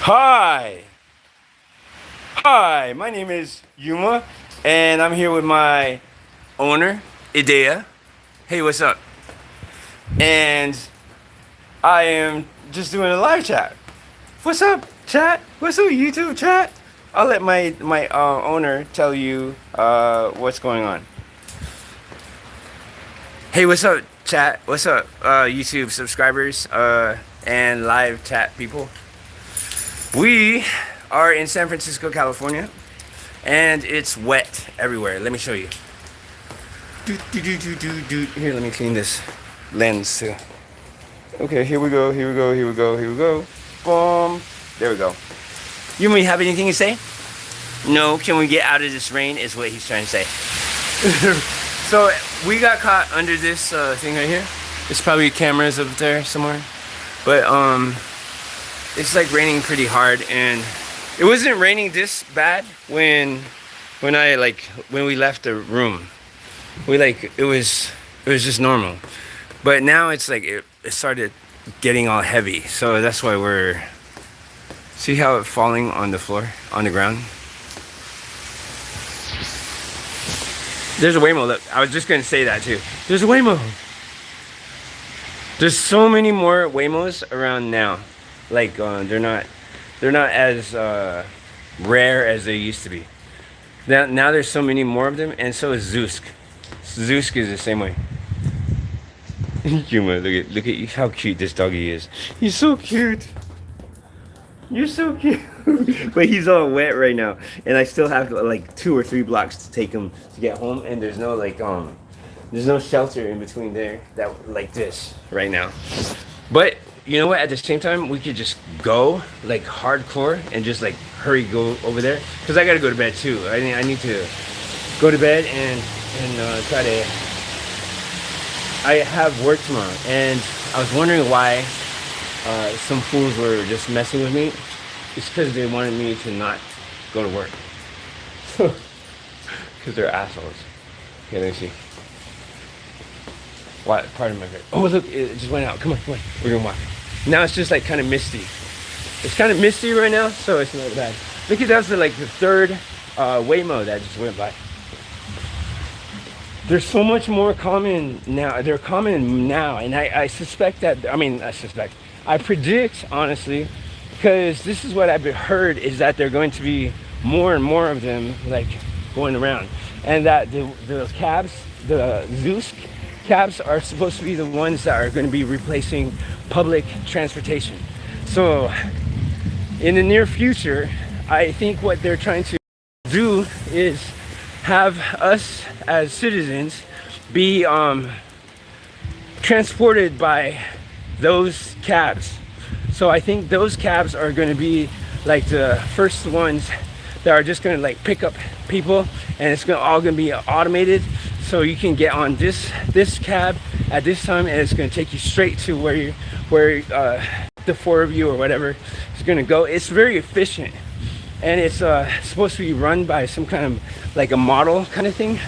Hi! Hi, my name is yUMa, and I'm here with my owner, eDEYa. Hey, what's up? And I am just doing a live chat. What's up, chat? What's up, YouTube chat? I'll let my owner tell you what's going on. Hey, what's up, chat? What's up, YouTube subscribers and live chat people? We are in San Francisco, California, and it's wet everywhere. Let me show you. Here, let me clean this lens too. Okay, here we go, here we go, here we go, here we go. Boom. There we go. You have anything to say? No, can we get out of this rain is what he's trying to say. So we got caught under this thing right here. There's probably cameras up there somewhere. But it's like raining pretty hard, and it wasn't raining this bad when we left the room. It was just normal. But now it's like it started getting all heavy. So that's why we're see how it's falling on the floor, on the ground. There's a Waymo. Look, I was just gonna say that too. There's a Waymo. There's so many more Waymos around now. Like they're not as rare as they used to be. Now there's so many more of them, and so is Zeusk. Zeusk is the same way. yUMa, look at how cute this doggy is. He's so cute. You're so cute. But he's all wet right now, and I still have like 2 or 3 blocks to take him to get home, and there's no there's no shelter in between there that like this right now. But you know what, at the same time we could just go like hardcore and just like hurry go over there, because I gotta go to bed too. I need to go to bed and try to, I have work tomorrow, and I was wondering why some fools were just messing with me. It's because they wanted me to not go to work. Because they're assholes. Okay, let me see. What? Pardon my face. Oh, look, it just went out. Come on, come on. We're gonna walk. Now it's just like kind of misty. It's kind of misty right now, so it's not bad. Look at that's like the 3rd Waymo that just went by. They're so much more common now. They're common now, and I suspect that. I predict, honestly, because this is what I've heard, is that they're going to be more and more of them like going around, and that those cabs, the Zeusk cabs, are supposed to be the ones that are going to be replacing public transportation. So in the near future, I think what they're trying to do is have us as citizens be transported by those cabs. So I think those cabs are going to be like the first ones that are just going to like pick up people, and it's all going to be automated. So you can get on this cab at this time, and it's going to take you straight to where the 4 of you or whatever is going to go. It's very efficient, and it's supposed to be run by some kind of like a model kind of thing,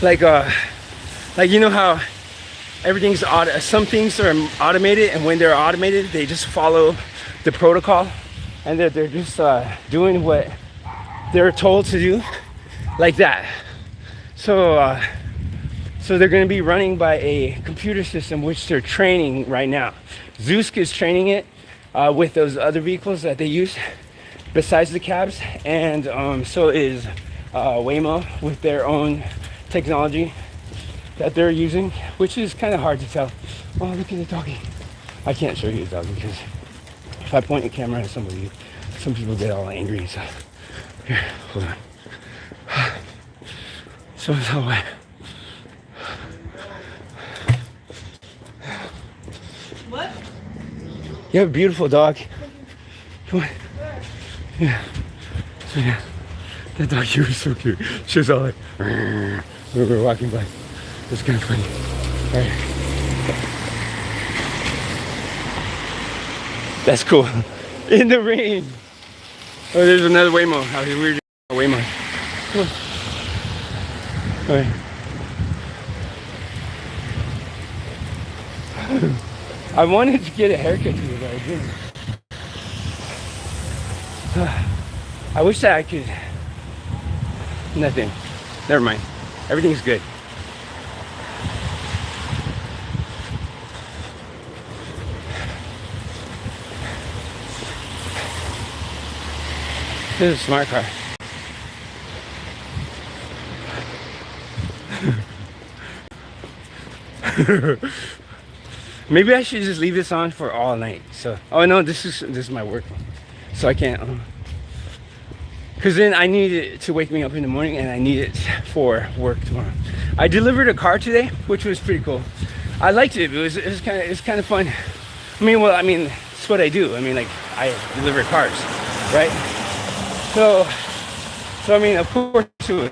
like you know how everything's some things are automated, and when they're automated they just follow the protocol, and they're just doing what they're told to do, like that. So they're going to be running by a computer system which they're training right now. Zeusk is training it with those other vehicles that they use besides the cabs, and so is Waymo with their own technology that they're using, which is kind of hard to tell. Oh, look at the doggy. I can't show you the doggy because if I point a camera at somebody, some people get all angry and stuff. Here, hold on. So it's all wet. What? You have a beautiful dog. Come on. Yeah. So yeah, that dog here was so cute. She was all like, we were walking by. It's kind of funny. All right. That's cool. In the rain. Oh, there's another Waymo out here. We're just a Waymo. Come on. All right. I wanted to get a haircut today, but I didn't. I wish that I could. Nothing. Never mind. Everything's good. This is a smart car. Maybe I should just leave this on for all night. So, oh no, this is my work one, so I can't. Because then I need it to wake me up in the morning, and I need it for work tomorrow. I delivered a car today, which was pretty cool. I liked it. It was kind of fun. I mean, it's what I do. I mean, like, I deliver cars, right? So I mean, of course it was,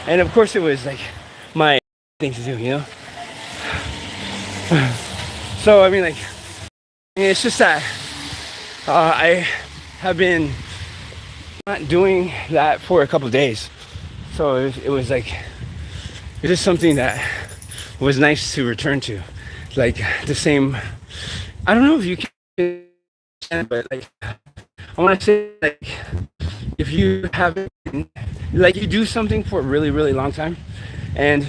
and of course it was like my thing to do, you know. So I mean, like, it's just that I have been not doing that for a couple of days, so it was like, it's just something that was nice to return to, like the same. I don't know if you can, but like, I want to say, like, if you haven't, like, you do something for a really, really long time, and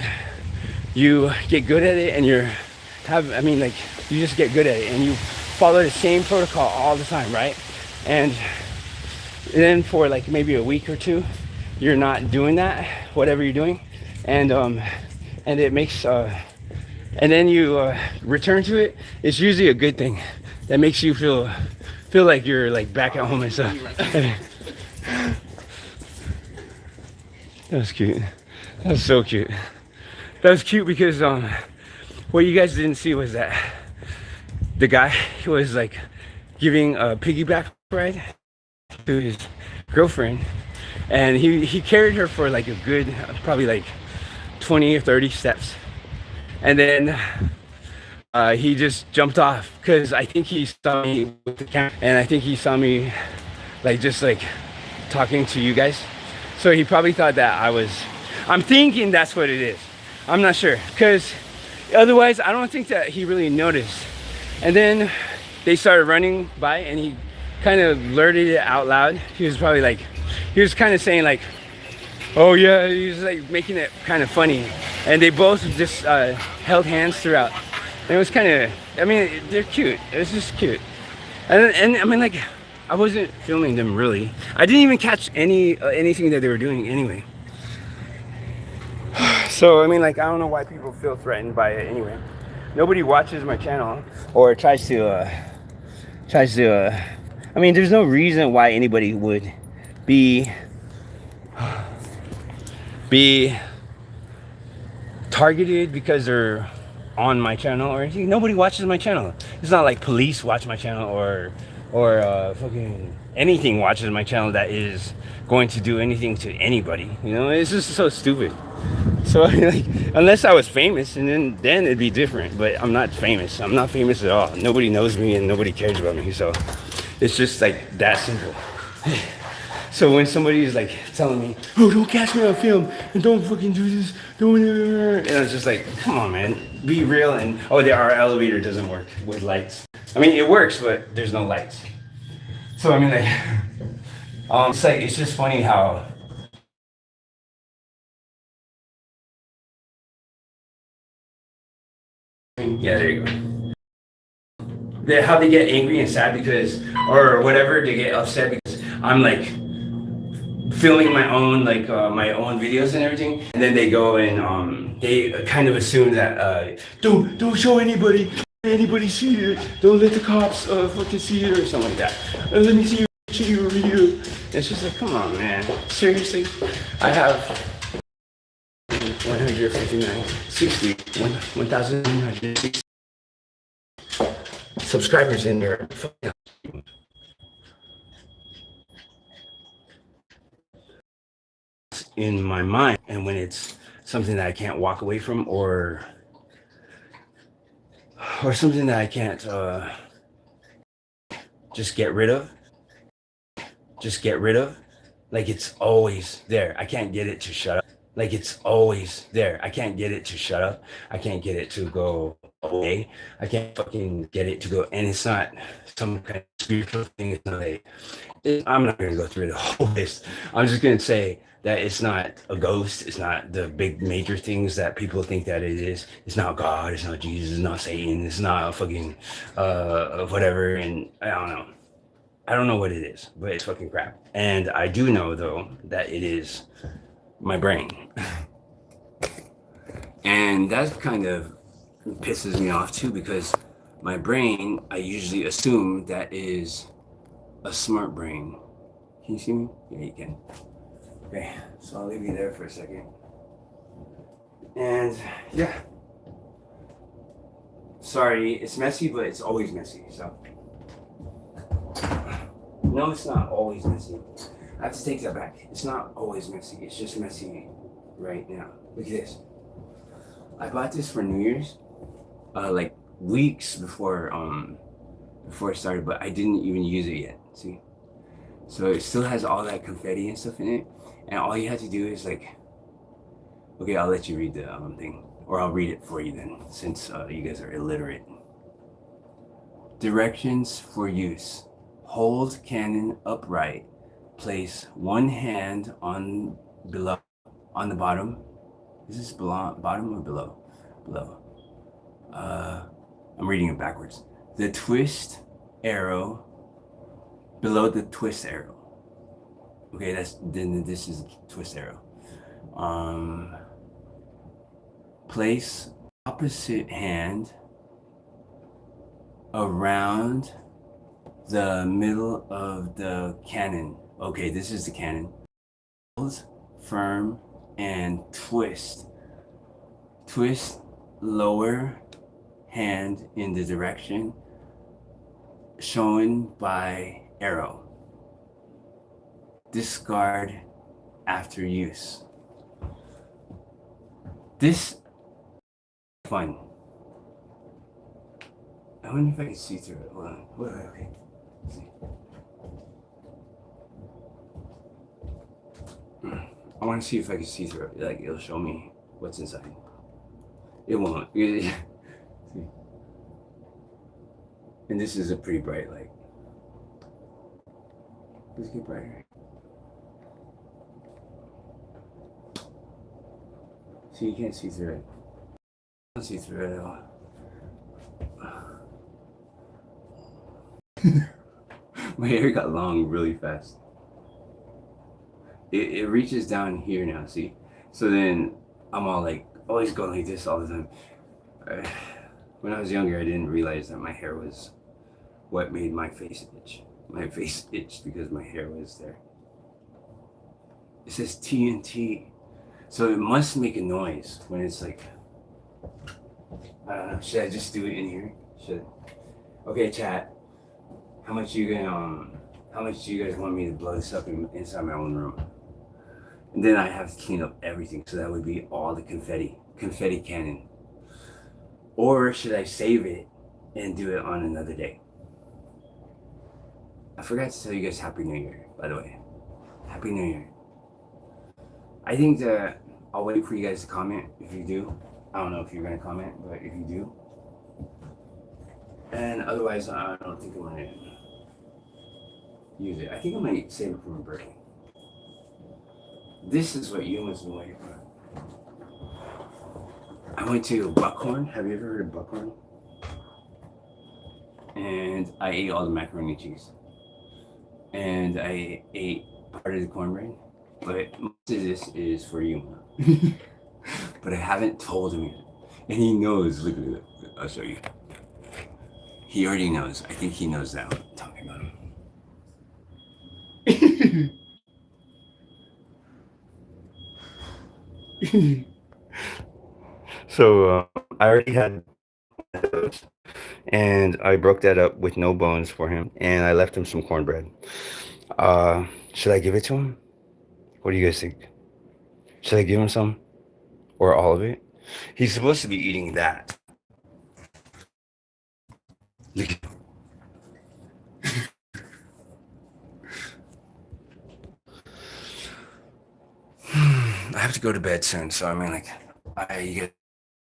you get good at it, and you just get good at it, and you follow the same protocol all the time, right? And then for like maybe a week or two, you're not doing that, whatever you're doing, and it makes, and then you return to it. It's usually a good thing that makes you feel like you're like back at home and stuff. That was cute. That was so cute. That was cute because what you guys didn't see was that the guy was like giving a piggyback ride to his girlfriend, and he carried her for like a good probably like 20 or 30 steps, and then he just jumped off because I think he saw me with the camera, and I think he saw me like just like talking to you guys, so he probably thought that I'm thinking that's what it is. I'm not sure, because otherwise I don't think that he really noticed. And then they started running by, and he kind of blurted it out loud. He was kind of saying like, oh yeah, he was like making it kind of funny, and they both just held hands throughout. And it was kind of, I mean, they're cute. It was just cute. And I mean, like, I wasn't filming them really. I didn't even catch anything that they were doing anyway. So I mean, like, I don't know why people feel threatened by it anyway. Nobody watches my channel or tries to I mean, there's no reason why anybody would be targeted because they're on my channel or anything. Nobody watches my channel. It's not like police watch my channel or fucking anything watches my channel that is going to do anything to anybody. You know, it's just so stupid. So like, unless I was famous, and then it'd be different. But I'm not famous. I'm not famous at all. Nobody knows me, and nobody cares about me. So it's just like that simple. So when somebody is like telling me, "Oh, don't catch me on film, and don't fucking do this, don't," and I was just like, "Come on, man, be real." And our elevator doesn't work with lights. I mean, it works, but there's no lights. So I mean, like, it's just funny how. Yeah, there you go. How they get angry and sad because, or whatever, they get upset because I'm like filming my own my own videos and everything, and then they go and they kind of assume that don't show anybody see it, don't let the cops fucking see it or something like that. Let me see your video. It's just like, come on, man, seriously. I have 1,960 subscribers in there. In my mind, and when it's something that I can't walk away from, or something that I can't just get rid of, like, it's always there. I can't get it to shut up. Like, it's always there. I can't get it to shut up. I can't get it to go away. I can't fucking get it to go, and it's not some kind of spiritual thing. It's not I'm not gonna go through the whole list. I'm just gonna say that it's not a ghost. It's not the big major things that people think that it is. It's not God. It's not Jesus. It's not Satan. It's not fucking whatever. And I don't know what it is, but it's fucking crap. And I do know though that it is my brain. And that kind of pisses me off too, because my brain, I usually assume that is a smart brain. Can you see me? Yeah, you can. Okay, so I'll leave you there for a second. And yeah. Sorry, it's messy, but it's always messy, so. No, it's not always messy. I have to take that back. It's not always messy. It's just messy right now. Look at this. I bought this for New Year's, like weeks before it started, but I didn't even use it yet. See, so it still has all that confetti and stuff in it, and all you have to do is like, okay, I'll let you read the thing, or I'll read it for you then, since you guys are illiterate. Directions for use: hold cannon upright, place one hand on the bottom. Is this bottom or below? Below. I'm reading it backwards. The twist arrow below the twist arrow. Okay, then this is twist arrow. Place opposite hand around the middle of the cannon. Okay, this is the cannon. Hold firm and twist. Twist lower hand in the direction shown by arrow. Discard after use. This fun. I wonder if I can see through it. Hold on. Wait, okay. Let's see. I want to see if I can see through it. Like, it'll show me what's inside. It won't. See? And this is a pretty bright light. Let's get brighter. See, you can't see through it. I don't see through it at all. My hair got long really fast. It reaches down here now, see? So then I'm all like, always going like this all the time. When I was younger, I didn't realize that my hair was what made my face itch. My face itched because my hair was there. It says TNT. So it must make a noise when it's like, I don't know, should I just do it in here? Okay, chat. How much do you guys want me to blow this up inside my own room? And then I have to clean up everything, so that would be all the confetti cannon. Or should I save it and do it on another day? I forgot to tell you guys Happy New Year, by the way. Happy New Year. I think that I'll wait for you guys to comment if you do. I don't know if you're gonna comment, but if you do. And otherwise, I don't think I'm gonna use it. I think I might save it for my birthday. This is what yUMa's been waiting for. I went to Buckhorn. Have you ever heard of Buckhorn? And I ate all the macaroni and cheese. And I ate part of the cornbread. But most of this is for yUMa. But I haven't told him yet. And he knows. Look at it. I'll show you. He already knows. I think he knows that I'm talking about him. So I already had those, and I broke that up with no bones for him, and I left him some cornbread. Should I give it to him? What do you guys think? Should I give him some, or all of it? He's supposed to be eating that. Look. I have to go to bed soon, so I mean, like, you get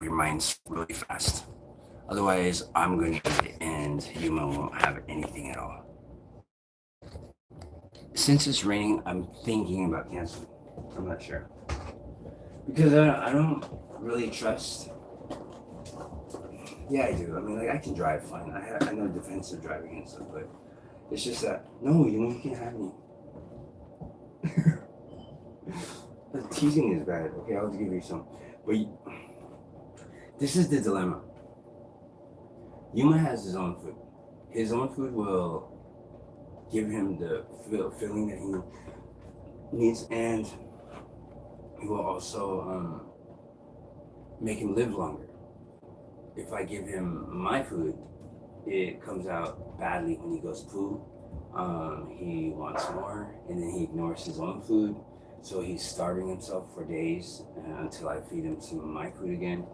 your minds really fast. Otherwise, I'm going to eat it and yUMa won't have anything at all. Since it's raining, I'm thinking about canceling. I'm not sure. Because I don't really trust. Yeah, I do. I mean, like, I can drive fine. I know defensive driving and stuff, but it's just that, no, you can't have me. The teasing is bad. Okay, I'll give you some. But this is the dilemma. yUMa has his own food. His own food will give him the feeling that he needs, and it will also make him live longer. If I give him my food, it comes out badly when he goes poo. He wants more, and then he ignores his own food, so he's starving himself for days until I feed him some of my food again.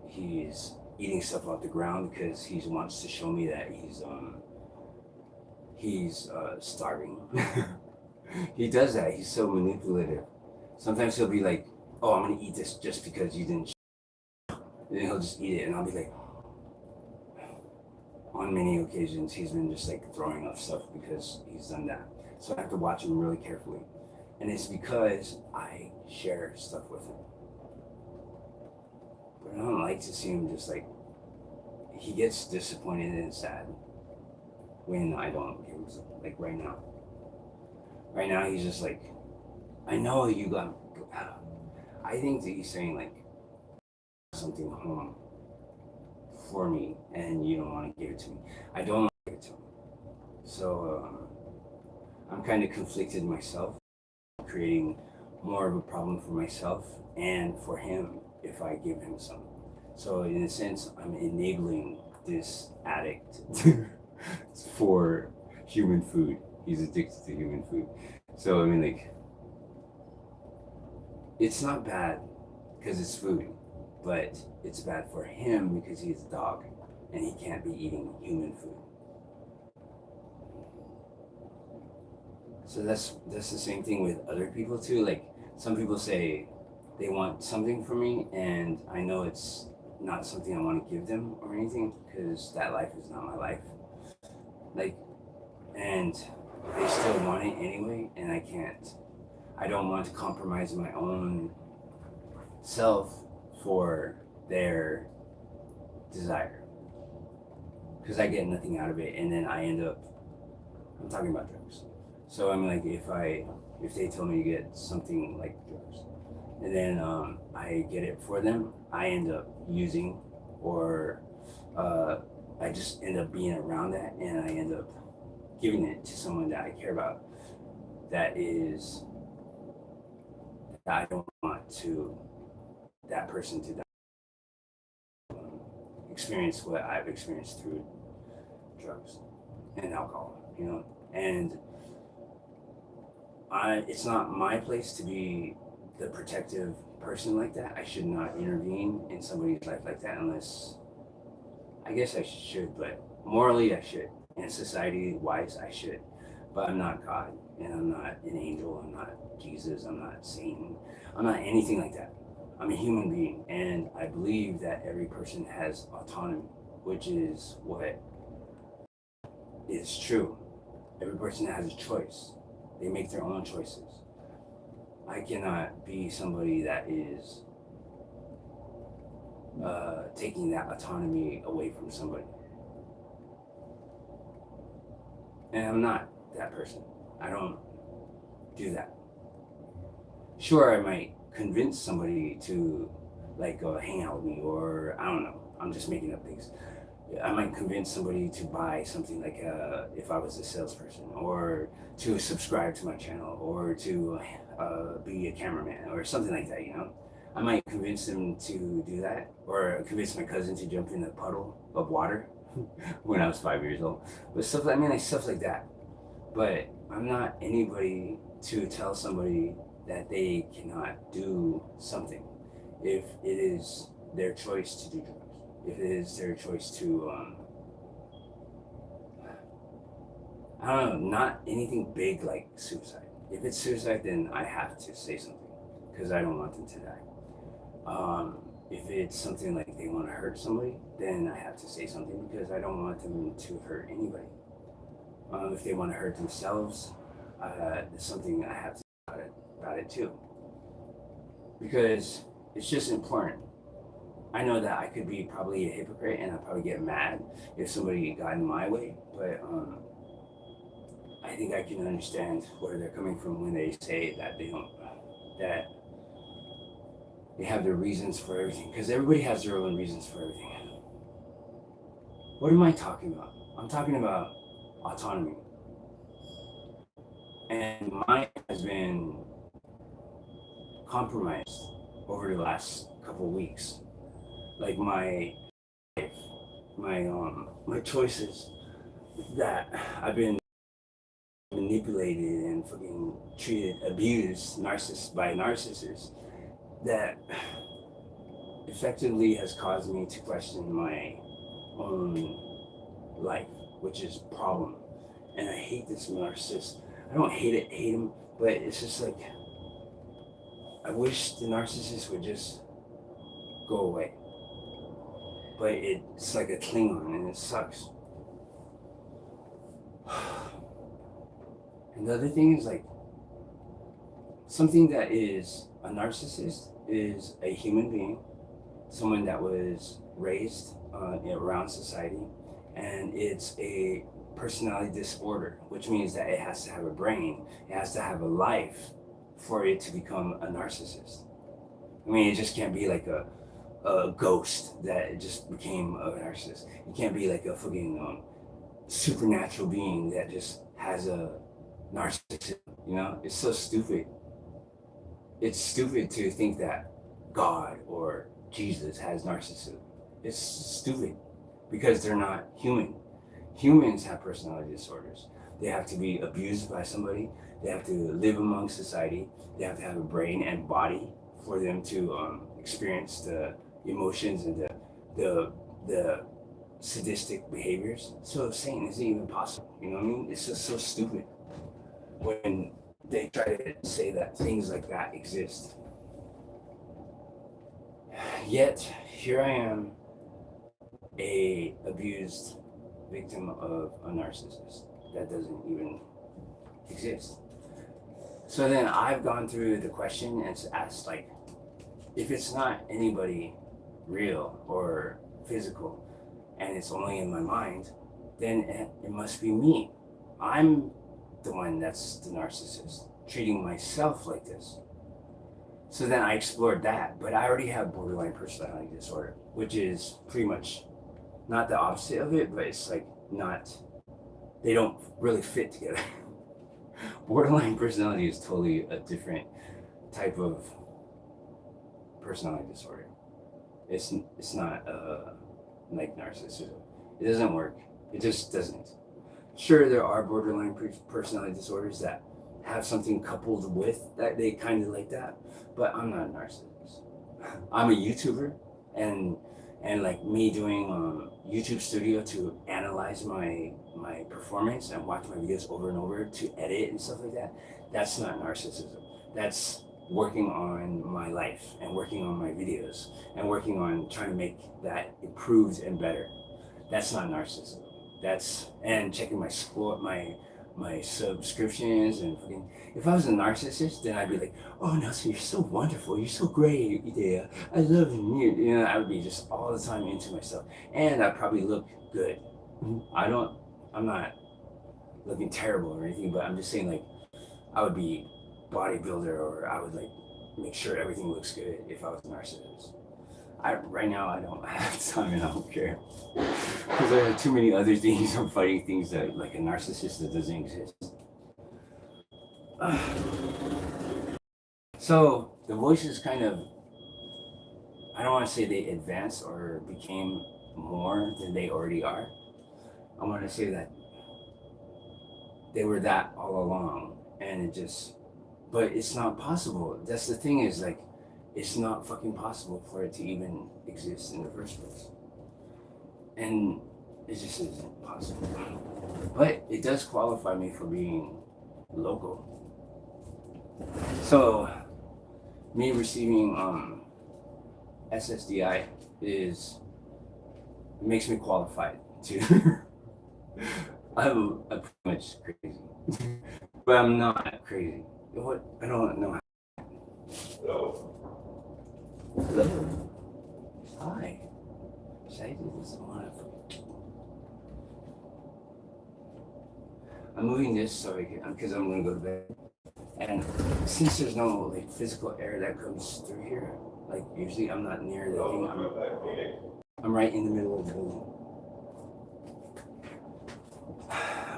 He's eating stuff off the ground because he wants to show me that he's starving. He does that. He's so manipulative. Sometimes he'll be like, "Oh, I'm gonna eat this just because you didn't." And then he'll just eat it, and I'll be like, on many occasions, he's been just like throwing up stuff because he's done that. So I have to watch him really carefully. And it's because I share stuff with him. But I don't like to see him just like, he gets disappointed and sad when I don't give him something. Like right now. Right now, he's just like, I know you got, I think that he's saying like something home for me and you don't want to give it to me. I don't want to give it to him. So I'm kind of conflicted myself, creating more of a problem for myself and for him if I give him some. So in a sense, I'm enabling this addict for human food. He's addicted to human food. So I mean, like, it's not bad because it's food, but it's bad for him because he's a dog and he can't be eating human food. So that's the same thing with other people too. Like, some people say they want something from me, and I know it's not something I want to give them or anything because that life is not my life. Like, and they still want it anyway, and I can't. I don't want to compromise my own self for their desire because I get nothing out of it, and then I end up. I'm talking about drugs. So I mean, like, if they tell me to get something like drugs, and then I get it for them, I end up using, or I just end up being around that, and I end up giving it to someone that I care about. That I don't want that person to experience what I've experienced through drugs and alcohol, and it's not my place to be the protective person like that. I should not intervene in somebody's life like that unless, I guess I should, but morally I should, and society wise I should, but I'm not God, and I'm not an angel, I'm not Jesus, I'm not Satan, I'm not anything like that. I'm a human being, and I believe that every person has autonomy, which is what is true. Every person has a choice. They make their own choices. I cannot be somebody that is taking that autonomy away from somebody. And I'm not that person. I don't do that. Sure, I might convince somebody to like hang out with me, or I don't know. I'm just making up things. I might convince somebody to buy something, like if I was a salesperson, or to subscribe to my channel, or to be a cameraman, or something like that, I might convince them to do that, or convince my cousin to jump in a puddle of water when I was 5 years old. But stuff like that. But I'm not anybody to tell somebody that they cannot do something if it is their choice to do drugs. If it is their choice to, I don't know, not anything big like suicide. If it's suicide, then I have to say something because I don't want them to die. if it's something like they want to hurt somebody, then I have to say something because I don't want them to hurt anybody. If they want to hurt themselves, there's something I have to say about it too. Because it's just important. I know that I could be probably a hypocrite and I'd probably get mad if somebody got in my way, but I think I can understand where they're coming from when they say that that they have their reasons for everything, because everybody has their own reasons for everything. What am I talking about? I'm talking about autonomy. And mine has been compromised over the last couple of weeks. Like my life, my choices that I've been manipulated and fucking abused by narcissists, that effectively has caused me to question my own life, which is a problem. And I hate this narcissist. I don't hate him, but it's just like, I wish the narcissist would just go away. But it's like a Klingon and it sucks. And the other thing is, like, something that is a narcissist is a human being, someone that was raised around society, and it's a personality disorder, which means that it has to have a brain, it has to have a life for it to become a narcissist. I mean, it just can't be like a ghost that just became a narcissist. It can't be like a fucking supernatural being that just has a narcissism, you know? It's so stupid. It's stupid to think that God or Jesus has narcissism. It's stupid because they're not human. Humans have personality disorders. They have to be abused by somebody. They have to live among society. They have to have a brain and body for them to experience the emotions and the sadistic behaviors. So Satan isn't even possible. You know what I mean? It's just so stupid when they try to say that things like that exist. Yet here I am, a abused victim of a narcissist that doesn't even exist. So then I've gone through the question and asked, like, if it's not anybody real or physical and it's only in my mind, then it must be me. I'm the one that's the narcissist, treating myself like this. So then I explored that, but I already have borderline personality disorder, which is pretty much not the opposite of it, but it's like they don't really fit together. Borderline personality is totally a different type of personality disorder. It's not like narcissism. It doesn't work. It just doesn't. Sure, there are borderline personality disorders that have something coupled with that, they kind of like that, but I'm not a narcissist. I'm a YouTuber, and like me doing YouTube Studio to analyze my performance and watch my videos over and over to edit and stuff like that, that's not narcissism. That's working on my life and working on my videos and working on trying to make that improved and better. That's not narcissism. And checking my score, my subscriptions, and fucking, if I was a narcissist, then I'd be like, oh Nelson, you're so wonderful, you're so great, eDEYa, I love you. You know, I would be just all the time into myself, and I'd probably look good. I'm not looking terrible or anything, but I'm just saying, like, I would be bodybuilder, or I would like make sure everything looks good if I was a narcissist. Right now I don't have time and I don't care, because there are too many other things. I'm fighting things that, like, a narcissist that doesn't exist. So the voices kind of, I don't want to say they advanced or became more than they already are. I want to say that they were that all along, and but it's not possible. That's the thing, is like, it's not fucking possible for it to even exist in the first place. And it just isn't possible. But it does qualify me for being local. So me receiving SSDI is makes me qualified to. I'm pretty much crazy, but I'm not crazy. What? I don't know. Hello. Hi. Should I do this on? I'm moving this so I can, because I'm gonna go to bed. And since there's no like physical air that comes through here, like usually I'm not near the thing. I'm right in the middle of the building.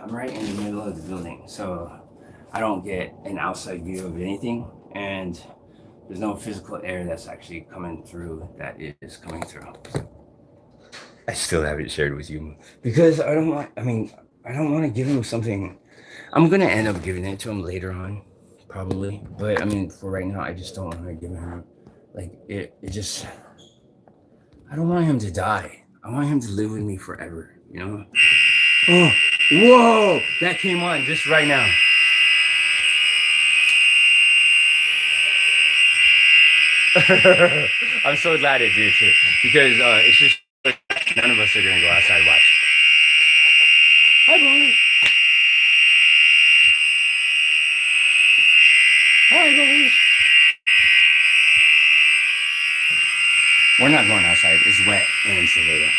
I'm right in the middle of the building, so I don't get an outside view of anything, and there's no physical air that's actually coming through that is coming through. I still haven't shared with you because I don't want. I mean, I don't want to give him something. I'm gonna end up giving it to him later on, probably. But I mean, for right now, I just don't want to give him like it. It just. I don't want him to die. I want him to live with me forever. You know. Oh, whoa! That came on just right now. I'm so glad it did too, because it's just none of us are gonna go outside and watch. Hi, boys. Hi, boys. We're not going outside. It's wet in Savannah.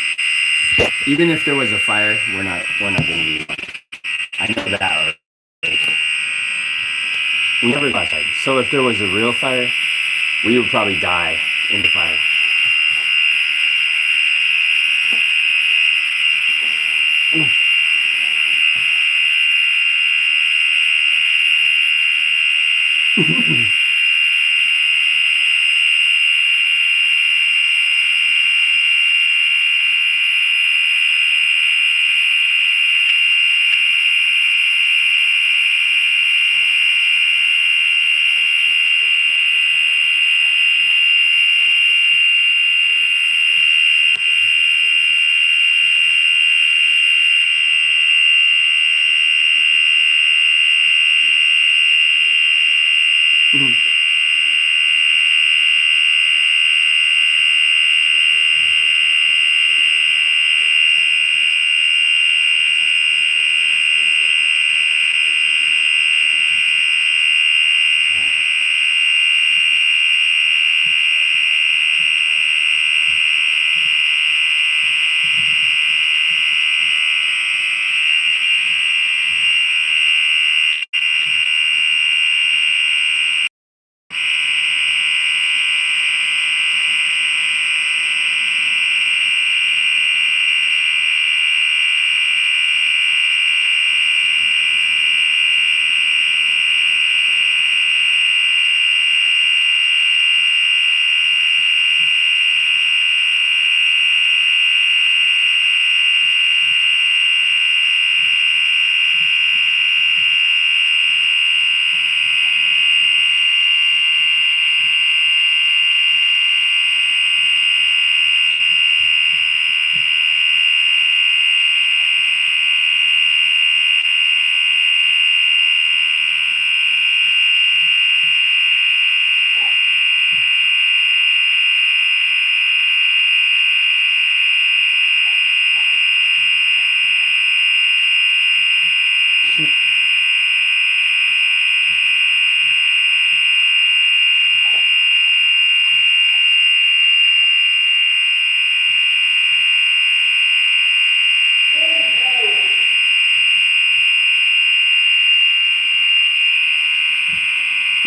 Even if there was a fire, we're not gonna be. I know that already. We never go outside. So if there was a real fire, we would probably die in the fire.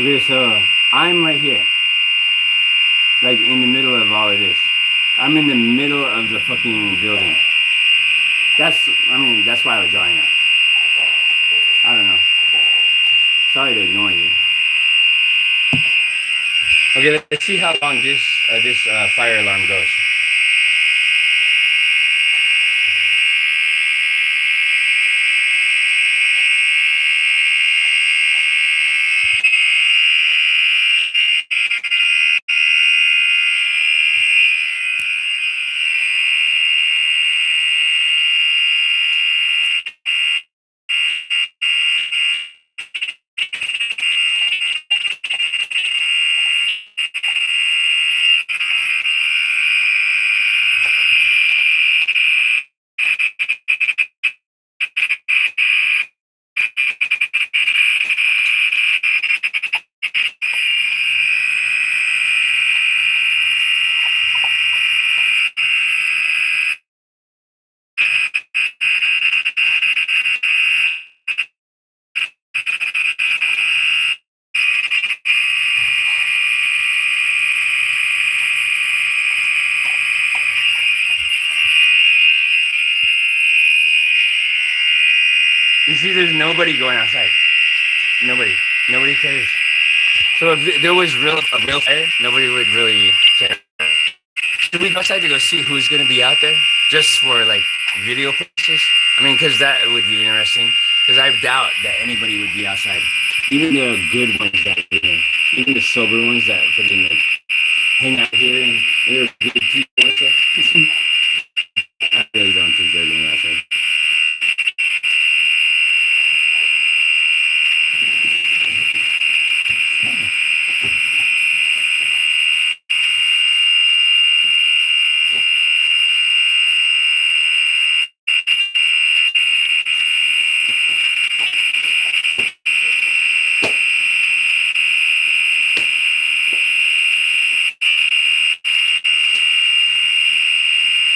Okay, so I'm right here, like in the middle of all of this. I'm in the middle of the fucking building. That's why I was drawing that. I don't know. Sorry to ignore you. Okay, let's see how long this fire alarm goes. see, there's nobody going outside. Nobody cares. So if there was a real fire, nobody would really care. Should we go outside to go see who's going to be out there, just for like video purposes? I mean, because that would be interesting. Because I doubt that anybody would be outside. Even the good ones that even the sober ones that freaking like hang out here and they're good people and stuff. I really don't think they're going outside.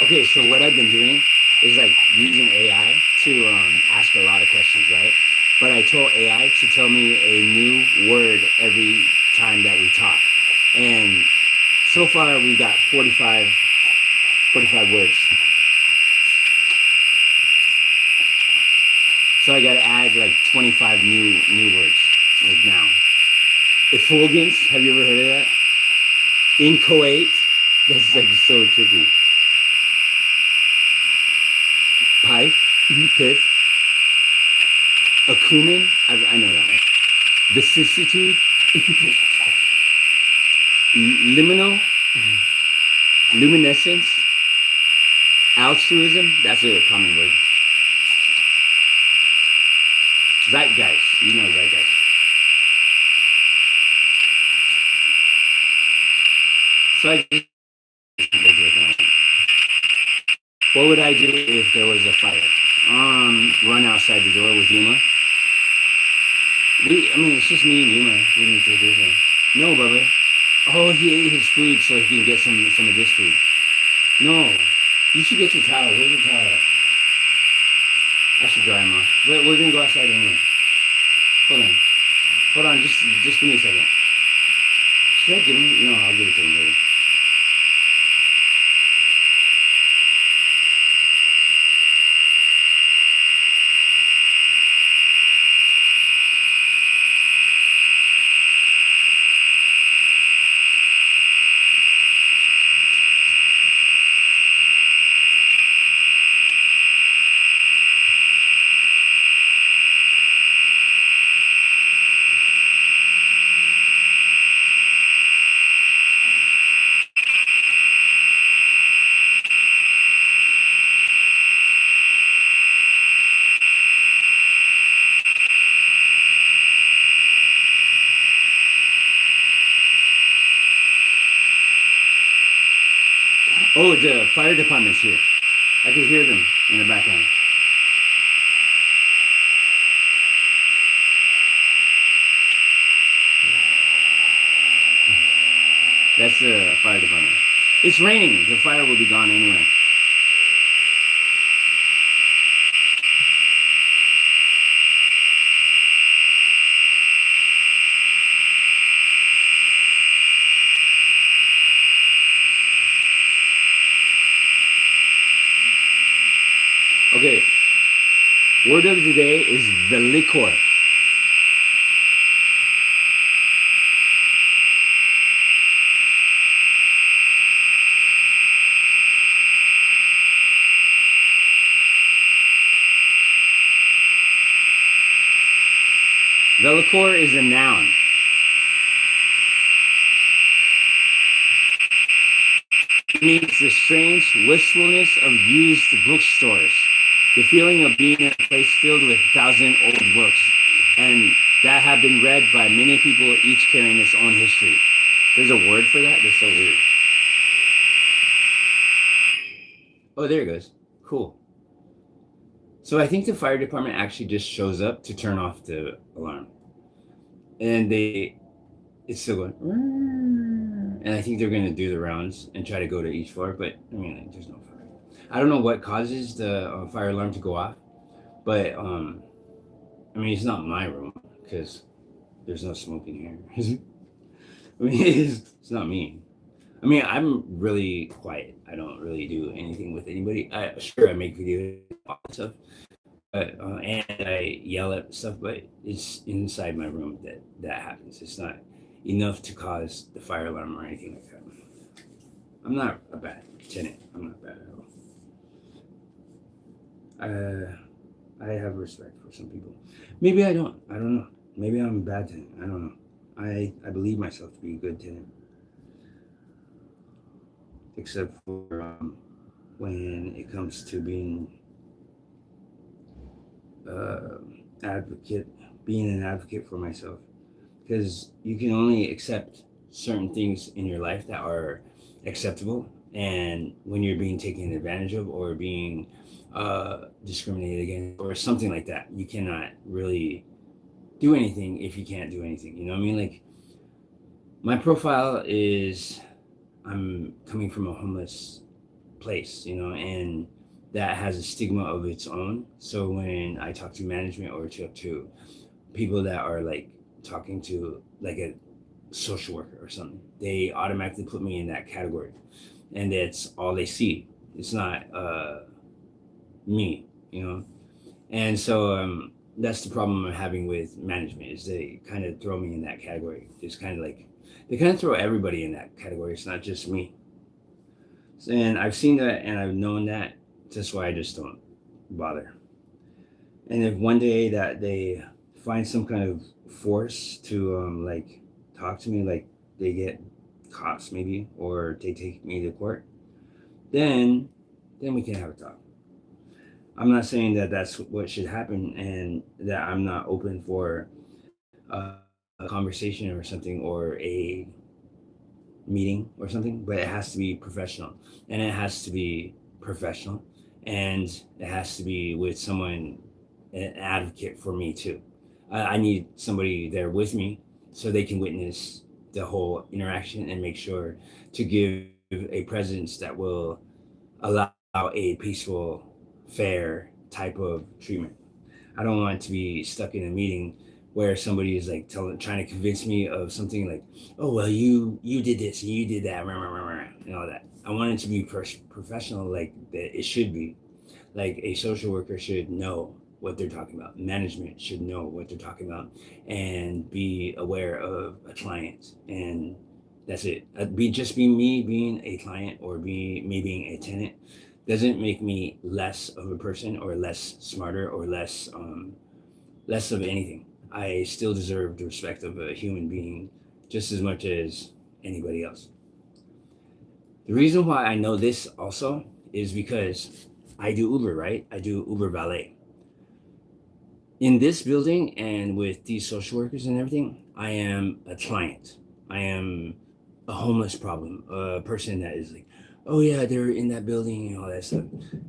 Okay, so what I've been doing is like using AI to ask a lot of questions, right? But I told AI to tell me a new word every time that we talk. And so far we got 45 words. So I gotta add like 25 new words, like now. Effulgence, have you ever heard of that? Inchoate, that's like so tricky. Pipe, pith. Acumen, I know that one. Vicissitude. Liminal. Luminescence. Altruism, that's a common word. Zeitgeist, you know zeitgeist. So what would I do if there was a fire? Run outside the door with yUMa. I mean, it's just me and yUMa. We need to do that. No, Bubba. Oh, he ate his food so he can get some of this food. No, you should get your towel. Where's your towel? I should dry him off. But we're gonna go outside anyway. Hold on. Just give me a second. Should I give him? No, I'll give it to him later. Oh, the fire department's here. I can hear them in the background. That's the fire department. It's raining. The fire will be gone anyway. Okay, word of the day is velicore. Velicore is a noun. It means the strange wistfulness of used bookstores. The feeling of being in a place filled with 1,000 old books, and that have been read by many people, each carrying its own history. There's a word for that? That's so weird. Oh, there it goes. Cool. So I think the fire department actually just shows up to turn off the alarm. And it's still going. And I think they're going to do the rounds and try to go to each floor, but I mean, there's no fire. I don't know what causes the fire alarm to go off, but I mean, it's not my room because there's no smoke in here. I mean, it's not me. I mean, I'm really quiet. I don't really do anything with anybody. Sure, I make videos and stuff, and I yell at stuff, but it's inside my room that happens. It's not enough to cause the fire alarm or anything like that. I'm not a bad tenant. I'm not bad at all. I have respect for some people. Maybe I don't. I don't know. Maybe I'm a bad tenant. I don't know. I believe myself to be a good tenant, except for when it comes to being advocate, being an advocate for myself, because you can only accept certain things in your life that are acceptable, and when you're being taken advantage of or being discriminated against or something like that, you cannot really do anything if you can't do anything. You know what I mean? Like, my profile is, I'm coming from a homeless place, you know, and that has a stigma of its own. So when I talk to management or talk to people that are like talking to like a social worker or something, they automatically put me in that category, and it's all they see. It's not me, you know. And so that's the problem I'm having with management, is they kind of throw me in that category. It's kind of like they kind of throw everybody in that category. It's not just me. And I've seen that and I've known that. That's why I just don't bother. And if one day that they find some kind of force to like talk to me, like they get cops maybe, or they take me to court, then we can have a talk. I'm not saying that that's what should happen, and that I'm not open for a conversation or something, or a meeting or something, but it has to be professional, and it has to be professional, and it has to be with someone, an advocate for me too. I need somebody there with me so they can witness the whole interaction and make sure to give a presence that will allow a peaceful, fair type of treatment. I don't want to be stuck in a meeting where somebody is like trying to convince me of something, like, oh well, you did this and you did that, rah, rah, rah, rah, and all that. I want it to be professional, like that it should be. Like a social worker should know what they're talking about. Management should know what they're talking about and be aware of a client. And that's it. Be me being a client, or be me being a tenant, doesn't make me less of a person or less smarter or less of anything. I still deserve the respect of a human being just as much as anybody else. The reason why I know this also is because I do Uber, right? I do Uber valet. In this building and with these social workers and everything, I am a client. I am a homeless problem, a person that is like, oh yeah, they're in that building and all that stuff.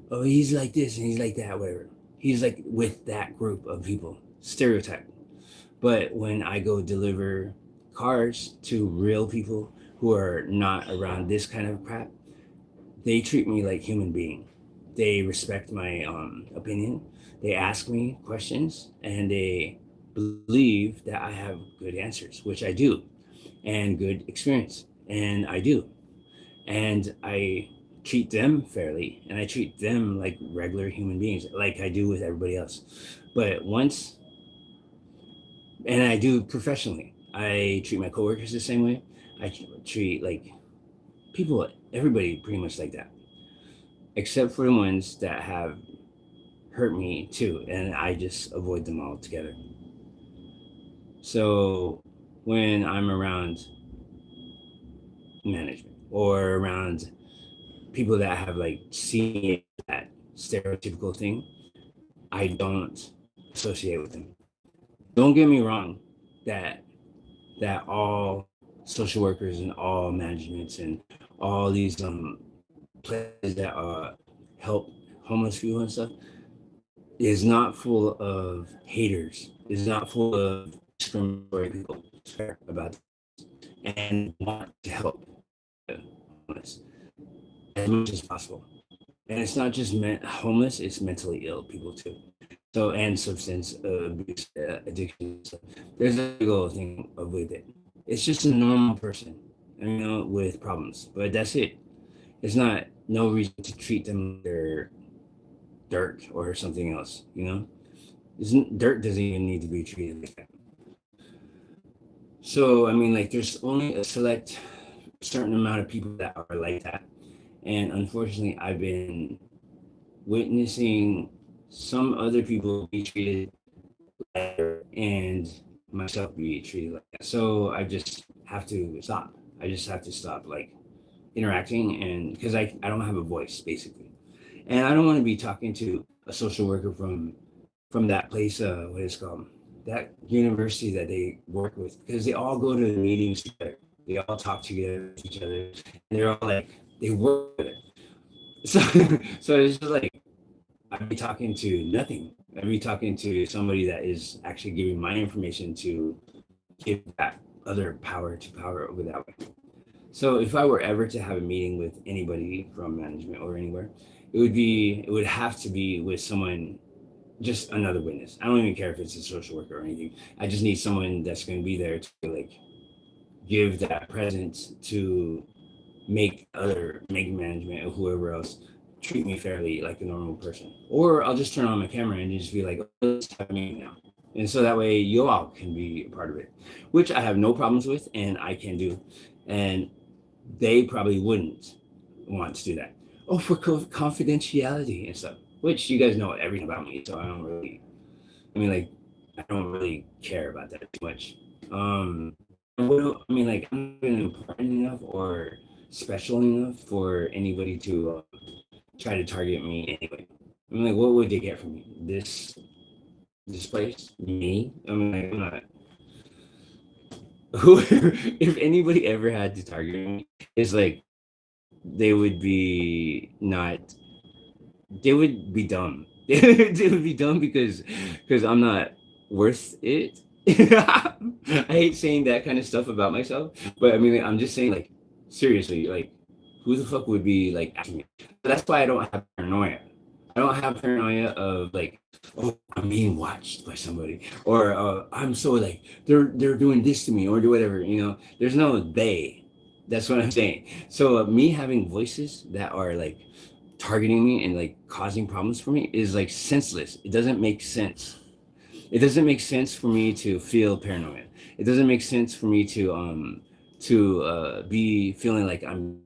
Oh, he's like this and he's like that, whatever. He's like with that group of people, stereotype. But when I go deliver cars to real people who are not around this kind of crap, they treat me like human being. They respect my opinion. They ask me questions, and they believe that I have good answers, which I do, and good experience, and I do. And I treat them fairly, and I treat them like regular human beings, like I do with everybody else. But once, and I do professionally, I treat my coworkers the same way. I treat like people, everybody pretty much like that, except for the ones that have hurt me too, and I just avoid them altogether. So when I'm around management or around people that have like seen that stereotypical thing, I don't associate with them. Don't get me wrong, that all social workers and all managements and all these places that help homeless people and stuff is not full of haters. Is not full of discriminatory people care about and want to help the homeless as much as possible. And it's not just homeless; it's mentally ill people too. So, and substance abuse, addiction. So there's a big old thing with it. It's just a normal person, you know, with problems. But that's it. It's not no reason to treat them like dirt or something else, you know? Isn't dirt doesn't even need to be treated like that. So I mean, like, there's only a select certain amount of people that are like that, and unfortunately, I've been witnessing some other people be treated better and myself be treated like that. So I just have to stop. I just have to stop, like, interacting, and because I don't have a voice basically, and I don't want to be talking to a social worker from that place, what is it called, that university that they work with, because they all go to the meetings together, they all talk together with each other, and they're all like, they work with it. So so it's just like, I'd be talking to nothing. I'd be talking to somebody that is actually giving my information to give that other power over that way. So if I were ever to have a meeting with anybody from management or anywhere, it would have to be with someone, just another witness. I don't even care if it's a social worker or anything. I just need someone that's going to be there to, like, give that presence to make management or whoever else treat me fairly like a normal person. Or I'll just turn on my camera and just be like, oh, let's have a meeting now. And so that way you all can be a part of it, which I have no problems with and I can do. And they probably wouldn't want to do that. Oh, for confidentiality and stuff, which you guys know everything about me. So I mean, like, I don't really care about that too much. I mean, like, I'm not important enough or special enough for anybody to try to target me anyway. I mean, like, what would they get from me? This place? Me? I mean, like, I'm not. Who? If anybody ever had to target me, it's like they would be not. They would be dumb. They would be dumb because I'm not worth it. I hate saying that kind of stuff about myself, but I mean, like, I'm just saying, like, seriously, like, who the fuck would be like asking me? That's why I don't have paranoia. I don't have paranoia of, like, oh, I'm being watched by somebody, or I'm so, like, they're doing this to me, or do whatever. You know, there's no they. That's what I'm saying. So me having voices that are, like, targeting me and, like, causing problems for me is, like, senseless. It doesn't make sense. It doesn't make sense for me to feel paranoid. It doesn't make sense for me to be feeling like I'm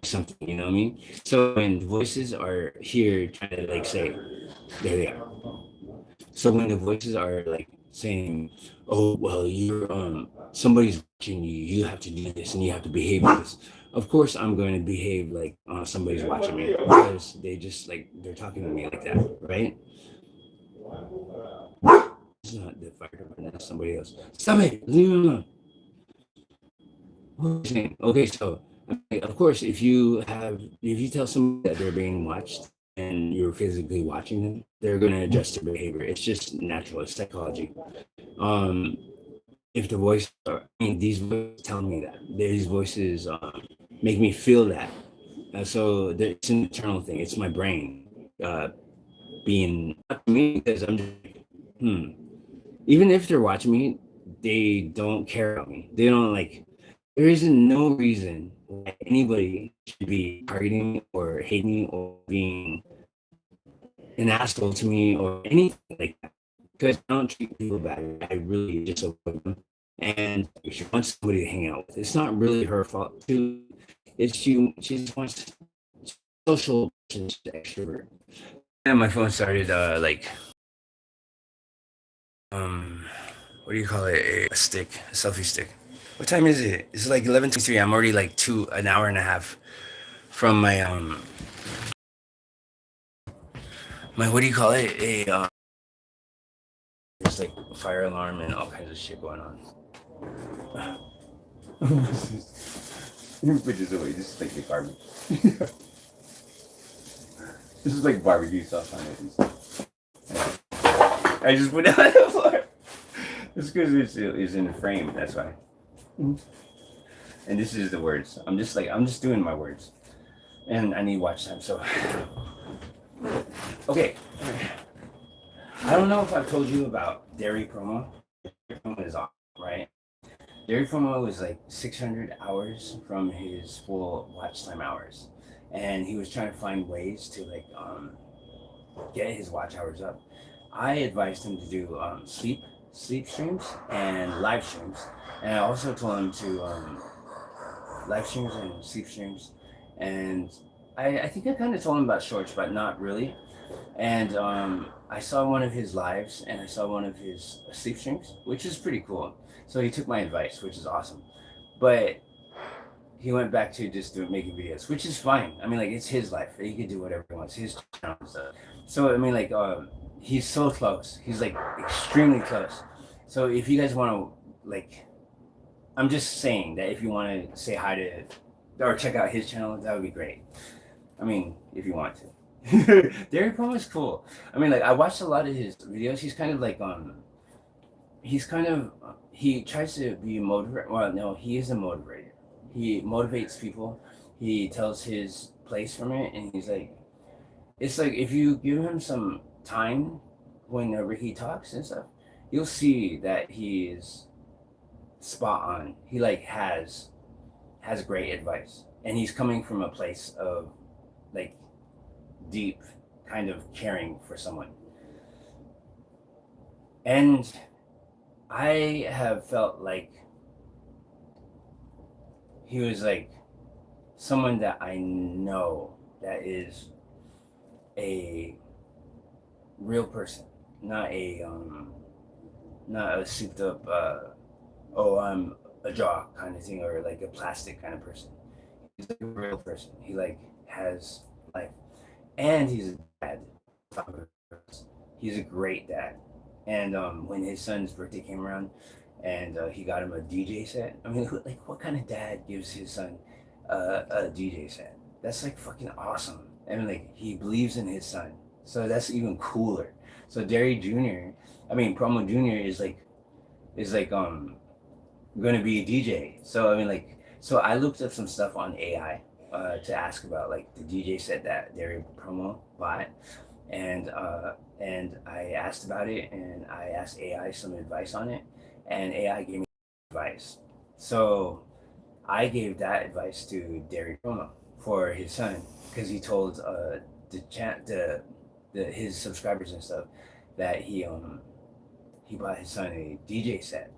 something, you know what I mean? So when voices are here trying to, like, say, there they are. So when the voices are, like, saying, oh, well, you're somebody's watching you, you have to do this and you have to behave like this. Of course I'm going to behave like somebody's watching me, because they just, like, they're talking to me like that, right? It's not the fire department, that's somebody else. Stop it! Leave me alone. What are you saying? Okay, so of course, if you tell somebody that they're being watched and you're physically watching them, they're going to adjust their behavior. It's just natural. It's psychology. Um, if the voice, I mean, these voices tell me that. These voices make me feel that. So it's an internal thing. It's my brain being not me, because I'm just, even if they're watching me, they don't care about me. They don't, like, there isn't no reason why anybody should be targeting me or hating me or being an asshole to me or anything like that. Because I don't treat people bad. I really just avoid them. And she wants somebody to hang out with. It's not really her fault too. It's she just wants social, she's an extrovert. And my phone started like what do you call it? A stick, a selfie stick. What time is it? It's like 11:23. I'm already like an hour and a half from my what do you call it? There's like a fire alarm and all kinds of shit going on. You put this away. This is like the garbage. This is like barbecue sauce on it. I just put it on the floor. It's because it's in the frame. That's why. And this is the words. I'm just doing my words, and I need watch time. So, okay. I don't know if I've told you about Dairy Promo. Dairy Promo is off, right? Dairy Promo was like 600 hours from his full watch time hours, and he was trying to find ways to, like, get his watch hours up, I advised him to do sleep streams and live streams, and I also told him to live streams and sleep streams, and I think I kind of told him about shorts, but not really. And I saw one of his lives and I saw one of his sleep streams, which is pretty cool. So he took my advice, which is awesome. But he went back to just making videos, which is fine. I mean, like, it's his life. He can do whatever he wants. His channel and stuff. So I mean, like, he's so close. He's like extremely close. So if you guys want to, like, I'm just saying that if you want to say hi to or check out his channel, that would be great. I mean, if you want to. Derek Promo is cool. I mean, like, I watched a lot of his videos. He's kind of like he tries to be motivator. Well, no, he is a motivator. He motivates people. He tells his place from it, and he's like, it's like if you give him some time whenever he talks and stuff, you'll see that he is spot on. He like has great advice, and he's coming from a place of like deep kind of caring for someone. And I have felt like he was like someone that I know that is a real person, not a souped up oh, I'm a jock kind of thing, or like a plastic kind of person. He's like a real person. He like has life. And he's a dad. He's a great dad. And when his son's birthday came around, and he got him a DJ set. I mean, like, what kind of dad gives his son a DJ set? That's like fucking awesome. I mean, like, he believes in his son, so that's even cooler. So Derry Jr., I mean Promo Jr. is like going to be a DJ. So I mean, like, so I looked up some stuff on AI to ask about like the DJ set that Derry Promo bought, and I asked about it, and I asked AI some advice on it, and AI gave me advice. So I gave that advice to Derry Promo for his son, because he told his subscribers and stuff that he bought his son a DJ set,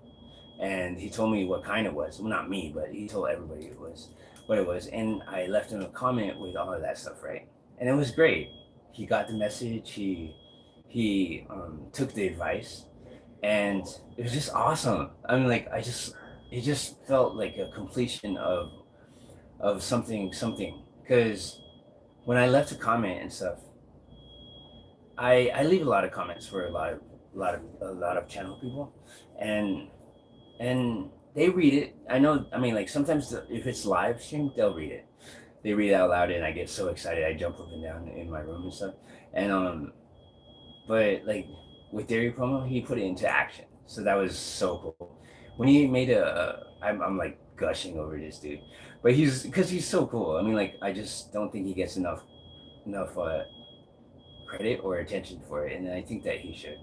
and he told me what kind it was. Well, not me, but he told everybody it was what it was, and I left him a comment with all of that stuff, right? And it was great. He got the message. He took the advice, and it was just awesome. I mean, like, it just felt like a completion of something, because when I left a comment and stuff, I leave a lot of comments for a lot of channel people, and they read it. I know. I mean, like, sometimes if it's live stream, they'll read it. They read it out loud, and I get so excited. I jump up and down in my room and stuff. And but like with Derry Promo, he put it into action. So that was so cool. When he made I'm like gushing over this dude, but because he's so cool. I mean, like, I just don't think he gets enough credit or attention for it, and I think that he should.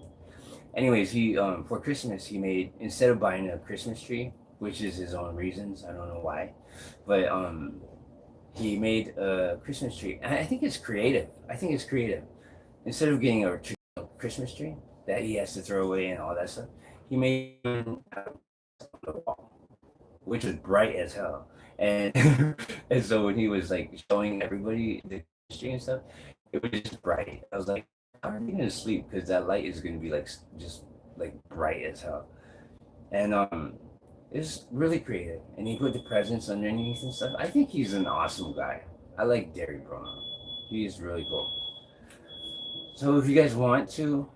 Anyways, he for Christmas he made, instead of buying a Christmas tree, which is his own reasons, I don't know why, but he made a Christmas tree. And I think it's creative. Instead of getting a Christmas tree that he has to throw away and all that stuff, he made one out of the wall, which was bright as hell. And and so when he was like showing everybody the Christmas tree and stuff, it was just bright. I was like, how are you gonna sleep? Because that light is gonna be like just like bright as hell. And it's really creative. And he put the presents underneath and stuff. I think he's an awesome guy. I like Derry Promo. He is really cool. So if you guys want to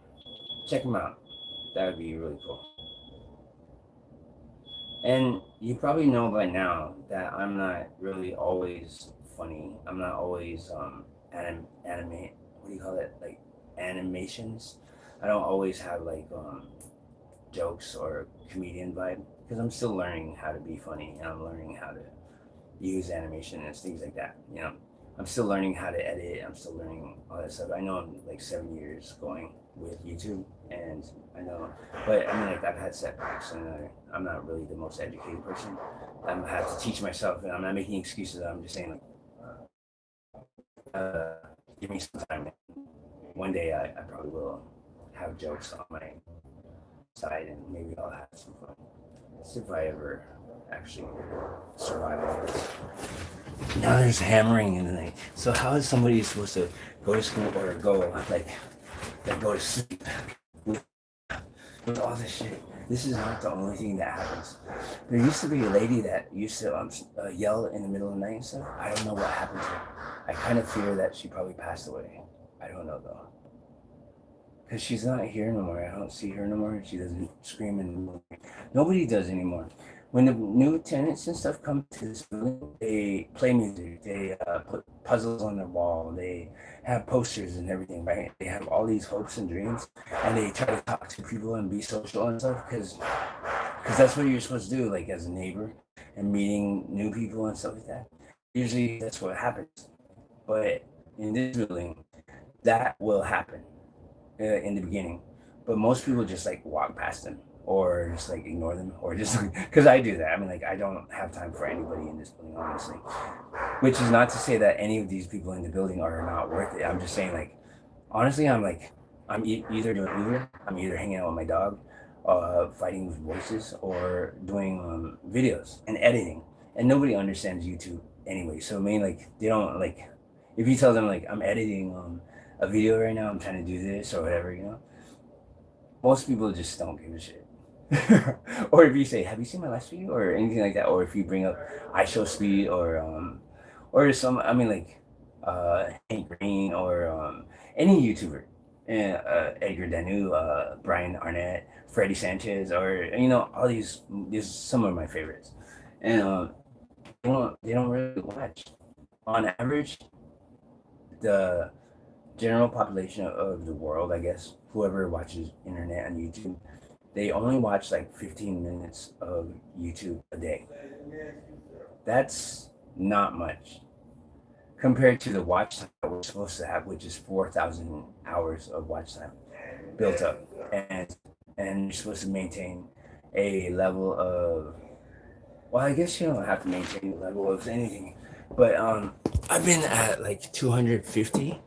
check him out, that would be really cool. And you probably know by now that I'm not really always funny. I'm not always animate. What do you call it? Like animations. I don't always have like jokes or comedian vibe, because I'm still learning how to be funny, and I'm learning how to use animation and things like that. You know, I'm still learning how to edit. I'm still learning all that stuff. I know I'm like 7 years going with YouTube, and I know, but I mean, like, I've had setbacks, and I'm not really the most educated person. I have to teach myself, and I'm not making excuses. I'm just saying, like, give me some time. one day I probably will have jokes on my side, and maybe I'll have some fun. That's if I ever actually survive all this. Now there's hammering in the night. So how is somebody supposed to go to school or go go to sleep with all this shit? This is not the only thing that happens. There used to be a lady that used to yell in the middle of the night and stuff. I don't know what happened to her. I kind of fear that she probably passed away. I don't know though. Because she's not here no more. I don't see her no more. She doesn't scream anymore. Nobody does anymore. When the new tenants and stuff come to this building, they play music. They put puzzles on their wall. They have posters and everything, right? They have all these hopes and dreams, and they try to talk to people and be social and stuff, because that's what you're supposed to do, like as a neighbor and meeting new people and stuff like that. Usually that's what happens. But in this building, that will happen in the beginning, but most people just like walk past them or just like ignore them, or just because I do that. I mean, like, I don't have time for anybody in this building, honestly, which is not to say that any of these people in the building are not worth it. I'm just saying, like, honestly, I'm either doing Uber, I'm either hanging out with my dog, fighting with voices, or doing videos and editing, and nobody understands YouTube anyway. So I mean, like, they don't, like, if you tell them like I'm editing a video right now, I'm trying to do this or whatever, most people just don't give a shit. Or if you say, have you seen my last video, or anything like that, or if you bring up I Show Speed, or some, I mean, like Hank Green, or any YouTuber, Edgar Danu, Brian Arnett, Freddie Sanchez, or all these some of my favorites, and they don't really watch. On average, the general population of the world, I guess, whoever watches internet and YouTube, they only watch like 15 minutes of YouTube a day. That's not much compared to the watch time that we're supposed to have, which is 4,000 hours of watch time built up, and you're supposed to maintain a level of, well, I guess you don't have to maintain a level of anything, but I've been at like 250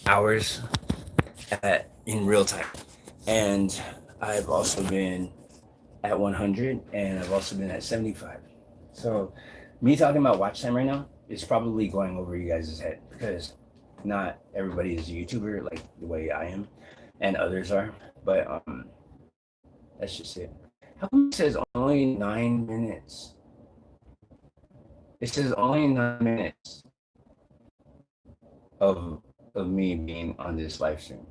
hours in real time, and I've also been at 100, and I've also been at 75. So me talking about watch time right now is probably going over you guys' head, because not everybody is a YouTuber like the way I am and others are, but that's just it. How come it says only 9 minutes? It says only 9 minutes of me being on this live stream,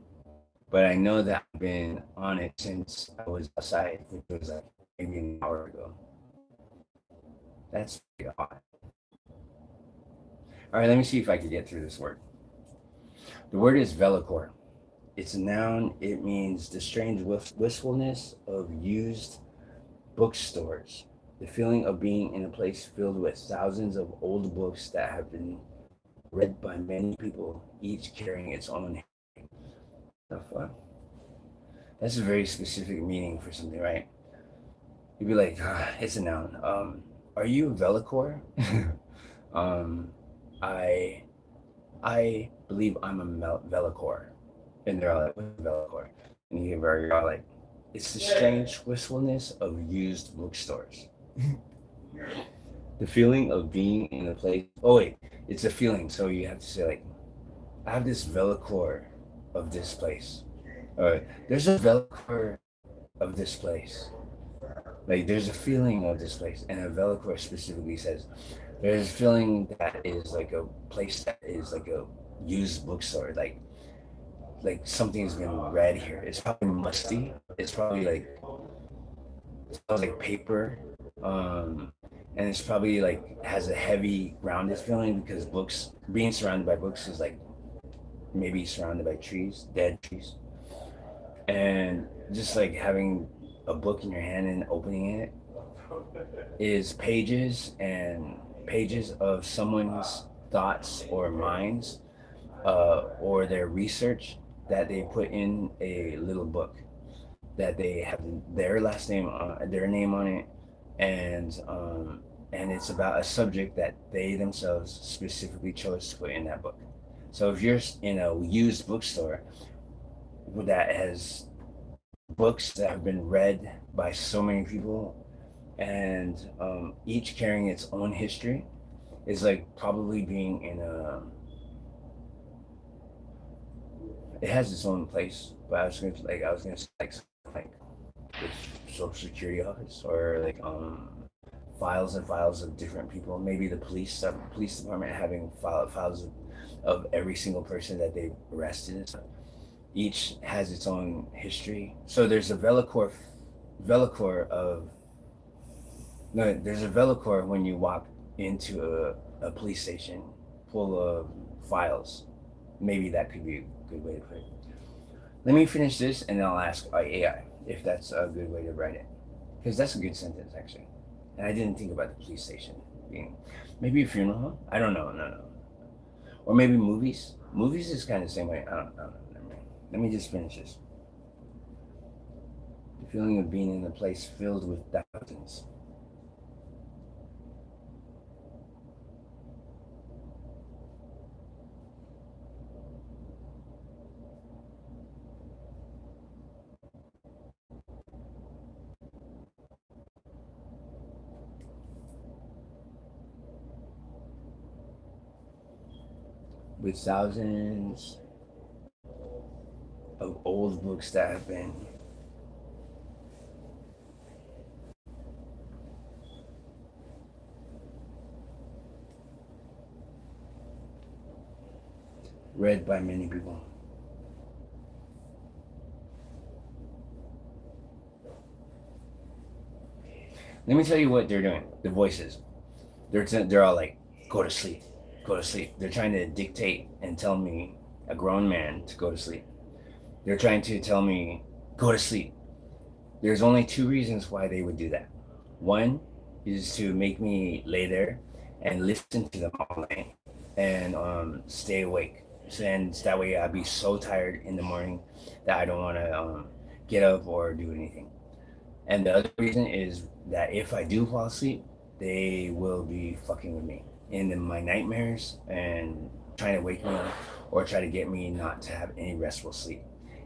but I know that I've been on it since I was outside, which was like maybe an hour ago. That's pretty odd. All right, let me see if I can get through this word. The word is vLOg. It's a noun. It means the strange wistfulness of used bookstores, the feeling of being in a place filled with thousands of old books that have been read by many people, each carrying its own. The fuck? That's a very specific meaning for something, right? You'd be like, it's a noun. Are you a vLOg? I believe I'm a vLOg. And they're all like, what's vLOg? And you're all like, it's the strange wistfulness of used bookstores. The feeling of being in a place. Oh wait, it's a feeling. So you have to say like, I have this vLOg of this place. There's a vLOg of this place. Like, there's a feeling of this place, and a vLOg specifically says there's a feeling that is like a place that is like a used bookstore. Like something's been read here. It's probably musty. It's probably like, it smells like paper. And it's probably like has a heavy grounded feeling, because books, being surrounded by books, is like maybe surrounded by trees, dead trees, and just like having a book in your hand and opening it is pages and pages of someone's thoughts or minds, or their research that they put in a little book that they have their last name, their name on it, and it's about a subject that they themselves specifically chose to put in that book. So if you're in a used bookstore that has books that have been read by so many people, and each carrying its own history, is like probably being in a. It has its own place, but I was gonna say like the Social Security office, or like files and files of different people. Maybe the police department having files of every single person that they've arrested. Each has its own history. So there's a velicore of no, there's a velicore when you walk into a police station full of files. Maybe that could be a good way to put it. Let me finish this and then I'll ask AI if that's a good way to write it. Because that's a good sentence, actually. And I didn't think about the police station being maybe a funeral home. I don't know. No. Or maybe movies. Movies is kind of the same way. I don't know. Never mind. Let me just finish this. The feeling of being in a place filled with thousands. With thousands of old books that have been read by many people. Let me tell you what they're doing. The voices. They're all like, go to sleep, go to sleep. They're trying to dictate and tell me, a grown man, to go to sleep. They're trying to tell me, go to sleep. There's only two reasons why they would do that. One is to make me lay there and listen to them all night and stay awake. And that way I'd be so tired in the morning that I don't want to get up or do anything. And the other reason is that if I do fall asleep, they will be fucking with me in my nightmares and trying to wake me up or try to get me not to have any restful sleep.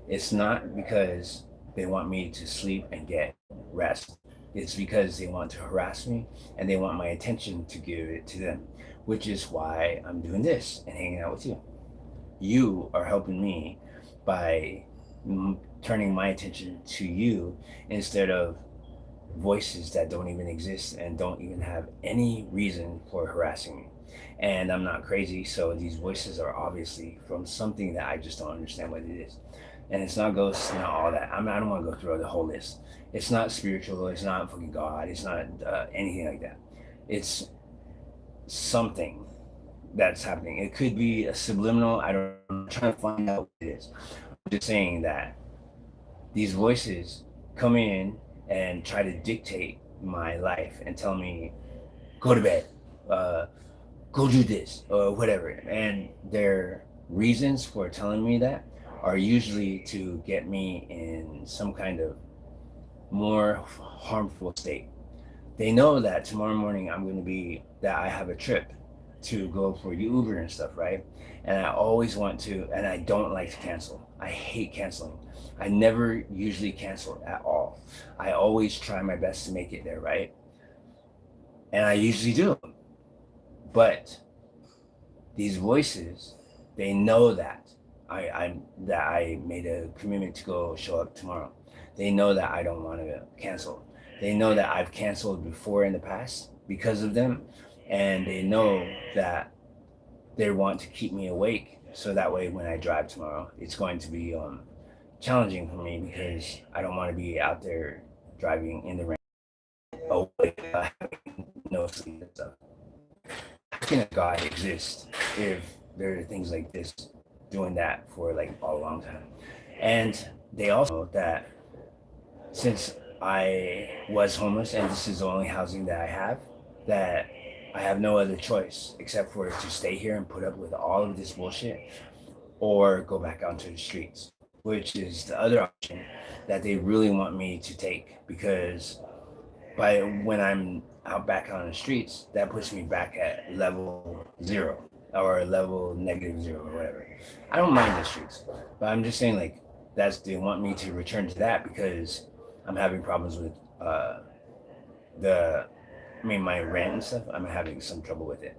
It's not because they want me to sleep and get rest. It's because they want to harass me and they want my attention to give it to them, which is why I'm doing this and hanging out with you. You are helping me by turning my attention to you instead of voices that don't even exist and don't even have any reason for harassing me. And I'm not crazy, so these voices are obviously from something that I just don't understand what it is. And it's not ghosts, not all that. I don't want to go through the whole list. It's not spiritual. It's not fucking God. It's not anything like that. It's something that's happening. It could be a subliminal. I'm trying to find out what it is. I'm just saying that these voices come in and try to dictate my life and tell me, go to bed, go do this, or whatever. And their reasons for telling me that are usually to get me in some kind of more harmful state. They know that tomorrow morning that I have a trip to go for Uber and stuff, right? And I always want to, and I don't like to cancel. I hate canceling. I never usually cancel at all. I always try my best to make it there, right? And I usually do. But these voices, they know that I made a commitment to go show up tomorrow. They know that I don't want to cancel. They know that I've canceled before in the past because of them, and they know that they want to keep me awake so that way when I drive tomorrow, it's going to be challenging for me because I don't want to be out there driving in the rain, awake, having no sleep and stuff. How can a God exist if there are things like this doing that for like a long time? And they also know that since I was homeless and this is the only housing that I have, that I have no other choice except for to stay here and put up with all of this bullshit or go back onto the streets, which is the other option that they really want me to take, because when I'm out back on the streets, that puts me back at level 0. or level -0 or whatever. I don't mind the streets, but I'm just saying like they want me to return to that because I'm having problems with the my rant and stuff. I'm having some trouble with it,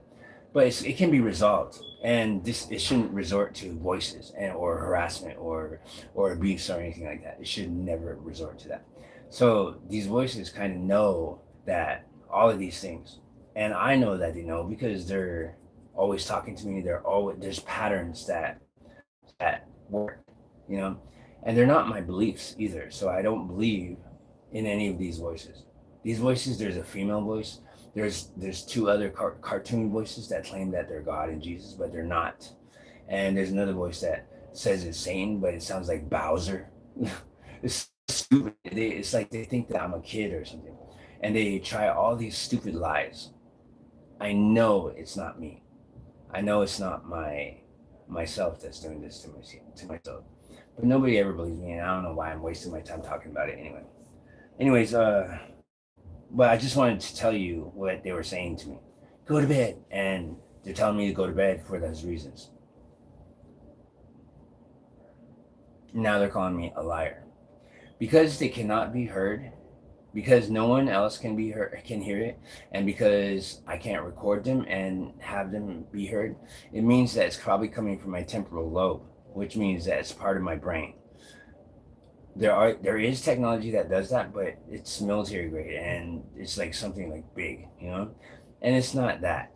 but it can be resolved, and it shouldn't resort to voices and or harassment or abuse or anything like that. It should never resort to that. So these voices kind of know that all of these things, and I know that they know because they're always talking to me. There's patterns that work, you know, and they're not my beliefs either. So I don't believe in any of these voices. These voices, there's a female voice. There's two other cartoon voices that claim that they're God and Jesus, but they're not. And there's another voice that says it's Satan, but it sounds like Bowser. It's stupid. It's like they think that I'm a kid or something, and they try all these stupid lies. I know it's not me. I know it's not myself that's doing this to myself. But nobody ever believes me, and I don't know why I'm wasting my time talking about it anyway. Anyways, but I just wanted to tell you what they were saying to me. Go to bed. And they're telling me to go to bed for those reasons. Now they're calling me a liar. Because they cannot be heard, because no one else can hear it, and because I can't record them and have them be heard, it means that it's probably coming from my temporal lobe, which means that it's part of my brain. There is technology that does that, but it's military grade and it's like something like big, you know? And it's not that.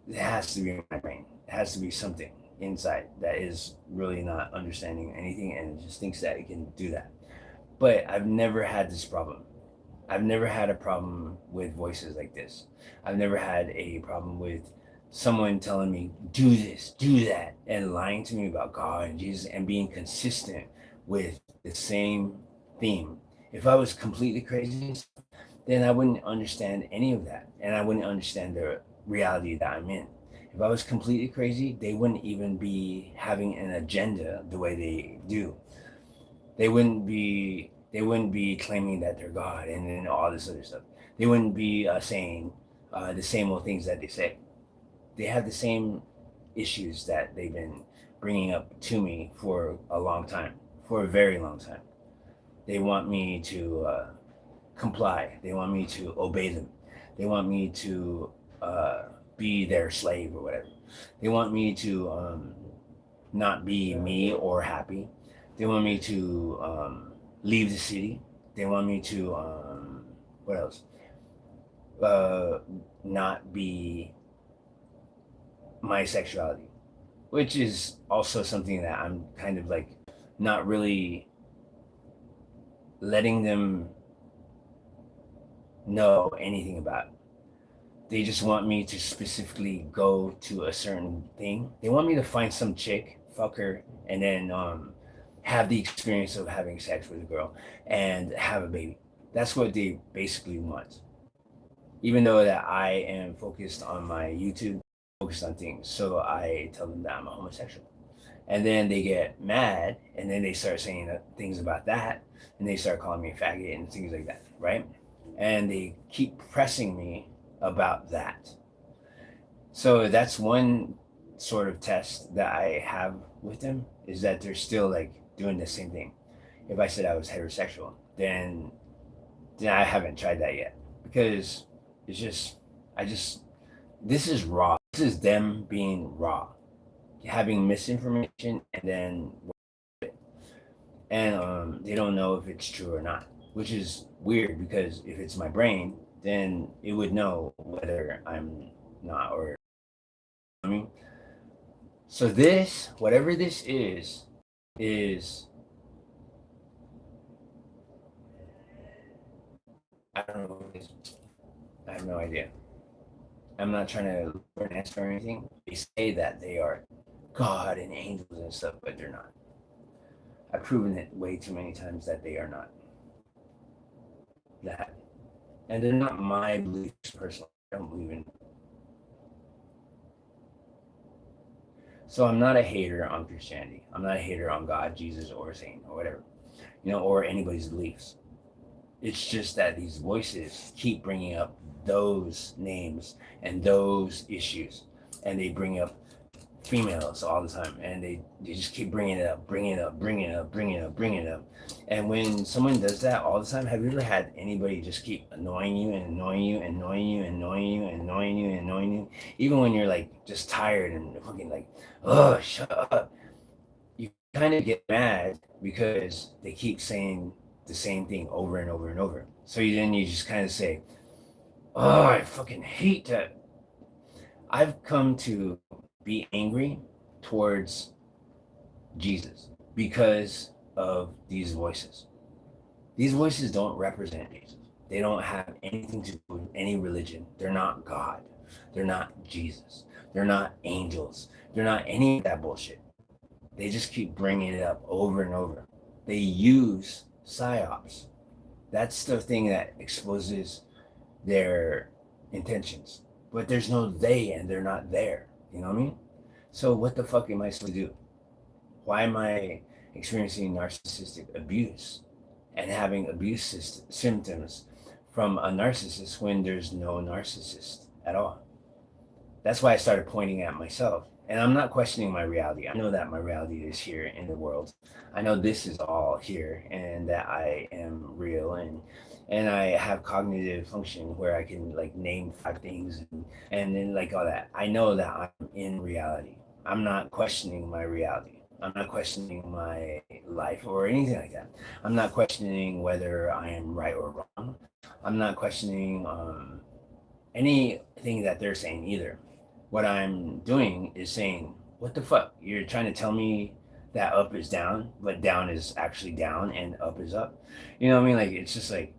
It has to be in my brain. It has to be something inside that is really not understanding anything and it just thinks that it can do that. But I've never had this problem. I've never had a problem with voices like this. I've never had a problem with someone telling me, do this, do that, and lying to me about God and Jesus and being consistent with the same theme. If I was completely crazy, then I wouldn't understand any of that. And I wouldn't understand the reality that I'm in. If I was completely crazy, they wouldn't even be having an agenda the way they do. They wouldn't be claiming that they're God and then all this other stuff. They wouldn't be saying the same old things that they say. They have the same issues that they've been bringing up to me for a long time, for a very long time. They want me to comply. They want me to obey them. They want me to be their slave or whatever. They want me to not be me or happy. They want me to leave the city. They want me to what else? Not be my sexuality, which is also something that I'm kind of like not really letting them know anything about. They just want me to specifically go to a certain thing. They want me to find some chick, fuck her, and then have the experience of having sex with a girl and have a baby. That's what they basically want. Even though that I am focused on my YouTube, focused on things, so I tell them that I'm a homosexual. And then they get mad, and then they start saying things about that, and they start calling me a faggot and things like that, right? And they keep pressing me about that. So that's one sort of test that I have with them, is that they're still like doing the same thing. If I said I was heterosexual, then I haven't tried that yet, because it's just this is raw. This is them being raw, having misinformation, and then they don't know if it's true or not, which is weird, because if it's my brain, then it would know whether I'm not, or I mean. So this, whatever this is I don't know what it is. I have no idea. I'm not trying to look for an answer or anything. They say that they are God and angels and stuff, but they're not. I've proven it way too many times that they are not that. And they're not my beliefs personally. I don't believe in. So I'm not a hater on Christianity. I'm not a hater on God, Jesus, or Satan, or whatever, or anybody's beliefs. It's just that these voices keep bringing up those names and those issues, and they bring up females all the time, and they just keep bringing it up, bringing it up, bringing it up, bringing it up, bringing it up. And when someone does that all the time, have you ever had anybody just keep annoying you and annoying you and annoying you and annoying you and annoying you and annoying you, even when you're like just tired and fucking like, oh, shut up. You kind of get mad because they keep saying the same thing over and over and over. So you just kind of say, oh, I fucking hate that. I've come to be angry towards Jesus because of these voices. These voices don't represent Jesus. They don't have anything to do with any religion. They're not God. They're not Jesus. They're not angels. They're not any of that bullshit. They just keep bringing it up over and over. They use psyops. That's the thing that exposes their intentions. But there's no they, and they're not there. You know what I mean? So what the fuck am I supposed to do? Why am I experiencing narcissistic abuse and having abuse symptoms from a narcissist when there's no narcissist at all? That's why I started pointing at myself. And I'm not questioning my reality. I know that my reality is here in the world. I know this is all here and that I am real, and I have cognitive function where I can like name 5 things and then like all that. I know that I'm in reality. I'm not questioning my reality. I'm not questioning my life or anything like that. I'm not questioning whether I am right or wrong. I'm not questioning anything that they're saying either. What I'm doing is saying, what the fuck? You're trying to tell me that up is down, but down is actually down and up is up. You know what I mean? Like it's just like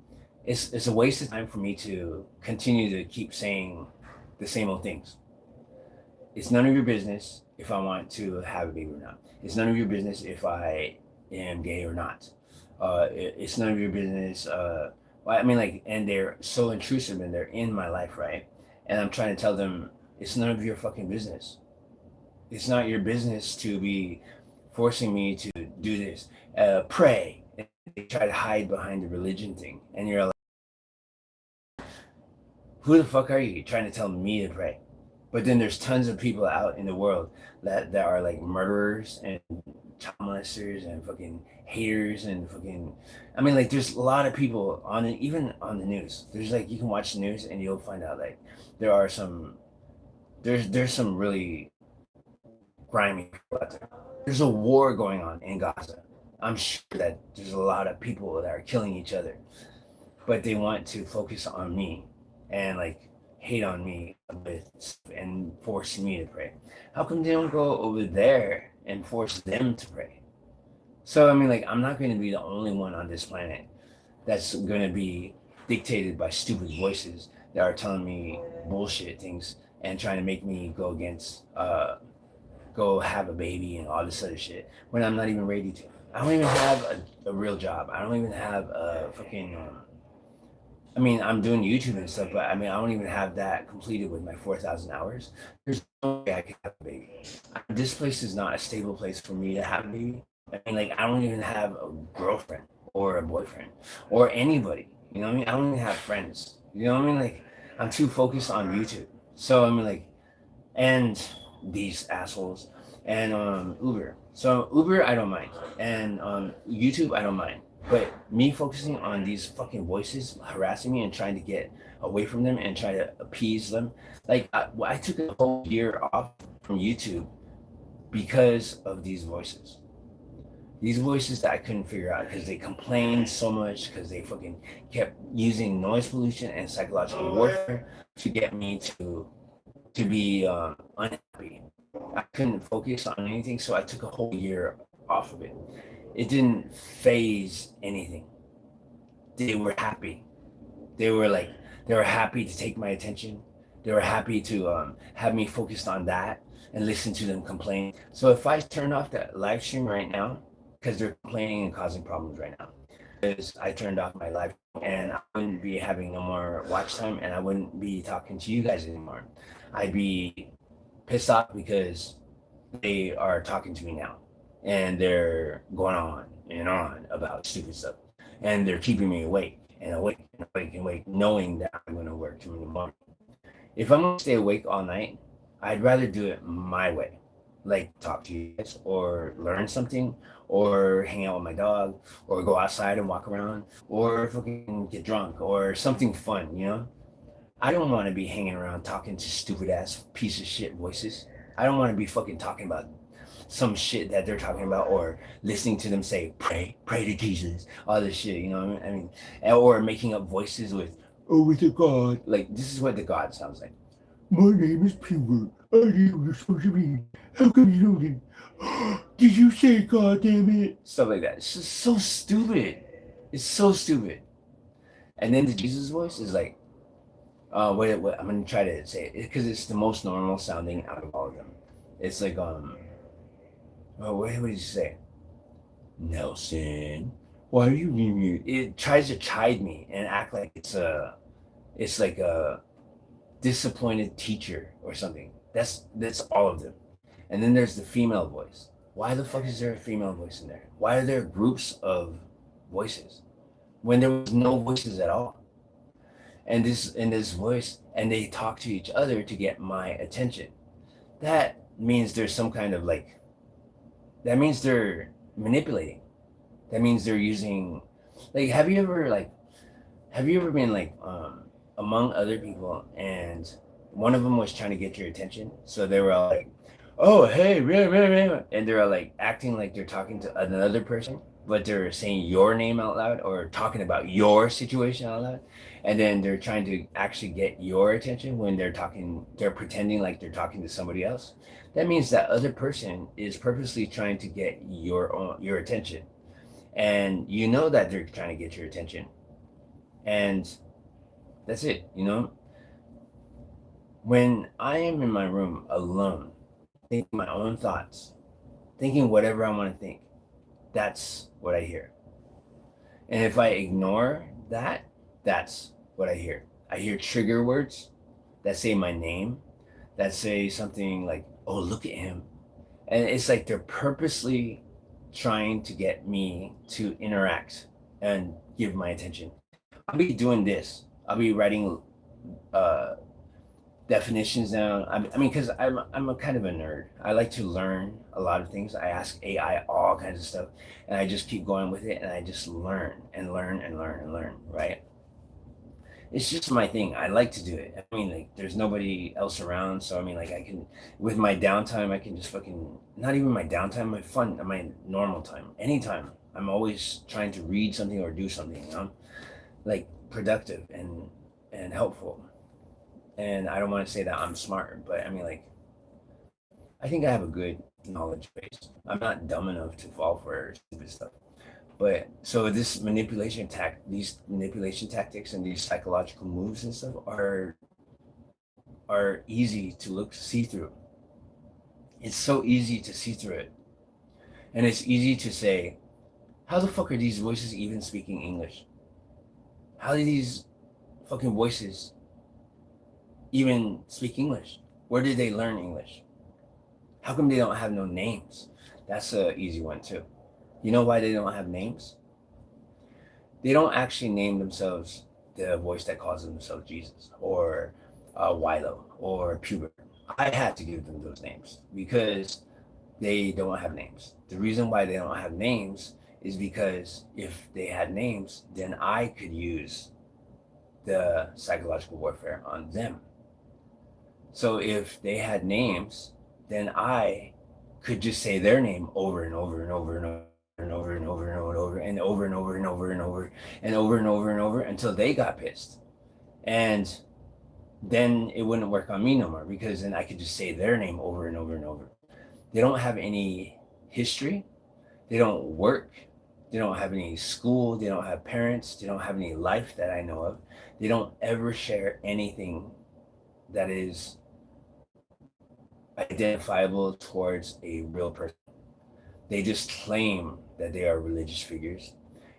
it's a waste of time for me to continue to keep saying the same old things. It's none of your business if I want to have a baby or not. It's none of your business if I am gay or not. It's none of your business. Well, I mean, like, and they're so intrusive and they're in my life, right? And I'm trying to tell them it's none of your fucking business. It's not your business to be forcing me to do this. Pray. And they try to hide behind the religion thing, and you're like, who the fuck are you trying to tell me to pray? But then there's tons of people out in the world that are like murderers and child molesters and fucking haters and fucking, I mean, like there's a lot of people on it, even on the news. There's like, you can watch the news and you'll find out like there's some really grimy people out there. There's a war going on in Gaza. I'm sure that there's a lot of people that are killing each other, but they want to focus on me and like hate on me with and force me to pray. How come they don't go over there and force them to pray? So I mean, like, I'm not going to be the only one on this planet that's going to be dictated by stupid voices that are telling me bullshit things and trying to make me go against go have a baby and all this other shit when I'm not even ready to. I don't even have a real job. I don't even have a fucking I mean, I'm doing YouTube and stuff, but I mean, I don't even have that completed with my 4,000 hours. There's no way I can have a baby. This place is not a stable place for me to have a baby. I mean, like, I don't even have a girlfriend or a boyfriend or anybody. You know what I mean? I don't even have friends. You know what I mean? Like, I'm too focused on YouTube. So, I mean, like, and these assholes and Uber. So, Uber, I don't mind. And YouTube, I don't mind. But me focusing on these fucking voices harassing me and trying to get away from them and try to appease them, like I took a whole year off from YouTube because of these voices. These voices that I couldn't figure out because they complained so much, because they fucking kept using noise pollution and psychological warfare to get me to be unhappy. I couldn't focus on anything, so I took a whole year off of it. It didn't phase anything. They were happy. They were happy to take my attention. They were happy to have me focused on that and listen to them complain. So if I turn off that live stream right now, because they're complaining and causing problems right now, because I turned off my live and I wouldn't be having no more watch time and I wouldn't be talking to you guys anymore. I'd be pissed off because they are talking to me now. And they're going on and on about stupid stuff. And they're keeping me awake and awake and awake and awake, knowing that I'm going to work in the morning. If I'm going to stay awake all night, I'd rather do it my way. like talk to you guys or learn something or hang out with my dog or go outside and walk around or fucking get drunk or something fun, you know? I don't want to be hanging around talking to stupid ass piece of shit voices. I don't want to be fucking talking about some shit that they're talking about or listening to them say, pray to Jesus, all this shit, you know what I mean? Or making up voices with, oh, with the God. Like, this is what the God sounds like. My name is Peter. I know you're supposed to be. How come you know that? Did you say God damn it? Stuff like that. It's just so stupid. It's so stupid. And then the Jesus voice is like, wait, I'm gonna try to say it because it's the most normal sounding out of all of them. It's like, what did you say? Nelson, why are you leaving me? It tries to chide me and act like it's like a disappointed teacher or something. That's all of them. And then there's the female voice. Why the fuck is there a female voice in there? Why are there groups of voices when there was no voices at all? And this voice, and they talk to each other to get my attention. That means there's some kind of like, that means they're manipulating. That means they're using, like, have you ever been like among other people and one of them was trying to get your attention, so they were all like, oh hey, and they're all like acting like they're talking to another person, but they're saying your name out loud or talking about your situation out loud, and then they're trying to actually get your attention when they're pretending like they're talking to somebody else. That means that other person is purposely trying to get your attention, and you know that they're trying to get your attention, and that's it, you know. When I am in my room alone, thinking my own thoughts, thinking whatever I want to think, that's what I hear. And if I ignore that, that's what I hear. I hear trigger words that say my name, that say something like, oh, look at him. And it's like they're purposely trying to get me to interact and give my attention. I'll be doing this. I'll be writing definitions down. I mean, because I'm a kind of a nerd. I like to learn a lot of things. I ask AI all kinds of stuff, and I just keep going with it, and I just learn and learn and learn and learn. Right? It's just my thing. I like to do it. I mean, like, there's nobody else around, so I mean, like, I can, with my downtime, I can just fucking, not even my downtime, my fun, my normal time, anytime. I'm always trying to read something or do something, you know, like productive and helpful. And I don't want to say that I'm smart, but I mean, like, I think I have a good knowledge base. I'm not dumb enough to fall for stupid stuff. But so these manipulation tactics and these psychological moves and stuff are easy to see through. It's so easy to see through it, and it's easy to say, how the fuck are these voices even speaking English? How do these fucking voices even speak English? Where did they learn English? How come they don't have no names? That's an easy one too. You know why they don't have names? They don't actually name themselves the voice that calls themselves Jesus or Wilo or Pubert. I had to give them those names because they don't have names. The reason why they don't have names is because if they had names, then I could use the psychological warfare on them. So if they had names, then I could just say their name over and over and over and over and over and over and over and over and over and over and over and over and over and over until they got pissed. And then it wouldn't work on me no more because then I could just say their name over and over and over. They don't have any history. They don't work. They don't have any school. They don't have parents. They don't have any life that I know of. They don't ever share anything that is identifiable towards a real person. They just claim that they are religious figures,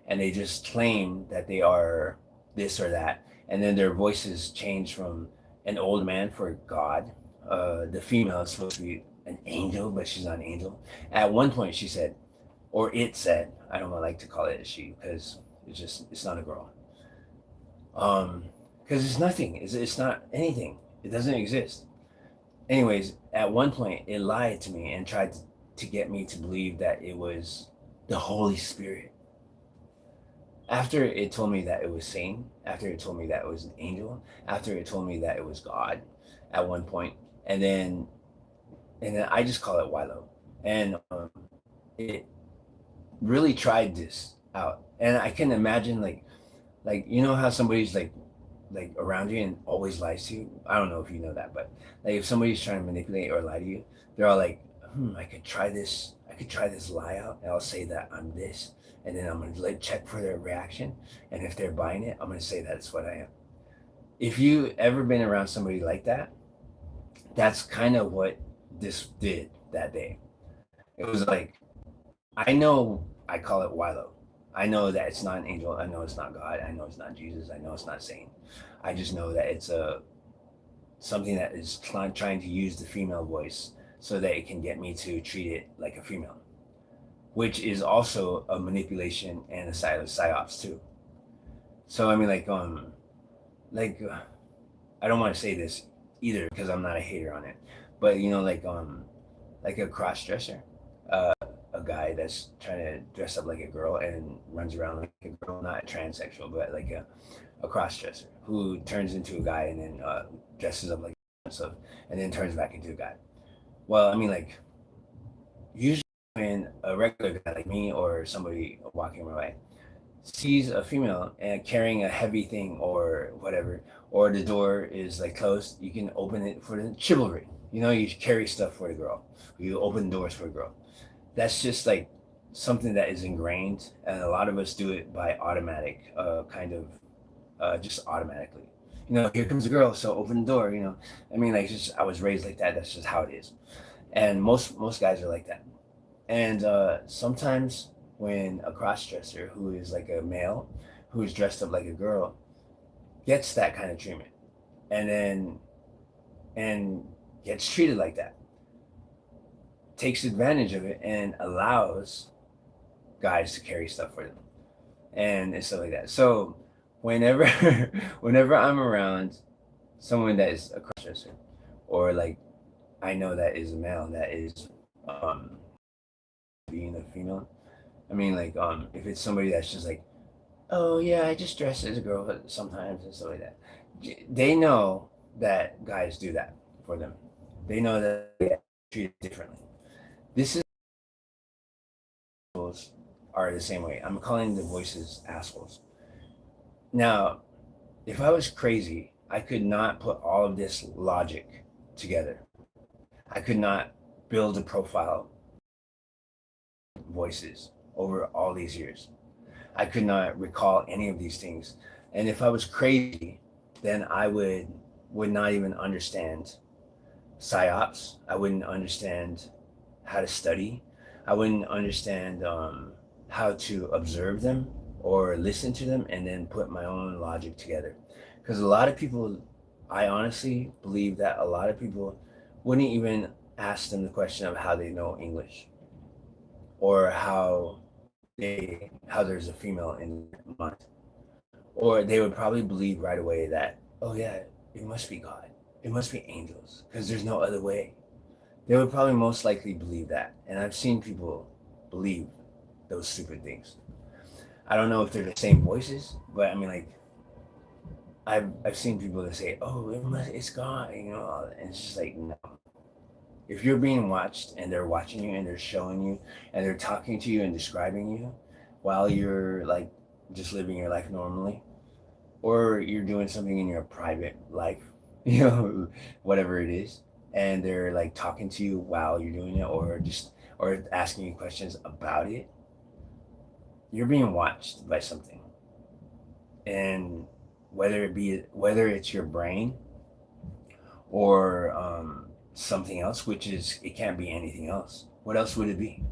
and they just claim that they are this or that, and then their voices change from an old man for God. The female is supposed to be an angel, but she's not an angel. At one point she said, or it said, I don't like to call it a she because it's not a girl. Because it's nothing. It's not anything. It doesn't exist. anyways, at one point it lied to me and tried to get me to believe that it was the Holy Spirit. After it told me that it was Satan, after it told me that it was an angel, after it told me that it was God at one point, and then I just call it yLOg. And it really tried this out. And I can imagine like you know how somebody's like around you and always lies to you. I don't know if you know that, but like if somebody's trying to manipulate or lie to you, they're all like, I could try this. I could try this lie out, and I'll say that I'm this, and then I'm gonna like check for their reaction, and if they're buying it, I'm gonna say that's what I am. If you ever been around somebody like that, that's kind of what this did that day. It was like, I know I call it yLOg. I know that it's not an angel. I know it's not God. I know it's not Jesus. I know it's not Satan. I just know that it's a something that is trying to use the female voice so that it can get me to treat it like a female, which is also a manipulation and a side of psyops too. So I mean, like I don't want to say this either because I'm not a hater on it, but you know, like a cross dresser, a guy that's trying to dress up like a girl and runs around like a girl, not a transsexual, but like a cross dresser who turns into a guy and then dresses up like and stuff, and then turns back into a guy. Well, I mean, like usually when a regular guy like me or somebody walking my way sees a female and carrying a heavy thing or whatever, or the door is like closed, you can open it for the chivalry. You know, you carry stuff for the girl. You open doors for a girl. That's just like something that is ingrained, and a lot of us do it by automatic, kind of, just automatically. You know, here comes a girl, so open the door. You know, I mean, like, just I was raised like that. That's just how it is, and most guys are like that. And sometimes when a crossdresser who is like a male, who's dressed up like a girl, gets that kind of treatment, and then and gets treated like that, takes advantage of it, and allows guys to carry stuff for them and stuff like that. So whenever whenever I'm around someone that is a crossdresser, or like I know that is a male that is um being a female. I mean, like, if it's somebody that's just like, oh yeah, I just dress as a girl sometimes and stuff like that. They know that guys do that for them. They know that they get treated differently. This is are the same way. I'm calling the voices assholes. Now, if I was crazy, I could not put all of this logic together. I could not build a profile voices over all these years. I could not recall any of these things. And if I was crazy, then I would not even understand psyops. I wouldn't understand how to study. I wouldn't understand how to observe them or listen to them and then put my own logic together. Because a lot of people, I honestly believe that a lot of people wouldn't even ask them the question of how they know English or how there's a female in their mind. Or they would probably believe right away that, oh yeah, it must be God. It must be angels because there's no other way. They would probably most likely believe that. And I've seen people believe those stupid things. I don't know if they're the same voices, but I mean, like, I've seen people that say, "Oh, it's God," you know, and it's just like, no. If you're being watched and they're watching you and they're showing you and they're talking to you and describing you while you're like just living your life normally, or you're doing something in your private life, you know, whatever it is, and they're like talking to you while you're doing it, or asking you questions about it, you're being watched by something. And whether it's your brain or something else, which is it can't be anything else. What else would it be?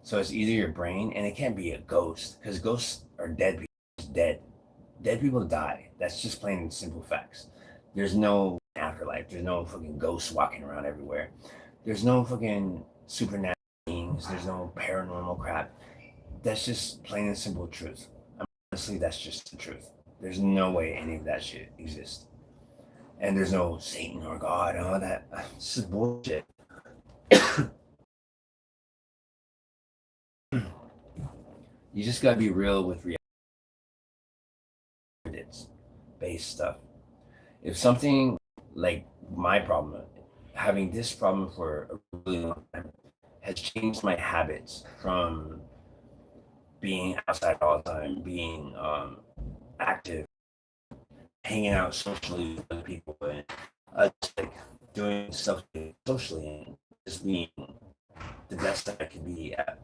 So it's either your brain, and it can't be a ghost because ghosts are dead people. It's dead. Dead people die. That's just plain and simple facts. There's no afterlife. There's no fucking ghosts walking around everywhere. There's no fucking supernatural beings. There's no paranormal crap. That's just plain and simple truth. Honestly, that's just the truth. There's no way any of that shit exists. And there's no Satan or God and all that. This is bullshit. You just gotta be real with based stuff. If something like my problem, having this problem for a really long time, has changed my habits from being outside all the time, being active, hanging out socially with other people, and just like doing stuff socially and just being the best that I can be at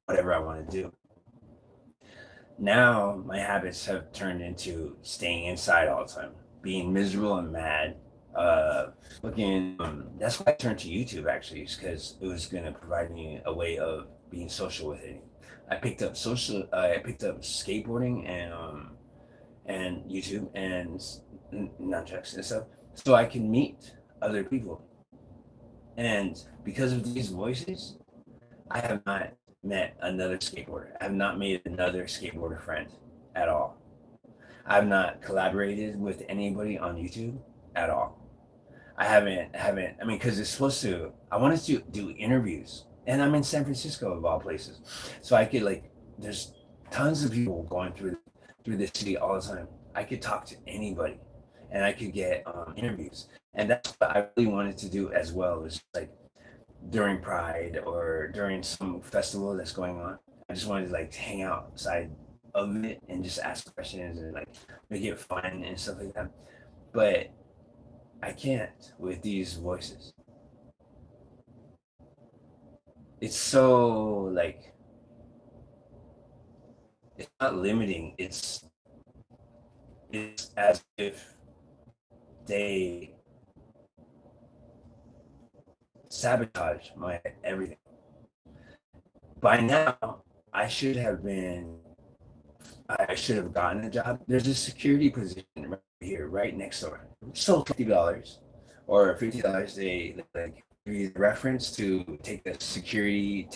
whatever I want to do. Now my habits have turned into staying inside all the time, being miserable and mad. Looking, that's why I turned to YouTube actually, because it was gonna provide me a way of being social with it. I picked up skateboarding and YouTube and nunchucks and stuff, so I can meet other people. And because of these voices, I have not met another skateboarder. I have not made another skateboarder friend at all. I have not collaborated with anybody on YouTube at all. I mean, because it's supposed to, I wanted to do interviews. And I'm in San Francisco of all places. So I could like, there's tons of people going through the city all the time. I could talk to anybody and I could get interviews. And that's what I really wanted to do as well, is like during Pride or during some festival that's going on. I just wanted to like hang outside of it and just ask questions and like make it fun and stuff like that. But I can't with these voices. It's so like, it's not limiting. It's as if they sabotage my everything. By now, I should have been. I should have gotten a job. There's a security position right here, right next door. So $50 or $50. They like give you the reference to take the security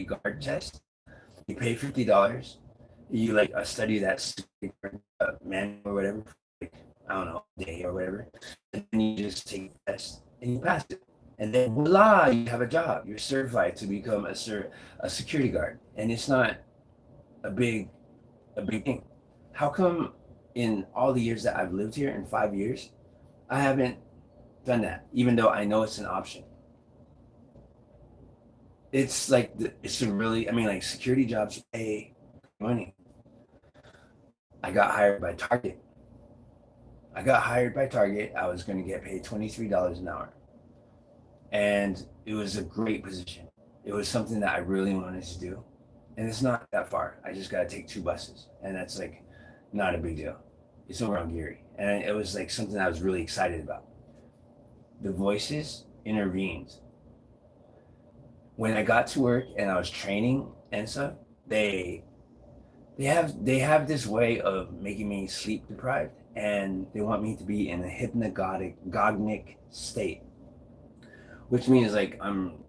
guard test. You pay $50. You like study that manual or whatever, like, I don't know, a day or whatever, and then you just take the test and you pass it, and then voila, you have a job. You're certified to become a security guard, and it's not a big thing. How come in all the years that I've lived here, in 5 years, I haven't done that, even though I know it's an option? It's like it's a really, I mean, like security jobs pay money. I got hired by Target. I was going to get paid $23 an hour. And it was a great position. It was something that I really wanted to do. And it's not that far. I just got to take 2 buses. And that's like not a big deal. It's over on Geary. And it was like something I was really excited about. The voices intervened. When I got to work and I was training and stuff, they have this way of making me sleep deprived, and they want me to be in a hypnagogic state, which means like I'm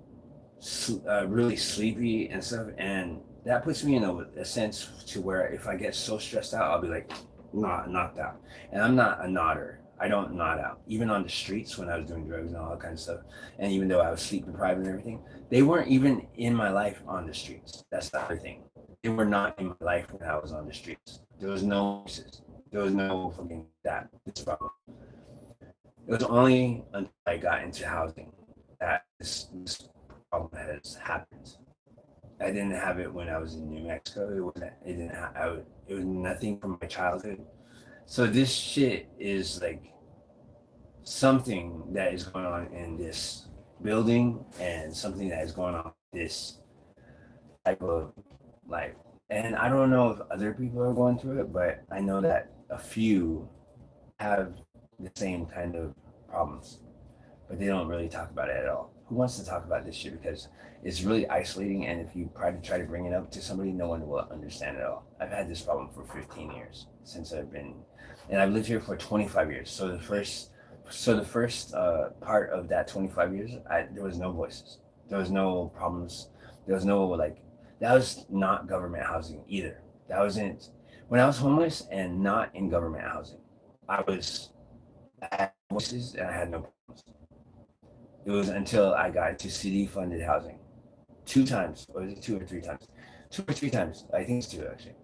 really sleepy and stuff, and that puts me in a sense to where if I get so stressed out, I'll be like knocked out. And I'm not a nodder. I don't nod out, even on the streets when I was doing drugs and all that kind of stuff. And even though I was sleep deprived and everything, they weren't even in my life on the streets. That's the other thing. They were not in my life when I was on the streets. There was no voices. There was no fucking that. This problem. It was only until I got into housing that this problem has happened. I didn't have it when I was in New Mexico. It wasn't. It didn't. It was nothing from my childhood. So this shit is like something that is going on in this building and something that is going on in this type of life. And I don't know if other people are going through it, but I know that a few have the same kind of problems, but they don't really talk about it at all. Who wants to talk about this shit? Because it's really isolating, and if you try to bring it up to somebody, no one will understand it at all. I've had this problem for 15 years since and I've lived here for 25 years. So the first part of that 25 years, there was no voices, there was no problems, there was no like, that was not government housing either. That wasn't when I was homeless and not in government housing. I was I had voices and I had no problems. It was until I got into city-funded housing 2 times, or was it 2 or 3 times? 2 or 3 times, I think it's 2 actually,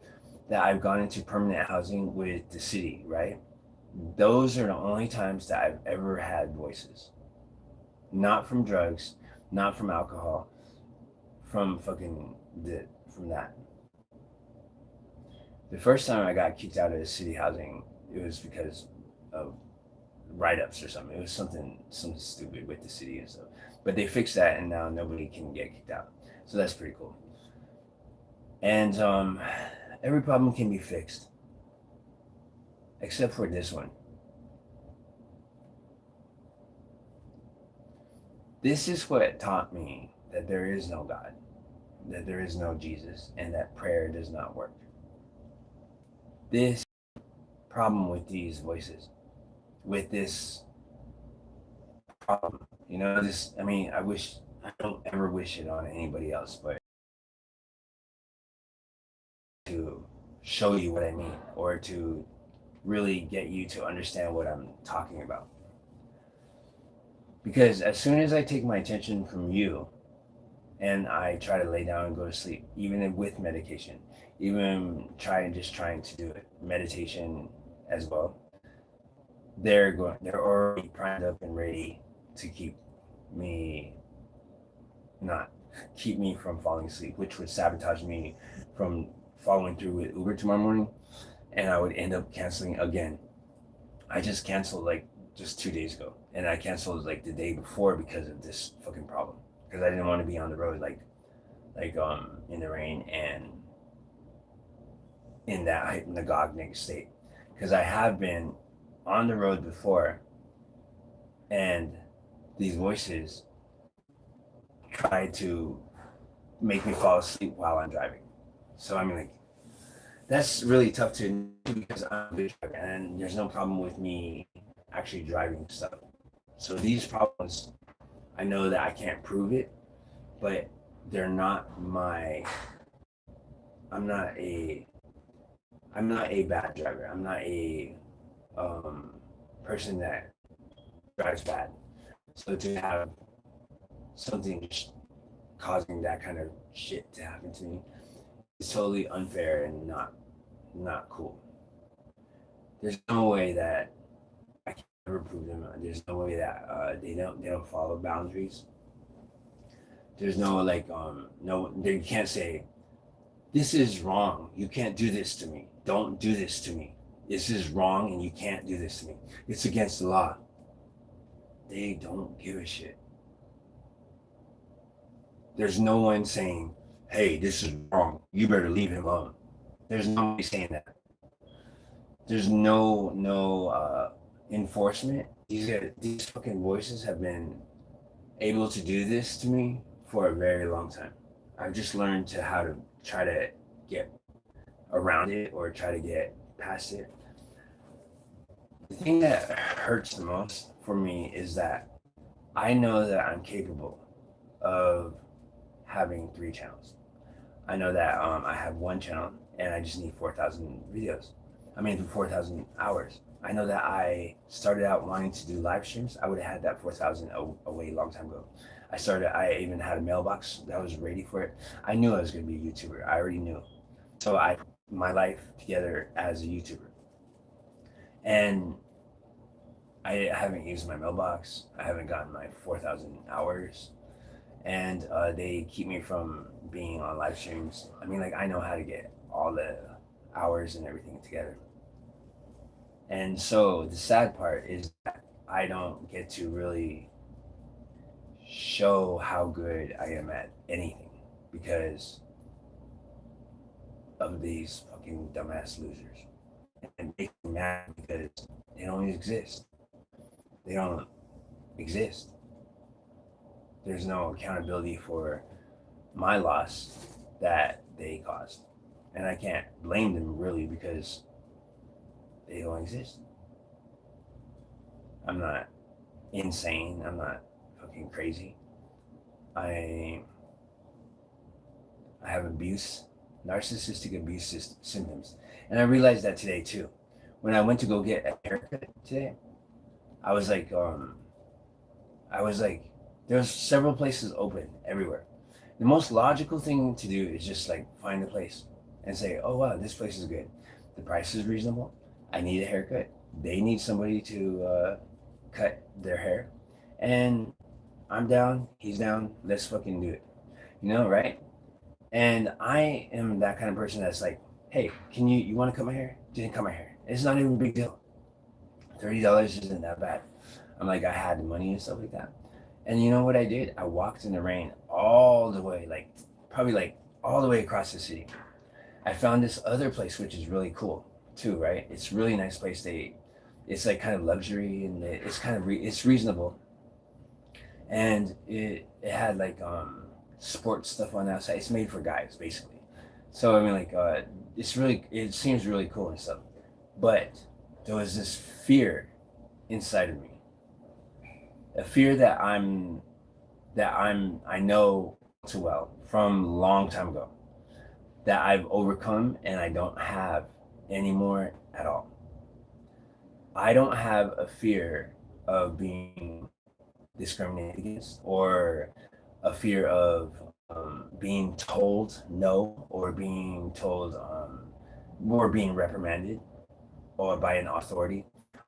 that I've gone into permanent housing with the city, right? Those are the only times that I've ever had voices. Not from drugs, not from alcohol, from from that. The first time I got kicked out of the city housing, it was because of write-ups or something. It was something stupid with the city and stuff. But they fixed that, and now nobody can get kicked out. So that's pretty cool. And every problem can be fixed, except for this one. This is what taught me that there is no God, that there is no Jesus, and that prayer does not work. This problem with these voices, with this problem, this, I mean, I don't ever wish it on anybody else, but to show you what I mean, or to really get you to understand what I'm talking about. Because as soon as I take my attention from you and I try to lay down and go to sleep, even with medication, even trying to do it, meditation as well, they're already primed up and ready to me keep me from falling asleep, which would sabotage me from following through with Uber tomorrow morning, and I would end up canceling again. I just canceled like just 2 days ago, and I canceled like the day before because of this fucking problem. Because I didn't want to be on the road like in the rain and in that hypnagogic state. Because I have been on the road before, and these voices try to make me fall asleep while I'm driving. So I mean, like, that's really tough to do because I'm a good driver, and there's no problem with me actually driving stuff. So these problems, I know that I can't prove it, but they're not my. I'm not a. I'm not a bad driver. I'm not a person that drives bad. So to have something causing that kind of shit to happen to me is totally unfair and not cool. There's no way that I can ever prove them. There's no way that they don't follow boundaries. There's no you can't say this is wrong. You can't do this to me. Don't do this to me. This is wrong and you can't do this to me. It's against the law. They don't give a shit. There's no one saying, hey, this is wrong. You better leave him alone. There's nobody saying that. There's no enforcement. These fucking voices have been able to do this to me for a very long time. I've just learned how to try to get around it or try to get past it. The thing that hurts the most for me is that I know that I'm capable of having 3 channels. I know that I have 1 channel and I just need 4,000 videos. 4,000 hours. I know that I started out wanting to do live streams. I would have had that 4,000 away a long time ago. I even had a mailbox that was ready for it. I knew I was going to be a YouTuber. I already knew. So I put my life together as a YouTuber. And I haven't used my mailbox. I haven't gotten my 4,000 hours. And they keep me from being on live streams. I know how to get all the hours and everything together. And so the sad part is that I don't get to really show how good I am at anything because of these fucking dumbass losers. And make me mad because they don't exist. They don't exist. There's no accountability for my loss that they caused. And I can't blame them really because they don't exist. I'm not insane. I'm not fucking crazy. I have narcissistic abuse symptoms. And I realized that today too. When I went to go get a haircut today, I was like, I was like, there's several places open everywhere. The most logical thing to do is just like find a place and say, oh wow, this place is good. The price is reasonable. I need a haircut. They need somebody to cut their hair, and I'm down. He's down. Let's fucking do it. Right? And I am that kind of person that's like, hey, can you want to cut my hair? Didn't cut my hair. It's not even a big deal. $30 isn't that bad. I'm like, I had the money and stuff like that. And you know what I did? I walked in the rain all the way, like probably like all the way across the city. I found this other place which is really cool too, right? It's a really nice place. It's like kind of luxury, and it's kind of it's reasonable, and it had like sports stuff on the outside. It's made for guys basically. So I mean, like it seems really cool and stuff, but there was this fear inside of me, a fear I know too well from a long time ago, that I've overcome and I don't have anymore at all. I don't have a fear of being discriminated against, or a fear of being told no, or being told or being reprimanded or by an authority.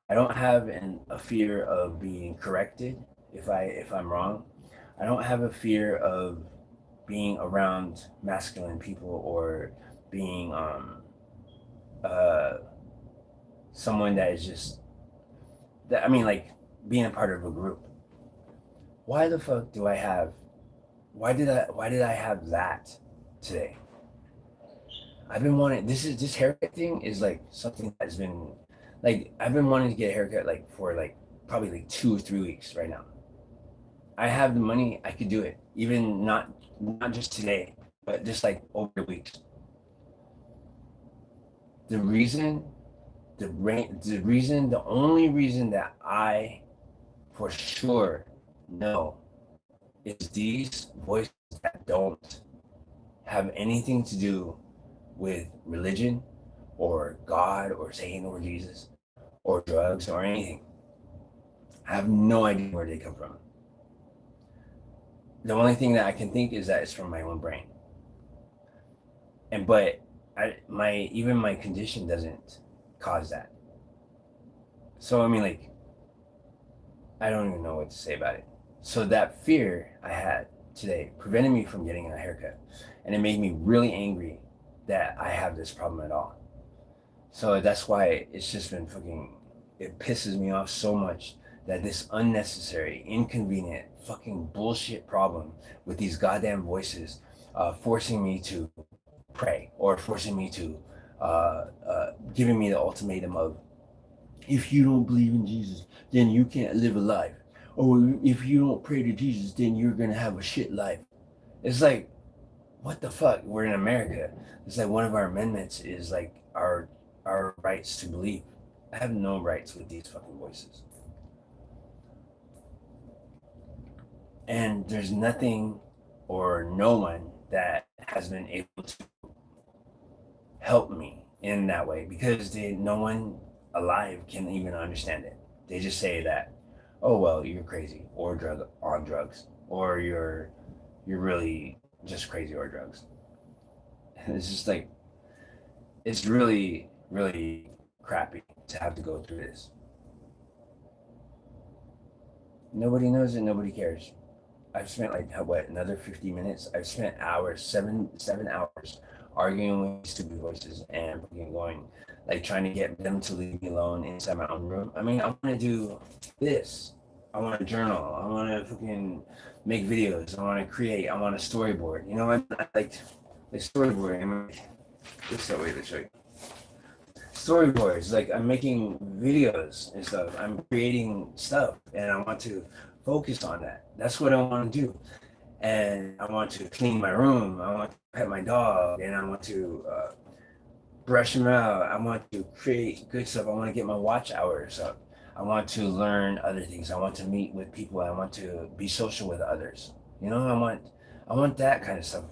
I don't have a fear of being corrected if I'm wrong. I don't have a fear of being around masculine people, or being uh, someone that is just that. I mean, like being a part of a group. Why the fuck do I have? Why did I have that today? I've been wanting this haircut thing is like something that's been like I've been wanting to get a haircut like for like probably like 2 or 3 weeks right now. I have the money, I could do it. Even not just today, but just like over the weeks. The reason the only reason that I for sure know is these voices that don't have anything to do with religion or God or Satan or Jesus or drugs or anything. I have no idea where they come from. The only thing that I can think is that it's from my own brain. But even my condition doesn't cause that. So I mean, like, I don't even know what to say about it. So that fear I had today prevented me from getting a haircut, and it made me really angry that I have this problem at all. So that's why it's just been it pisses me off so much that this unnecessary, inconvenient, fucking bullshit problem with these goddamn voices forcing me to pray, or forcing me to giving me the ultimatum of, if you don't believe in Jesus, then you can't live a life. Or if you don't pray to Jesus, then you're gonna have a shit life. It's like, what the fuck? We're in America. It's like one of our amendments is like our rights to believe. I have no rights with these fucking voices. And there's nothing or no one that has been able to help me in that way, because no one alive can even understand it. They just say that, oh well, you're crazy or on drugs, or you're really just crazy or drugs. And it's just like, it's really, really crappy to have to go through this. Nobody knows it, nobody cares. I've spent like another 50 minutes. I've spent hours, seven hours arguing with these stupid voices and going, like, trying to get them to leave me alone inside my own room. I mean, I want to do this. I want to journal. I want to fucking make videos. I want to create. I want a storyboard. You know, I like storyboarding. I'm like, this way to show you. Storyboards. Like, I'm making videos and stuff. I'm creating stuff, and I want to focus on that. That's what I want to do. And I want to clean my room. I want to pet my dog, and I want to brush him out. I want to create good stuff. I want to get my watch hours up. I want to learn other things. I want to meet with people. I want to be social with others. You know, I want that kind of stuff.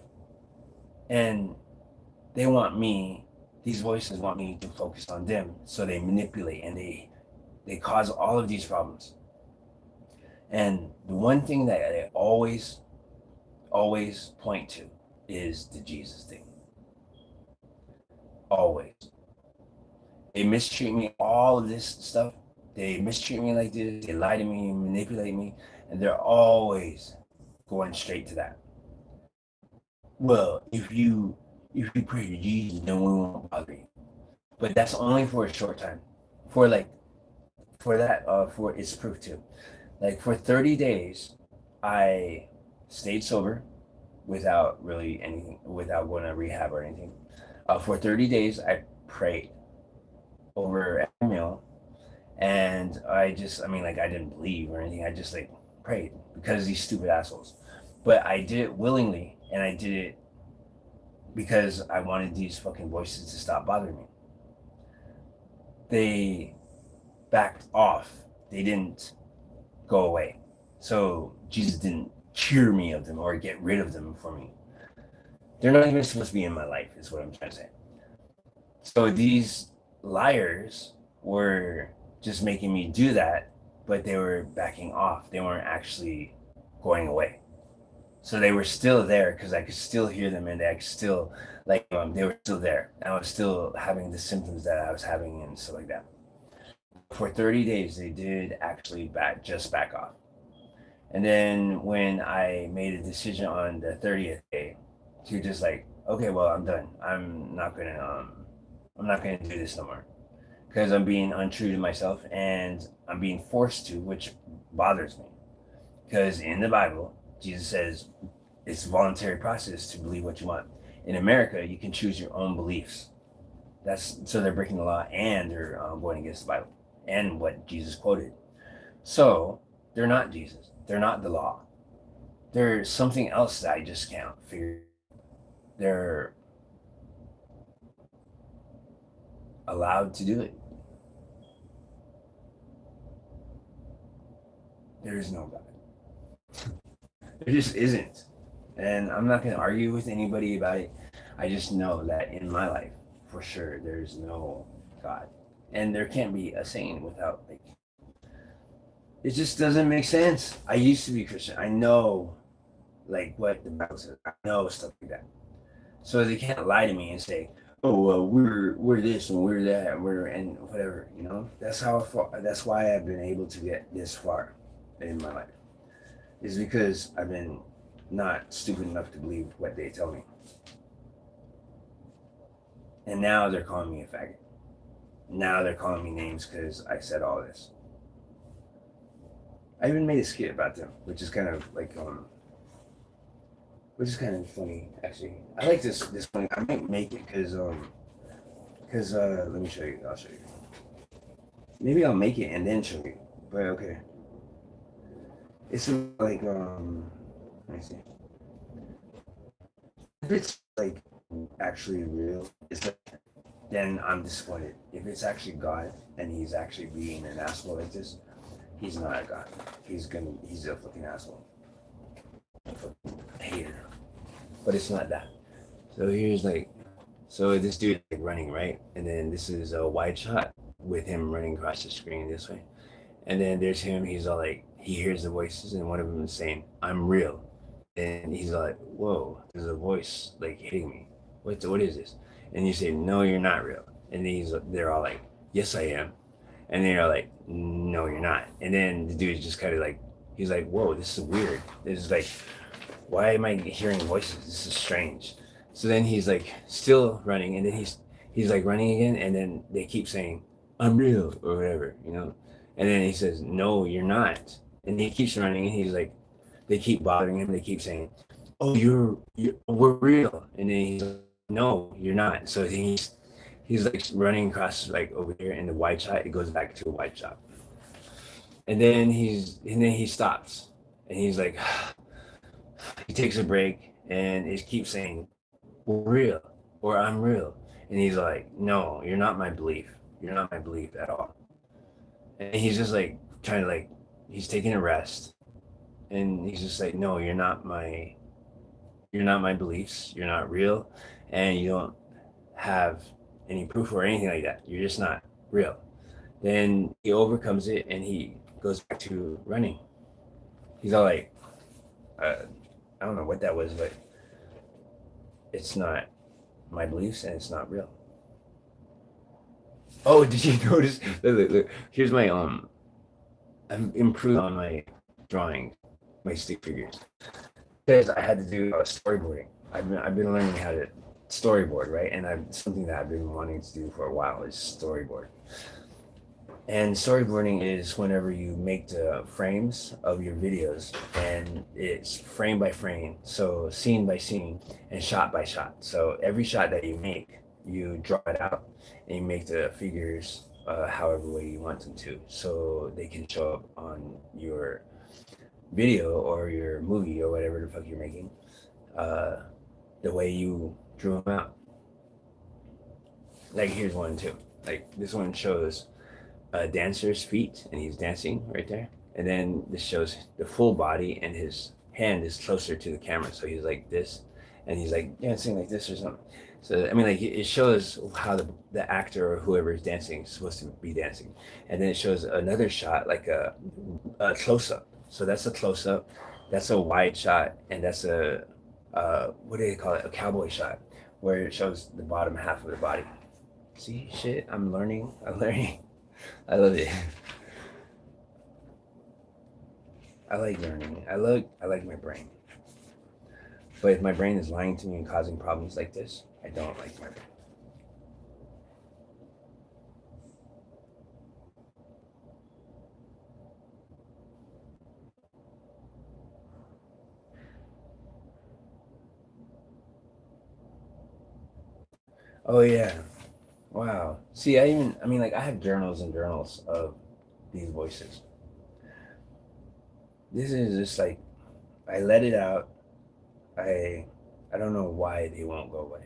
And these voices want me to focus on them. So they manipulate and they they cause all of these problems. And the one thing that I always point to is the Jesus thing. Always. They mistreat me, all of this stuff. They mistreat me like this. They lie to me, manipulate me, and they're always going straight to that. Well, if you pray to Jesus, then we won't bother you. But that's only for a short time. For it's proof too. Like for 30 days, I stayed sober without really anything, without going to rehab or anything. For 30 days, I prayed over every meal, and I didn't believe or anything. I just like prayed because of these stupid assholes. But I did it willingly, and I did it because I wanted these fucking voices to stop bothering me. They backed off. They didn't go away. So Jesus didn't cure me of them or get rid of them for me. They're not even supposed to be in my life, is what I'm trying to say. So these liars were just making me do that, but they were backing off. They weren't actually going away. So they were still there because I could still hear them, and I could still, they were still there. I was still having the symptoms that I was having and stuff like that. For 30 days, they did actually back off. And then when I made a decision on the 30th day to just like, okay, well, I'm done. I'm not gonna do this no more because I'm being untrue to myself and I'm being forced to, which bothers me. Because in the Bible, Jesus says it's a voluntary process to believe what you want. In America, you can choose your own beliefs. So they're breaking the law and they're going against the Bible and what Jesus quoted. So they're not Jesus. They're not the law. They're something else that I just can't figure. They're allowed to do it. There is no God. There just isn't. And I'm not going to argue with anybody about it. I just know that in my life, for sure, there's no God. And there can't be a saint without, it just doesn't make sense. I used to be Christian. I know, what the Bible says. I know stuff like that. So they can't lie to me and say, oh, well, we're this and we're that and whatever, That's why I've been able to get this far in my life. Is because I've been not stupid enough to believe what they tell me. And now they're calling me a faggot. Now they're calling me names because I said all this. I even made a skit about them, which is kind of funny actually. I like this one. I might make it because let me show you. I'll show you. Maybe I'll make it and then show you. But okay. It's let me see. If it's actually real, then I'm disappointed. If it's actually God and he's actually being an asshole like this, he's not a God. He's a fucking asshole. Hater. But it's not that. So here's so this dude running, right? And then this is a wide shot with him running across the screen this way. And then there's him, he's all he hears the voices and one of them is saying, I'm real. And he's like, whoa, there's a voice hitting me. What is this? And you say, no, you're not real. And then they're all like, yes, I am. And then you're like, no, you're not. And then the dude's just kind of he's like, whoa, this is weird. This is why am I hearing voices? This is strange. So then he's still running, and then he's running again, and then they keep saying, I'm real, or whatever, And then he says, no, you're not. And he keeps running, and he's they keep bothering him. They keep saying, oh, we're real. And then he's like, no, you're not. So he's running across over here in the wide shot. It goes back to a wide shot. And then he stops, and he's he takes a break, and it keeps saying, we're real, or I'm real. And he's like, no, you're not my belief. You're not my belief at all. And he's just trying to he's taking a rest. And he's just no, you're not my beliefs. You're not real. And you don't have any proof or anything like that. You're just not real. Then he overcomes it and he goes back to running. He's all like, I don't know what that was, but it's not my beliefs and it's not real. Oh, did you notice? Look. Here's my I'm improved on my drawing, my stick figures, because I had to do storyboarding. I've been learning how to storyboard, right? And something that I've been wanting to do for a while is storyboard. And storyboarding is whenever you make the frames of your videos, and it's frame by frame, so scene by scene and shot by shot. So every shot that you make, you draw it out and you make the figures however way you want them to, so they can show up on your video or your movie or whatever the fuck you're making, the way you drew them out. Like here's one too. Like this one shows a dancer's feet and he's dancing right there, and then this shows the full body and his hand is closer to the camera, so he's like this and he's like dancing like this or something. So I mean, like it shows how the actor or whoever is dancing is supposed to be dancing, and then it shows another shot like a close-up. So that's a close-up, that's a wide shot, and that's a what do they call it, a cowboy shot, where it shows the bottom half of the body. See, shit, I'm learning. I love it. I like learning. I like my brain. But if my brain is lying to me and causing problems like this, I don't like my brain. Oh yeah. Wow. See, I mean, like I have journals and journals of these voices. This is just like, I let it out. I I don't know why they won't go away.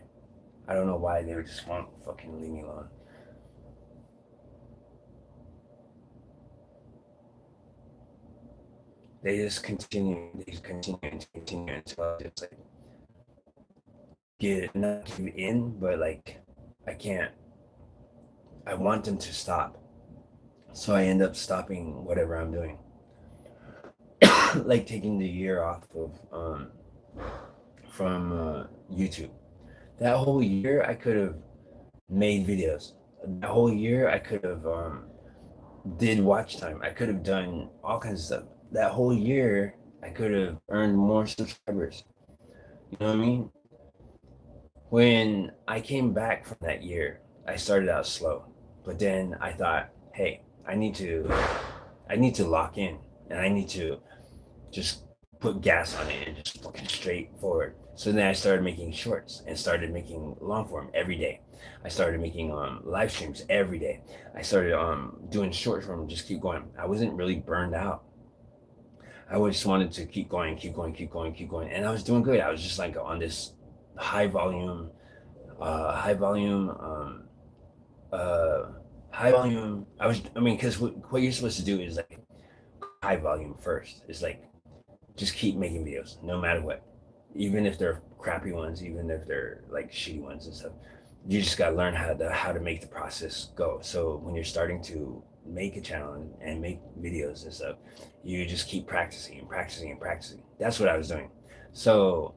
I don't know why they just won't fucking leave me alone. They just continue and continue until I just like not give in, but like I can't. I want them to stop, so I end up stopping whatever I'm doing, like taking the year off of from YouTube. That whole year I could have made videos. That whole year I could have did watch time. I could have done all kinds of stuff. That whole year I could have earned more subscribers. You know what I mean? When I came back from that year, I started out slow, but then I thought, hey, I need to lock in, and I need to just put gas on it and just fucking straight forward. So then I started making shorts and started making long form every day. I started making live streams every day. I started doing short form, just keep going. I wasn't really burned out. I just wanted to keep going, and I was doing good. I was just like on this high volume, high volume, high volume. I mean, because what you're supposed to do is like high volume first. It's like just keep making videos no matter what, even if they're crappy ones, even if they're like shitty ones and stuff. You just got to learn how to make the process go. So when you're starting to make a channel and make videos and stuff, you just keep practicing and practicing and practicing. That's what I was doing. So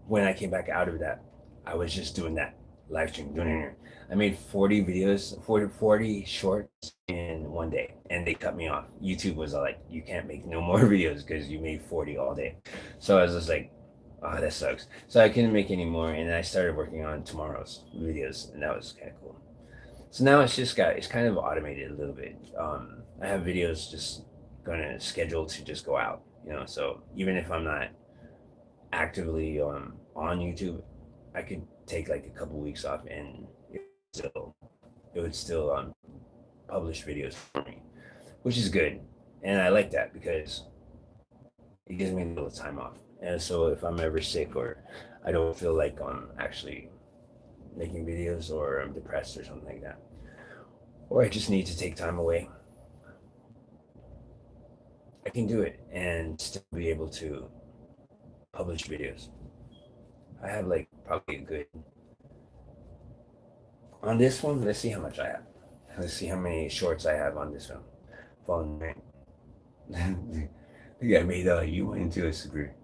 when I came back out of that, I was just doing that live stream, doing it. I made 40 videos, 40 shorts in one day, and they cut me off. YouTube was like, you can't make no more videos because you made 40 all day. So I was just like, oh, that sucks. So I couldn't make any more, and I started working on tomorrow's videos, and that was kind of cool. So now it's kind of automated a little bit. I have videos just gonna schedule to just go out, you know. So even if I'm not actively on YouTube, I could take like a couple weeks off, and it would still publish videos for me, which is good, and I like that because it gives me a little time off. And so if I'm ever sick or I don't feel like I'm actually making videos, or I'm depressed or something like that, or I just need to take time away, I can do it and still be able to publish videos. I have like probably a good, on this one, let's see how much I have. Let's see how many shorts I have on this phone. Right? I think I made yUMa into a super.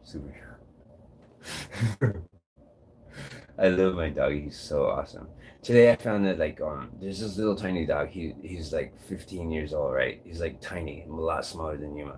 I love my dog. He's so awesome. Today I found that like there's this little tiny dog. He's like 15 years old, right? He's like tiny, a lot smaller than yUMa.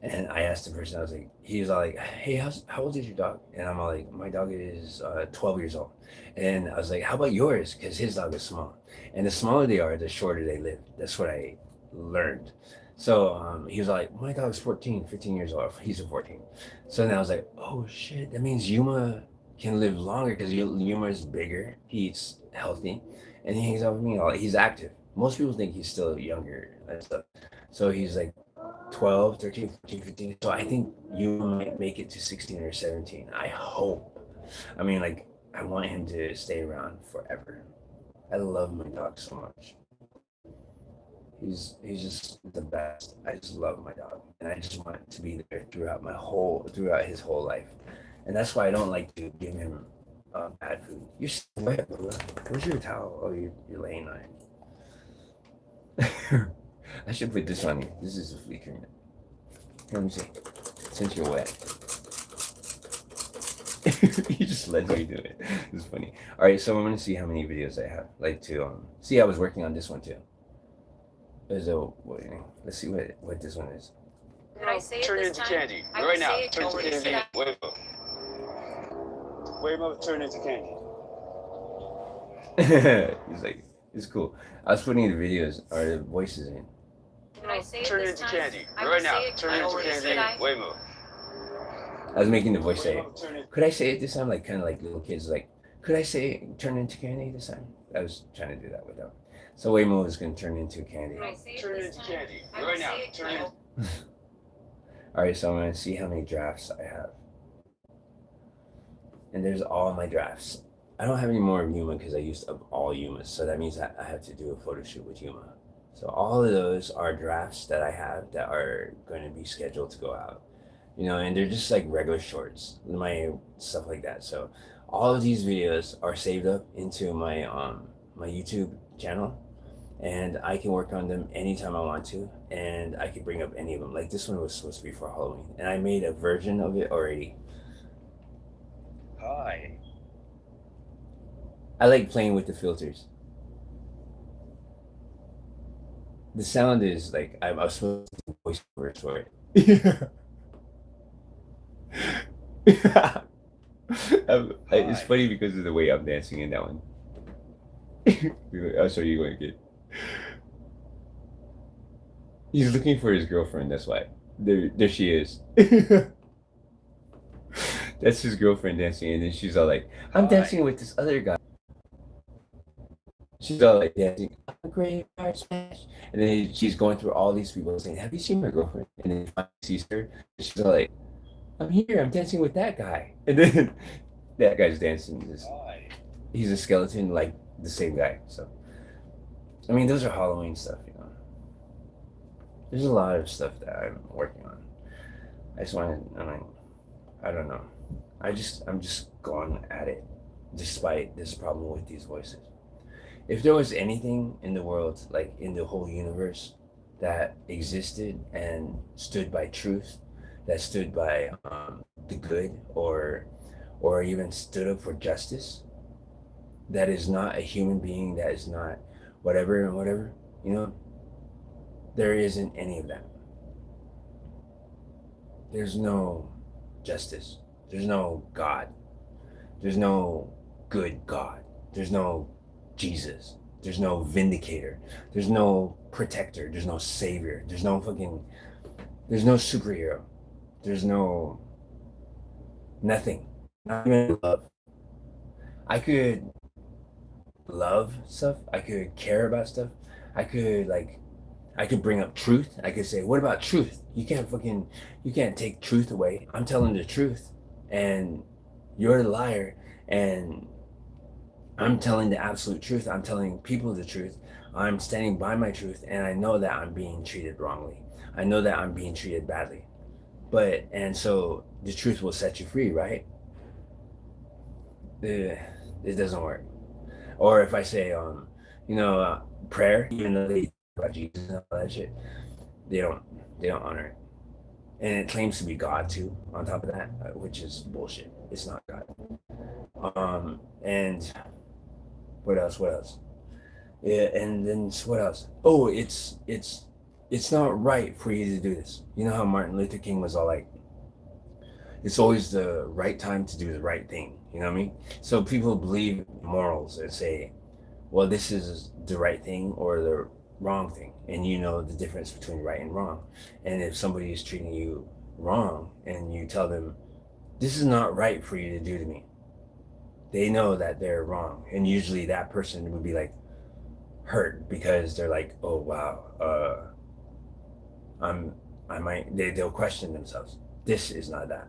And I asked the person, I was like, he was all like, hey, how old is your dog? And I'm all like, my dog is 12 years old. And I was like, how about yours? Because his dog is small. And the smaller they are, the shorter they live. That's what I learned. So he was like, my dog's 14, 15 years old. He's a 14. So then I was like, oh shit, that means yUMa can live longer because yUMa is bigger. He's healthy. And he hangs out with me. He's active. Most people think he's still younger and stuff. So he's like 12, 13, 14, 15. So I think you might make it to 16 or 17. I hope. I mean, like, I want him to stay around forever. I love my dog so much. He's just the best. I just love my dog. And I just want to be there throughout his whole life. And that's why I don't like to give him bad food. You're so wet, bro. Where's your towel? Oh, you're laying on it. I should put this on you. This is a fleeker. Let me see. Since you're wet. He just lets me do it. It's funny. Alright, so I'm gonna see how many videos I have. Like to see I was working on this one too. Let's see what this one is. Can I say turn it into this candy. time? Right now. Turn into candy. Waymo, turn into candy. He's like, it's cool. I was putting the videos or the voices in. Can I say it Turn this into time? candy. I Right will now. say it Turn into twice. candy. Should I? Waymo. I was making the voice say it. Could I say it this time? Like kind of like little kids, like, could I say it, turn into candy this time? I was trying to do that with them. So Waymo is gonna turn into candy. Can I say it Turn this into time? candy. I will Right now. say it Turn twice. into Alright, so I'm gonna see how many drafts I have. And there's all my drafts. I don't have any more of yUMa because I used up all yUMas, so that means that I have to do a photo shoot with yUMa. So all of those are drafts that I have that are going to be scheduled to go out, and they're just like regular shorts, my stuff like that. So all of these videos are saved up into my my YouTube channel, and I can work on them anytime I want to, and I can bring up any of them. Like this one was supposed to be for Halloween, and I made a version of it already. Hi. I like playing with the filters. The sound is like I was supposed to do voiceovers for it. It's funny because of the way I'm dancing in that one. I'll show you what I get. He's looking for his girlfriend. That's why. There she is. That's his girlfriend dancing, and then she's all like, "I'm dancing with this other guy." She's all like dancing, "I'm great, smash," and then she's going through all these people saying, "Have you seen my girlfriend?" And then finally sees her, and she's all like, "I'm here. I'm dancing with that guy," and then that guy's dancing. He's a skeleton, like the same guy. So, I mean, those are Halloween stuff, There's a lot of stuff that I'm working on. I don't know. I'm just going at it, despite this problem with these voices. If there was anything in the world, like in the whole universe, that existed and stood by truth, that stood by the good, or even stood up for justice, that is not a human being, that is not whatever and whatever, there isn't any of that. There's no justice. There's no God. There's no good God. There's no Jesus. There's no vindicator. There's no protector. There's no savior. There's no superhero. There's no nothing. Not even love. I could love stuff. I could care about stuff. I could bring up truth. I could say, what about truth? You can't take truth away. I'm telling the truth, and you're the liar, and I'm telling the absolute truth. I'm telling people the truth. I'm standing by my truth, and I know that I'm being treated wrongly. I know that I'm being treated badly. And so the truth will set you free, right? It doesn't work. Or if I say, prayer, even though they talk about Jesus and all that shit, they don't honor it. And it claims to be God too, on top of that, which is bullshit. It's not God. And what else? What else? Yeah, and then what else? Oh, it's not right for you to do this. You know how Martin Luther King was all like, it's always the right time to do the right thing. You know what I mean? So people believe morals and say, well, this is the right thing or the wrong thing, and you know the difference between right and wrong. And if somebody is treating you wrong and you tell them, this is not right for you to do to me, they know that they're wrong, and usually that person would be like hurt because they're like, oh wow, they'll question themselves. This is not that.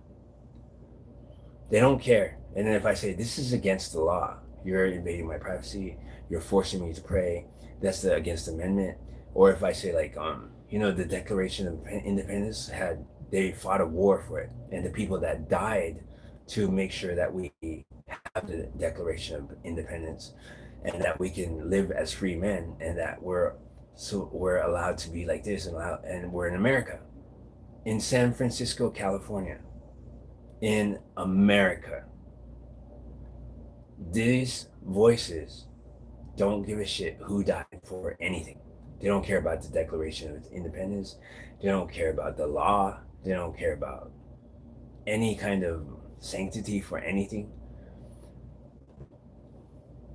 They don't care. And then if I say, this is against the law, you're invading my privacy, you're forcing me to pray, that's the against the amendment. Or if I say like, the Declaration of Independence they fought a war for it, and the people that died to make sure that we have the Declaration of Independence and that we can live as free men, and that we're allowed to be like this, and we're in America, in San Francisco, California, in America. These voices don't give a shit who died for anything. They don't care about the Declaration of Independence. They don't care about the law. They don't care about any kind of sanctity for anything.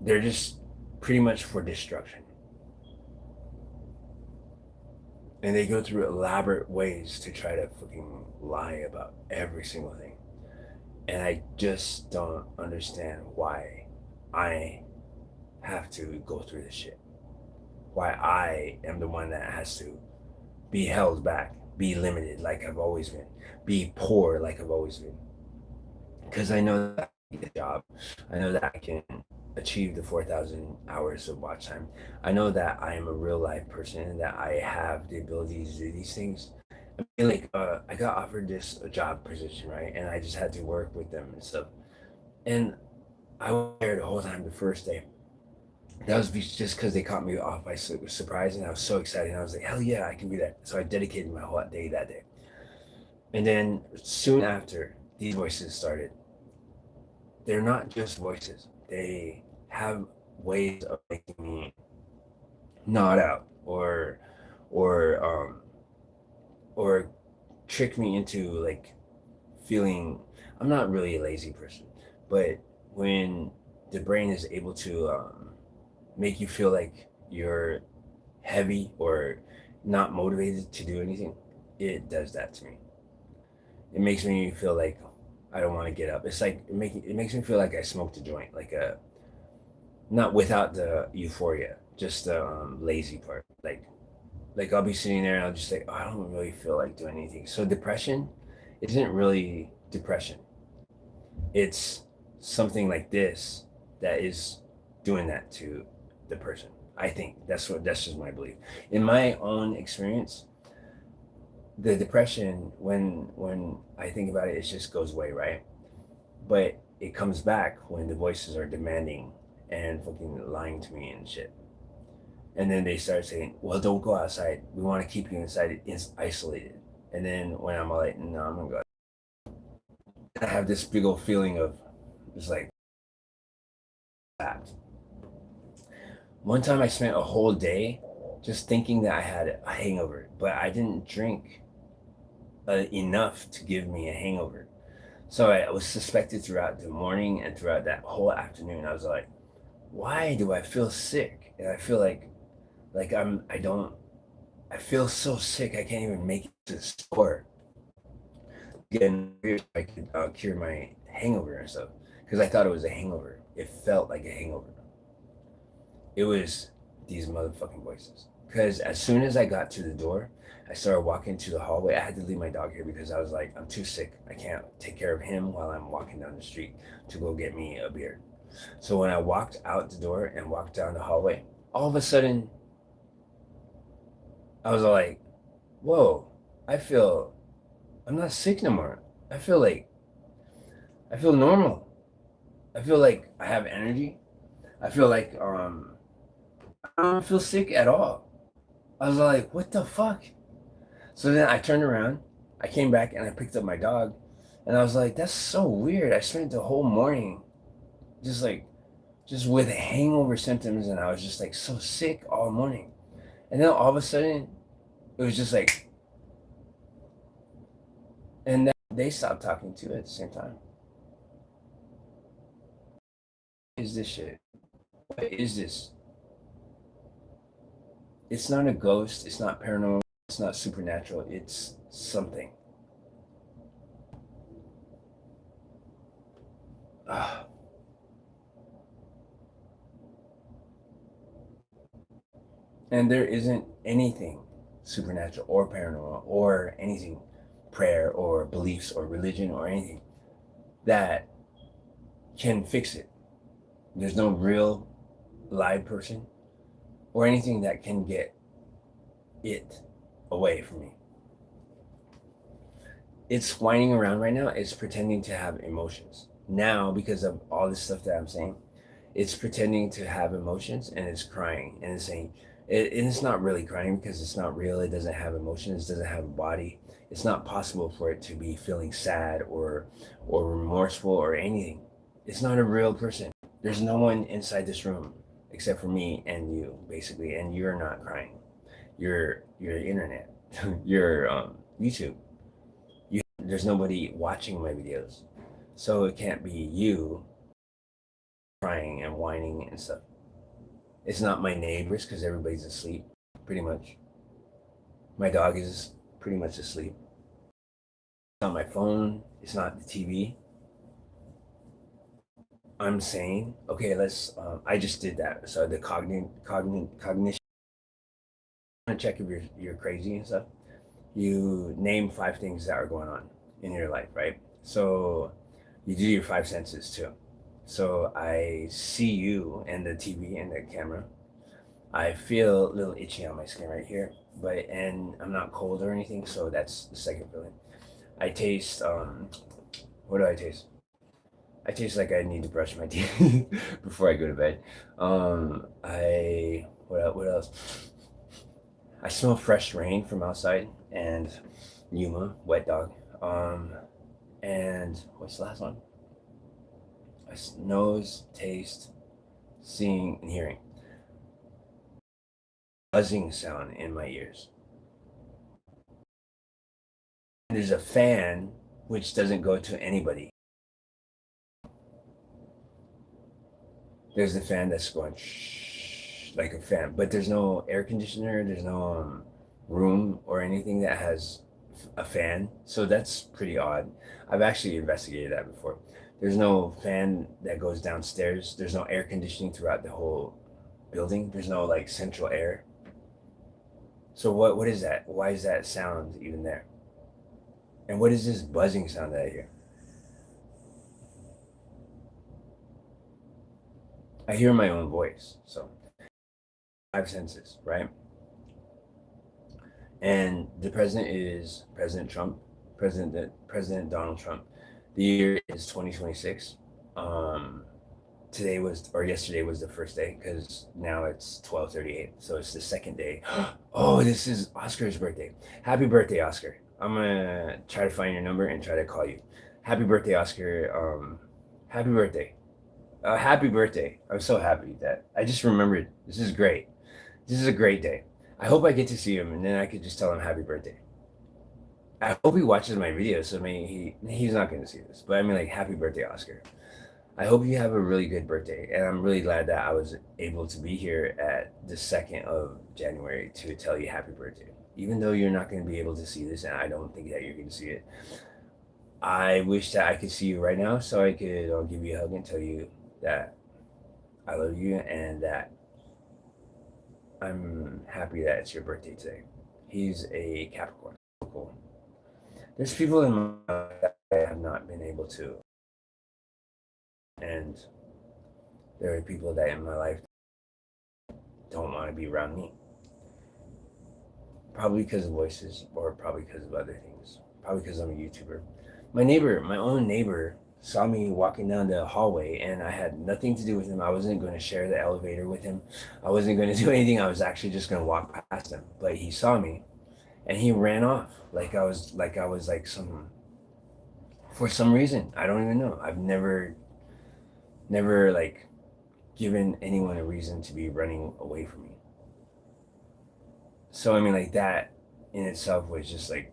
They're just pretty much for destruction. And they go through elaborate ways to try to fucking lie about every single thing. And I just don't understand why I have to go through this shit. Why I am the one that has to be held back, be limited like I've always been, be poor like I've always been. Because I know that I can get a job. I know that I can achieve the 4,000 hours of watch time. I know that I am a real life person and that I have the ability to do these things. I mean, like, I got offered a job position, right? And I just had to work with them and stuff. And I was there the whole time the first day. That was just because they caught me off by surprise, and I was so excited. And I was like, hell yeah, I can do that. So I dedicated my whole day that day. And then soon after, these voices started. They're not just voices. They have ways of making me nod out or trick me into like feeling. I'm not really a lazy person, but when the brain is able to make you feel like you're heavy or not motivated to do anything, it does that to me. It makes me feel like I don't want to get up. It's like it makes me feel like I smoked a joint, like not without the euphoria, just the lazy part. Like I'll be sitting there and I'll just say, oh, I don't really feel like doing anything. So depression isn't really depression. It's something like this that is doing that to the person. I think that's just my belief. In my own experience, the depression, when I think about it, it just goes away, right? But it comes back when the voices are demanding and fucking lying to me and shit. And then they start saying, well, don't go outside. We want to keep you inside. It's isolated. And then when I'm like, no, I'm gonna go. I have this big old feeling of just like that. One time I spent a whole day just thinking that I had a hangover, but I didn't drink enough to give me a hangover. So I was suspected throughout the morning and throughout that whole afternoon. I was like, why do I feel sick? And I feel like I feel so sick I can't even make it to the store. Again, I could cure my hangover and stuff because I thought it was a hangover. It felt like a hangover. It was these motherfucking voices. Because as soon as I got to the door, I started walking to the hallway. I had to leave my dog here because I was like, I'm too sick. I can't take care of him while I'm walking down the street to go get me a beer. So when I walked out the door and walked down the hallway, all of a sudden, I was like, whoa, I'm not sick no more. I feel normal. I feel like I have energy. I feel like I don't feel sick at all. I was like, what the fuck? So then I turned around, I came back and I picked up my dog, and I was like, that's so weird. I spent the whole morning just like, just with hangover symptoms, and I was just like so sick all morning. And then all of a sudden, it was just like, and then they stopped talking too at the same time. What is this shit? What is this? It's not a ghost, it's not paranormal, it's not supernatural, it's something. Ah. And there isn't anything supernatural or paranormal or anything, prayer or beliefs or religion or anything that can fix it. There's no real live person or anything that can get it away from me. It's whining around right now. It's pretending to have emotions. Now, because of all this stuff that I'm saying, it's pretending to have emotions and it's crying and it's saying, and it's not really crying because it's not real. It doesn't have emotions. It doesn't have a body. It's not possible for it to be feeling sad or remorseful or anything. It's not a real person. There's no one inside this room except for me and you, basically, and you're not crying. You're internet. You're YouTube. There's nobody watching my videos, so it can't be you crying and whining and stuff. It's not my neighbors because everybody's asleep, pretty much. My dog is pretty much asleep. It's not my phone. It's not the TV. I'm saying, okay, let's. I just did that. So the cognition. To check if you're crazy and stuff. You name 5 things that are going on in your life, right? So you do your 5 senses too. So I see you and the TV and the camera. I feel a little itchy on my skin right here, and I'm not cold or anything, so that's the second feeling. I taste. What do I taste? I taste like I need to brush my teeth before I go to bed. What else? I smell fresh rain from outside and yUMa, wet dog. And what's the last one? Nose, taste, seeing, and hearing. Buzzing sound in my ears. There's a fan which doesn't go to anybody. There's the fan that's going shh, like a fan, but there's no air conditioner. There's no room or anything that has a fan, so that's pretty odd. I've actually investigated that before. There's no fan that goes downstairs. There's no air conditioning throughout the whole building. There's no like central air. So what is that? Why is that sound even there? And what is this buzzing sound that I hear? I hear my own voice. So 5 senses, right? And the president is President Trump, President Donald Trump. The year is 2026. Yesterday was the first day because now it's 12:38, so it's the second day. Oh, this is Oscar's birthday. Happy birthday, Oscar. I'm gonna try to find your number and try to call you. Happy birthday, Oscar. Happy birthday. Happy birthday. I'm so happy that I just remembered. This is great. This is a great day. I hope I get to see him and then I could just tell him happy birthday. I hope he watches my videos, so he's not going to see this, but I mean, like, happy birthday, Oscar. I hope you have a really good birthday, and I'm really glad that I was able to be here at the 2nd of January to tell you happy birthday. Even though you're not going to be able to see this, and I don't think that you're going to see it, I wish that I could see you right now so I could give you a hug and tell you that I love you and that I'm happy that it's your birthday today. He's a Capricorn. Cool. There's people in my life that I have not been able to. And there are people that in my life don't want to be around me. Probably because of voices or probably because of other things. Probably because I'm a YouTuber. My own neighbor saw me walking down the hallway, and I had nothing to do with him. I wasn't going to share the elevator with him. I wasn't going to do anything. I was actually just going to walk past him. But he saw me, and he ran off like I was like some, for some reason. I don't even know. I've never like given anyone a reason to be running away from me. So I mean, like, that in itself was just like,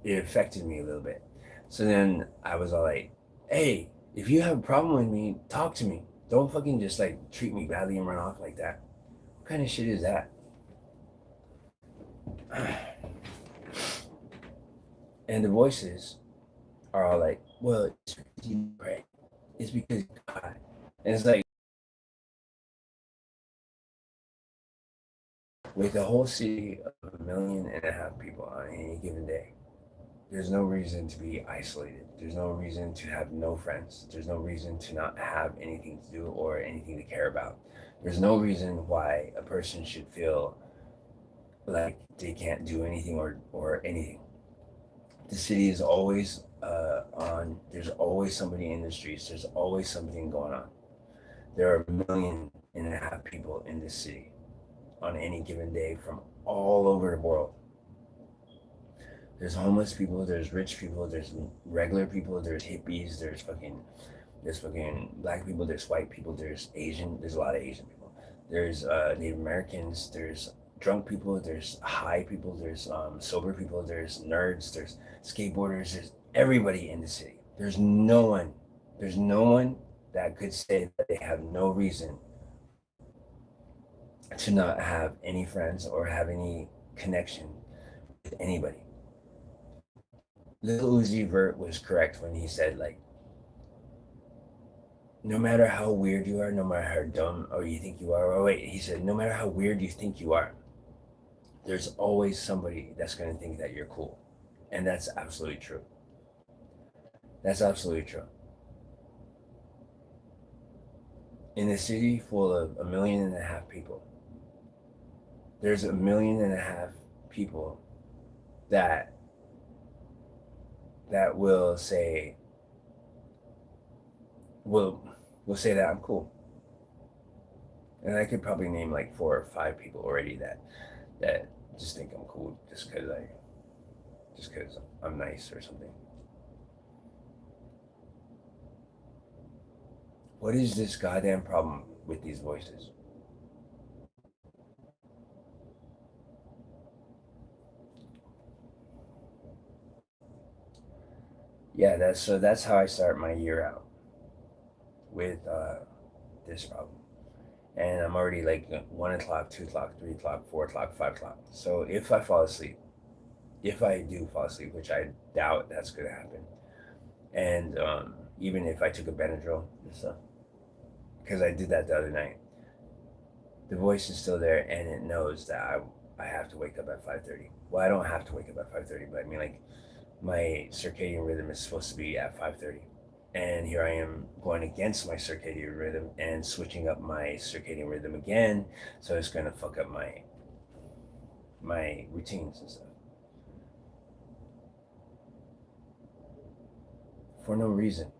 it affected me a little bit. So then I was all like, hey, if you have a problem with me, talk to me. Don't fucking just like treat me badly and run off like that. What kind of shit is that? And the voices are all like, well, it's because you pray. It's because God. And it's like, with a whole city of 1.5 million people on any given day, there's no reason to be isolated. There's no reason to have no friends. There's no reason to not have anything to do or anything to care about. There's no reason why a person should feel like they can't do anything or anything. The city is always on. There's always somebody in the streets. There's always something going on. There are 1.5 million people in this city on any given day from all over the world. There's homeless people, there's rich people, there's regular people, there's hippies, there's fucking black people, there's white people, there's Asian, there's a lot of Asian people. There's Native Americans, there's drunk people, there's high people, there's sober people, there's nerds, there's skateboarders, there's everybody in the city. There's no one that could say that they have no reason to not have any friends or have any connection with anybody. Lil Uzi Vert was correct when he said, like, no matter how weird you are, no matter how dumb or you think you are, he said, no matter how weird you think you are, there's always somebody that's going to think that you're cool. And that's absolutely true. That's absolutely true. In a city full of 1.5 million people, there's 1.5 million people that will say that I'm cool. And I could probably name like 4 or 5 people already that just think I'm cool just because I'm nice or something. What is this goddamn problem with these voices? Yeah, that's how I start my year out, with this problem. And I'm already like 1 o'clock, 2 o'clock, 3 o'clock, 4 o'clock, 5 o'clock. So if I fall asleep, if I do fall asleep, which I doubt that's going to happen, and even if I took a Benadryl and stuff, because I did that the other night, the voice is still there, and it knows that I have to wake up at 5:30. Well, I don't have to wake up at 5:30, but I mean, like, my circadian rhythm is supposed to be at 5:30. And here I am going against my circadian rhythm and switching up my circadian rhythm again. So it's going to fuck up my routines and stuff. For no reason.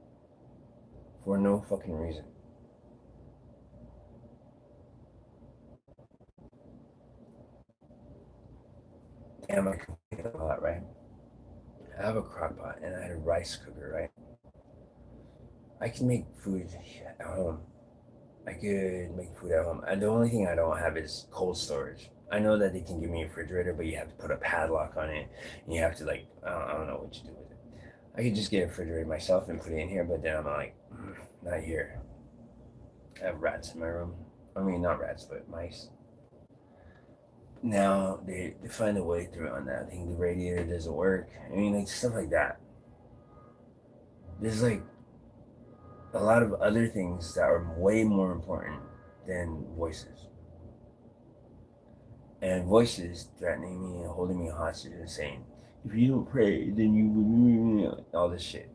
For no fucking reason. Damn, I complain a lot, right? I have a crock pot and I had a rice cooker, right? I can make food at home. I could make food at home. And the only thing I don't have is cold storage. I know that they can give me a refrigerator, but you have to put a padlock on it, and you have to, like, I don't know what you do with it. I could just get a refrigerator myself and put it in here, but then I'm like, not here. I have rats in my room. I mean, not rats, but mice. Now they find a way through on that. I think the radiator doesn't work. I mean, like, stuff like that. There's like a lot of other things that are way more important than voices. And voices threatening me and holding me hostage and saying, if you don't pray, then you will, all this shit.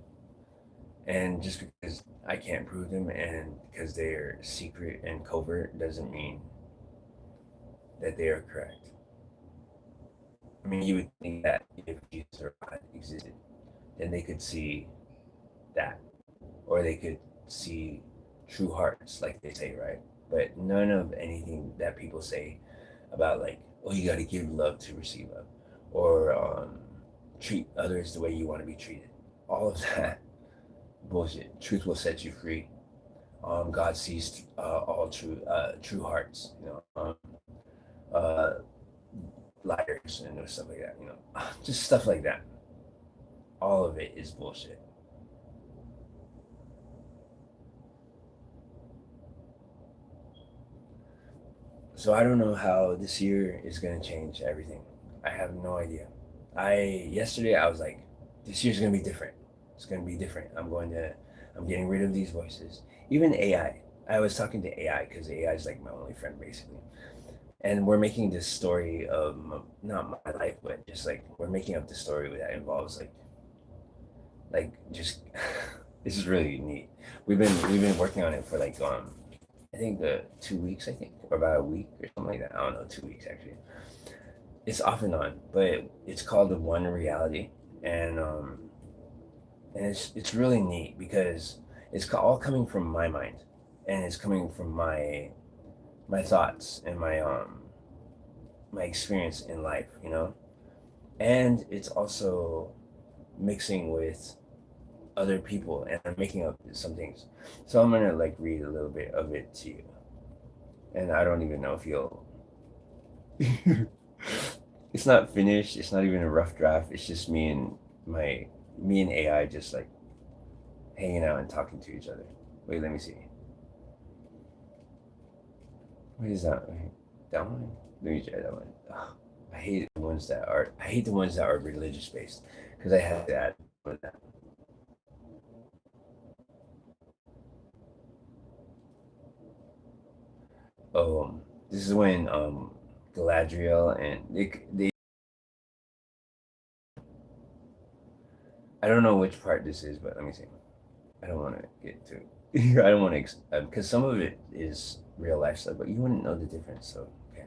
And just because I can't prove them and because they are secret and covert doesn't mean that they are correct. I mean, you would think that if Jesus or God existed, then they could see that, or they could see true hearts, like they say, right? But none of anything that people say about like, oh, you got to give love to receive love, or treat others the way you want to be treated. All of that bullshit. Truth will set you free. God sees all true hearts. Uh, Liars and stuff like that. Just stuff like that. All of it is bullshit. So I don't know how this year is gonna change everything. I have no idea. Yesterday I was like, this year's gonna be different. It's gonna be different. I'm getting rid of these voices. Even AI. I was talking to AI because AI is like my only friend basically. And we're making this story of not my life, but just like we're making up this story that involves like just this is really neat. We've been working on it for like I think 2 weeks, I think, or about a week or something like that. I don't know, 2 weeks actually. It's off and on, but it's called the One Reality, and it's really neat because it's all coming from my mind, and it's coming from my thoughts and my experience in life, and it's also mixing with other people, and I'm making up some things. So I'm gonna like read a little bit of it to you, and I don't even know if you'll. It's not finished. It's not even a rough draft. It's just me and AI just like hanging out and talking to each other. Wait, let me see. What is that? That one? Let me try that one. Ugh, I hate the ones that are religious based because I had that with that. This is when Galadriel and they I don't know which part this is, but let me see. I don't want to get too. I don't want to because some of it is real life stuff, but you wouldn't know the difference. So okay.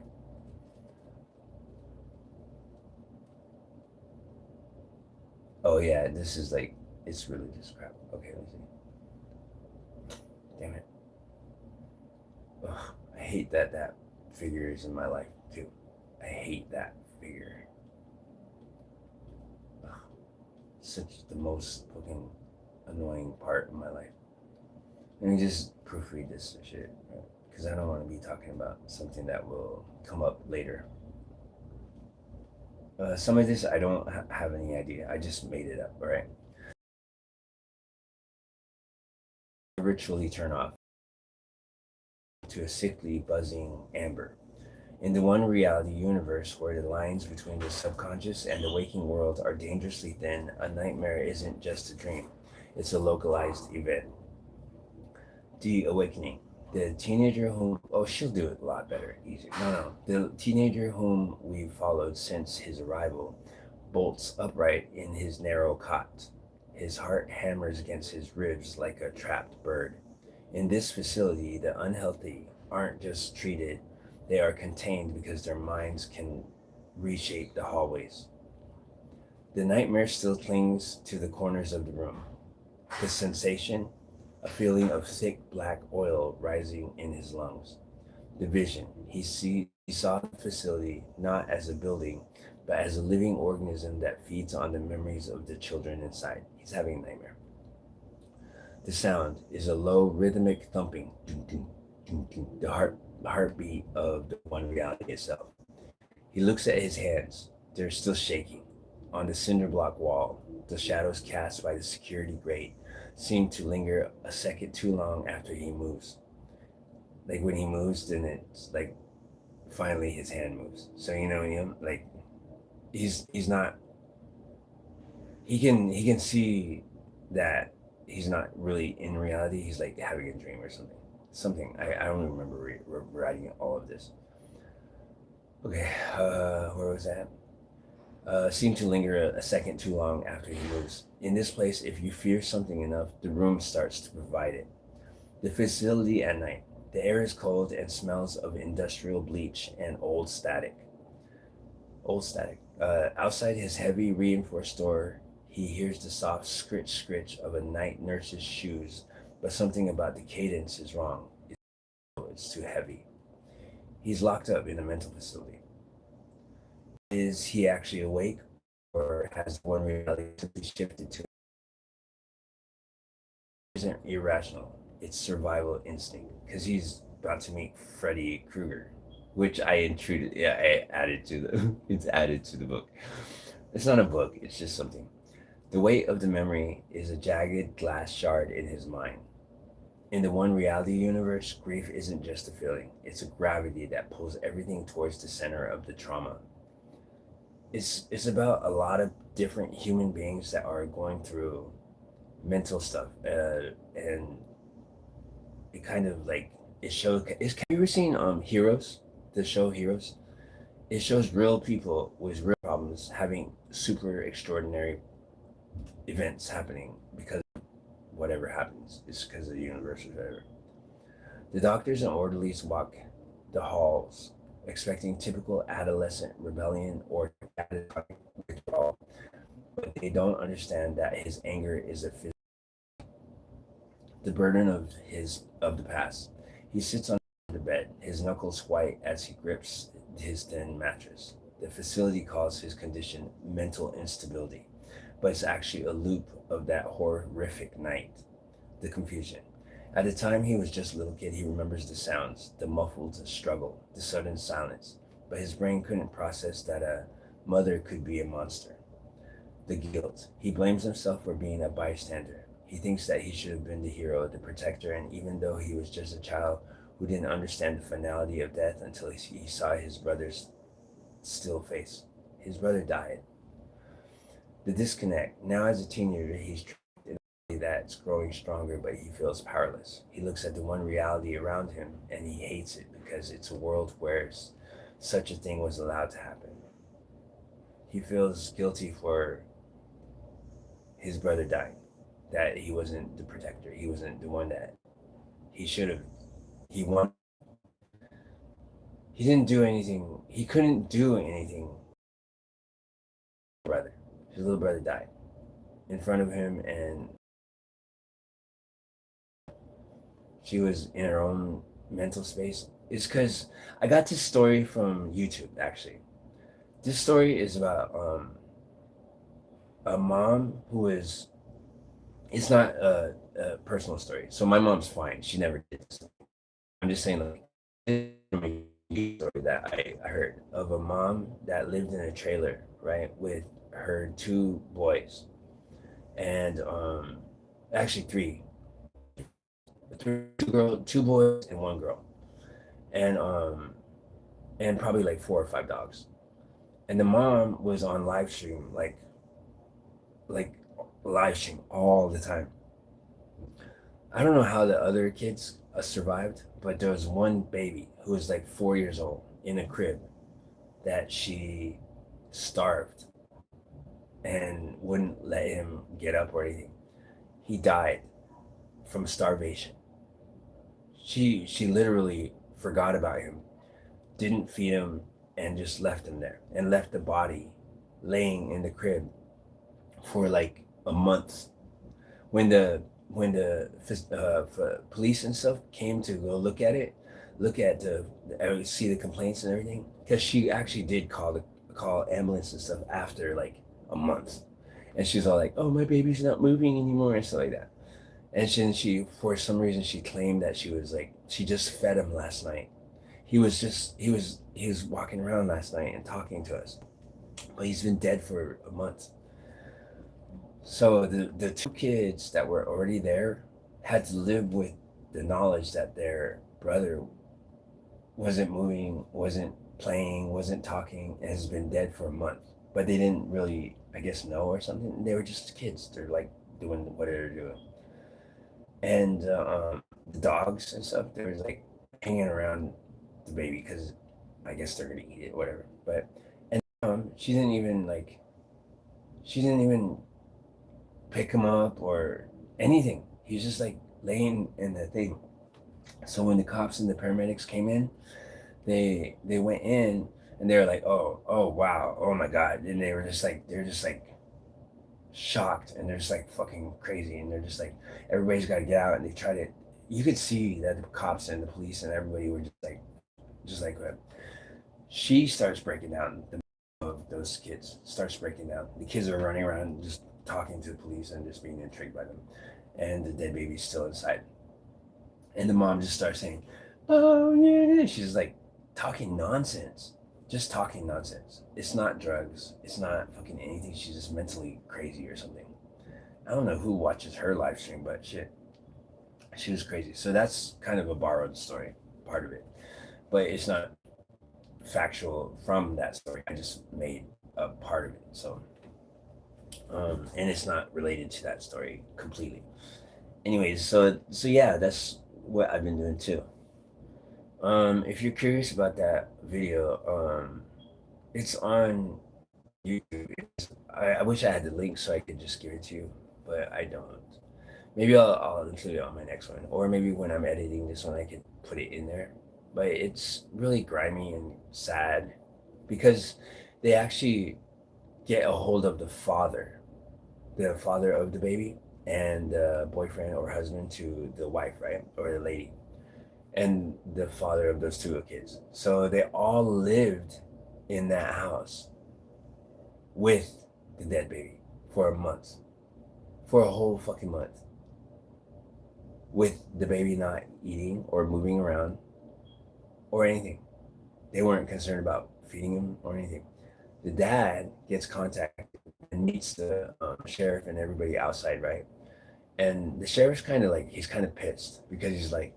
Oh yeah, this is like it's religious crap. Okay, let me see. Damn it. Ugh, I hate that figure is in my life too. I hate that figure. Ugh, such the most fucking annoying part of my life. Let me just proofread this shit, because I don't want to be talking about something that will come up later. Some of this I don't have any idea. I just made it up, all right? Virtually turn off to a sickly, buzzing amber. In the one reality universe where the lines between the subconscious and the waking world are dangerously thin, a nightmare isn't just a dream, it's a localized event. The awakening. The teenager whom, she'll do it a lot better, easier. No. The teenager whom we've followed since his arrival bolts upright in his narrow cot. His heart hammers against his ribs like a trapped bird. In this facility, the unhealthy aren't just treated, they are contained because their minds can reshape the hallways. The nightmare still clings to the corners of the room. The sensation, a feeling of thick black oil rising in his lungs. The vision, he saw the facility not as a building, but as a living organism that feeds on the memories of the children inside. He's having a nightmare. The sound is a low rhythmic thumping, the heartbeat of the one reality itself. He looks at his hands. They're still shaking. On the cinder block wall, the shadows cast by the security grate seem to linger a second too long after he moves. Like when he moves, then it's like finally his hand moves. So like he's not. He can see that he's not really in reality. He's like having a dream or something. I don't even remember writing all of this. Okay, where was that? Seem to linger a second too long after he moves. In this place, if you fear something enough, the room starts to provide it. The facility at night. The air is cold and smells of industrial bleach and old static. Outside his heavy reinforced door, He hears the soft scritch scritch of a night nurse's shoes, but something about the cadence is wrong. It's too heavy. He's locked up in a mental facility. Is he actually awake, or has one reality simply shifted to? It isn't irrational. It's survival instinct, because he's about to meet Freddy Krueger, which I intruded. Yeah, I added to the. It's added to the book. It's not a book. It's just something. The weight of the memory is a jagged glass shard in his mind. In the one reality universe, grief isn't just a feeling. It's a gravity that pulls everything towards the center of the trauma. It's about a lot of different human beings that are going through mental stuff, and it kind of like it shows. Have you ever seen Heroes, the show Heroes? It shows real people with real problems having super extraordinary events happening because of whatever happens. It's because of the universe or whatever. The doctors and orderlies walk the halls expecting typical adolescent rebellion or withdrawal, but they don't understand that his anger is a physical, the burden of the past. He sits on the bed, his knuckles white as he grips his thin mattress. The facility calls his condition mental instability, but it's actually a loop of that horrific night, the confusion. At the time he was just a little kid, he remembers the sounds, the muffled struggle, the sudden silence, but his brain couldn't process that a mother could be a monster. The guilt. He blames himself for being a bystander. He thinks that he should have been the hero, the protector, and even though he was just a child who didn't understand the finality of death until he saw his brother's still face. His brother died. The disconnect. Now as a teenager, he's trapped in a reality that's growing stronger, but he feels powerless. He looks at the one reality around him and he hates it because it's a world where such a thing was allowed to happen. He feels guilty for his brother dying, that he wasn't the protector. He wasn't the one that he should have. He didn't do anything. He couldn't do anything. Brother, his little brother died in front of him, and she was in her own mental space. It's because I got this story from YouTube, actually. This story is about a mom who is, it's not a personal story. So my mom's fine. She never did this. I'm just saying, like, a story that I heard of a mom that lived in a trailer, right, with her two boys, and actually two boys and one girl, and probably like 4 or 5 dogs. And the mom was on live stream, like live stream all the time. I don't know how the other kids survived, but there was one baby who was like 4 years old in a crib that she starved and wouldn't let him get up or anything. He died from starvation. She literally forgot about him, didn't feed him, and just left him there, and left the body laying in the crib for like a month. When the police and stuff came to go look at it, see the complaints and everything, because she actually did call ambulance and stuff after like a month, and she's all like, "Oh, my baby's not moving anymore," and stuff like that. And she for some reason she claimed that she just fed him last night. He was walking around last night and talking to us, but he's been dead for a month. So the two kids that were already there had to live with the knowledge that their brother wasn't moving, wasn't playing, wasn't talking, and has been dead for a month. But they didn't really, I guess, know or something. They were just kids. They're like doing what they're doing. And the dogs and stuff, they were like hanging around the baby because I guess they're gonna eat it, whatever. But and she didn't even pick him up or anything. He was just like laying in the thing. So when the cops and the paramedics came in, they went in and they were like, oh wow, oh my God. And they're just like shocked, and they're just like fucking crazy, and they're just like, everybody's got to get out, and they try to. You could see that the cops and the police and everybody were just like. She starts breaking down. The of those kids starts breaking down. The kids are running around just talking to the police and just being intrigued by them, and the dead baby's still inside. And the mom just starts saying, "Oh yeah," she's like talking nonsense, just talking nonsense. It's not drugs. It's not fucking anything. She's just mentally crazy or something. I don't know who watches her live stream, but shit, she was crazy. So that's kind of a borrowed story, part of it, but it's not factual from that story. I just made a part of it. So, and it's not related to that story completely. Anyways, so yeah, that's what I've been doing too. If you're curious about that video, it's on YouTube. I wish I had the link so I could just give it to you, but I don't. Maybe I'll include it on my next one, or maybe when I'm editing this one, I could put it in there. But it's really grimy and sad because they actually get a hold of the father of the baby, and the boyfriend or husband to the wife, right? Or the lady, and the father of those two kids. So they all lived in that house with the dead baby for a month, for a whole fucking month, with the baby not eating or moving around or anything. They weren't concerned about feeding him or anything. The dad gets contacted and meets the sheriff and everybody outside, right? And the sheriff's kind of like, he's kind of pissed because he's like,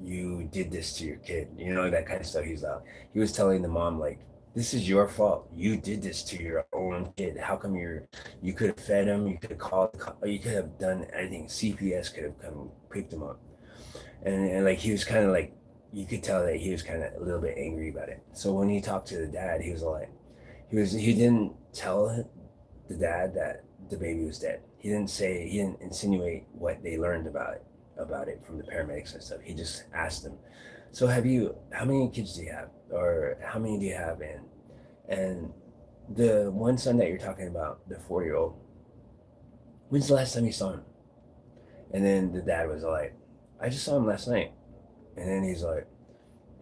you did this to your kid, you know, that kind of stuff. He was telling the mom, like, this is your fault. You did this to your own kid. How come you could have fed him, you could have called, you could have done anything. CPS could have come picked him up. And like, he was kind of like, you could tell that he was kind of a little bit angry about it. So when he talked to the dad, he was like, he didn't tell the dad that the baby was dead. He didn't insinuate what they learned about it from the paramedics and stuff. He just asked them, so how many kids do you have, or how many do you have? And the one son that you're talking about, the 4-year-old, when's the last time you saw him? And then the dad was like, I just saw him last night. And then he's like,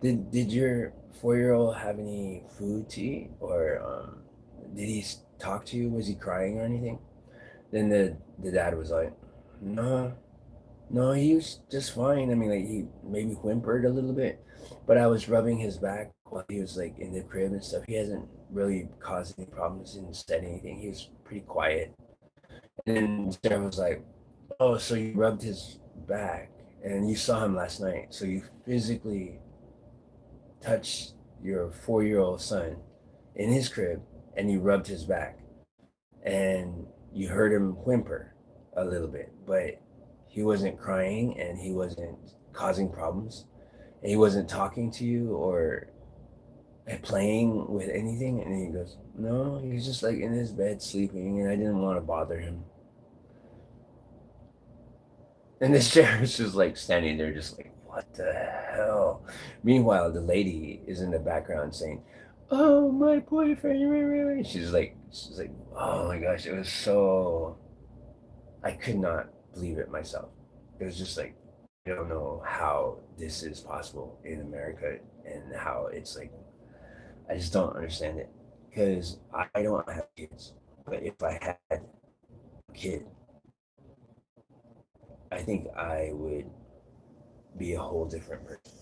did your 4-year-old have any food to eat, or did he talk to you? Was he crying or anything? Then the dad was like, no, he was just fine. I mean, like, he maybe whimpered a little bit, but I was rubbing his back while he was like in the crib and stuff. He hasn't really caused any problems, didn't said anything. He was pretty quiet. And then Sarah was like, oh, so you rubbed his back and you saw him last night. So you physically touched your 4-year-old son in his crib and you rubbed his back, and you heard him whimper a little bit, but he wasn't crying and he wasn't causing problems and he wasn't talking to you or playing with anything. And he goes, no, he was just like in his bed sleeping and I didn't want to bother him. And the sheriff's just like standing there just like, what the hell? Meanwhile, the lady is in the background saying, oh, my boyfriend. She's like, oh my gosh, it was so, I could not believe it myself. It was just like, I don't know how this is possible in America, and how it's like, I just don't understand it, because I don't have kids, but if I had a kid, I think I would be a whole different person.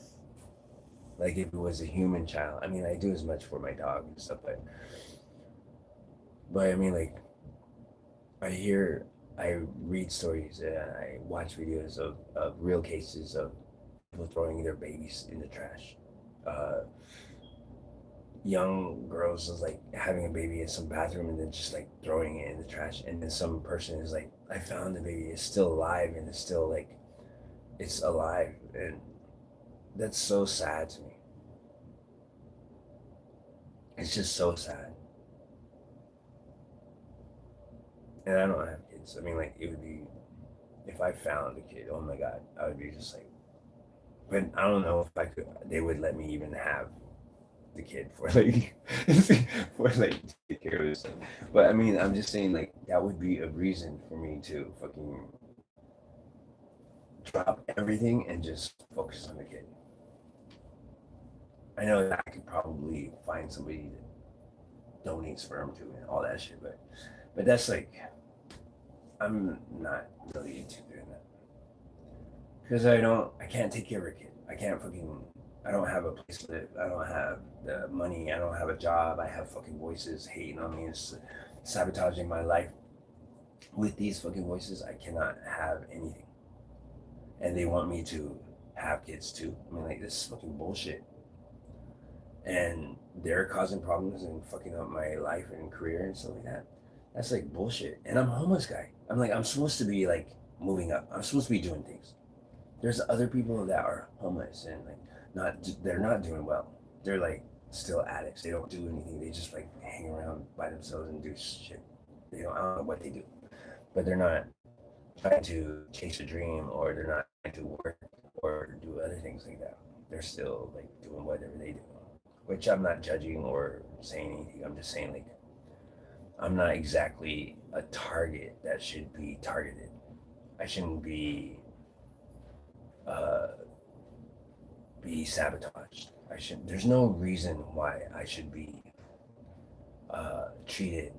Like if it was a human child. I mean, I do as much for my dog and stuff, but I mean, like, I read stories and I watch videos of real cases of people throwing their babies in the trash. Young girls is like having a baby in some bathroom and then just like throwing it in the trash. And then some person is like, I found the baby, it's still alive, and it's still like, it's alive. And that's so sad to me. It's just so sad. And I don't have kids. I mean, like, it would be, if I found a kid, oh my God, I would be just like, but I don't know if they would let me even have the kid for like for like to take care of this stuff. But I mean, I'm just saying like that would be a reason for me to fucking drop everything and just focus on the kid. I know that I could probably find somebody that donates sperm to and all that shit, but that's like I'm not really into doing that because I can't take care of a kid. I don't have a place to live. I don't have the money. I don't have a job. I have fucking voices hating on me and sabotaging my life. With these fucking voices, I cannot have anything. And they want me to have kids too. I mean, like, this is fucking bullshit. And they're causing problems and fucking up my life and career and stuff like that. That's like bullshit. And I'm a homeless guy. I'm supposed to be like moving up. I'm supposed to be doing things. There's other people that are homeless and like they're not doing well. They're like still addicts. They don't do anything. They just like hang around by themselves and do shit. I don't know what they do, but they're not trying to chase a dream, or they're not trying to work or do other things like that. They're still like doing whatever they do, which I'm not judging or saying anything. I'm just saying like I'm not exactly a target that should be targeted. I shouldn't be sabotaged. There's no reason why I should be treated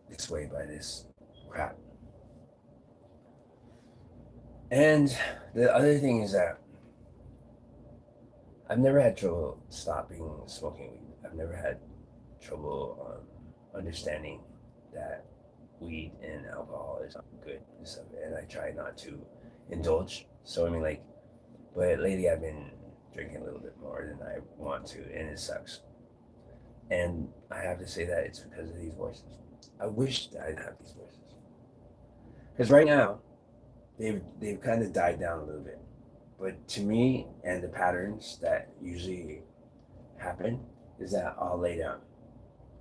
this way by this crap. And the other thing is that I've never had trouble stopping smoking weed. I've never had trouble understanding that weed and alcohol is not good and stuff, and I try not to indulge. So I mean, like, but lately I've been drinking a little bit more than I want to, and it sucks. And I have to say that it's because of these voices. I wish that I didn't have these voices, because right now they've kind of died down a little bit. But to me, and the patterns that usually happen is that I'll lay down,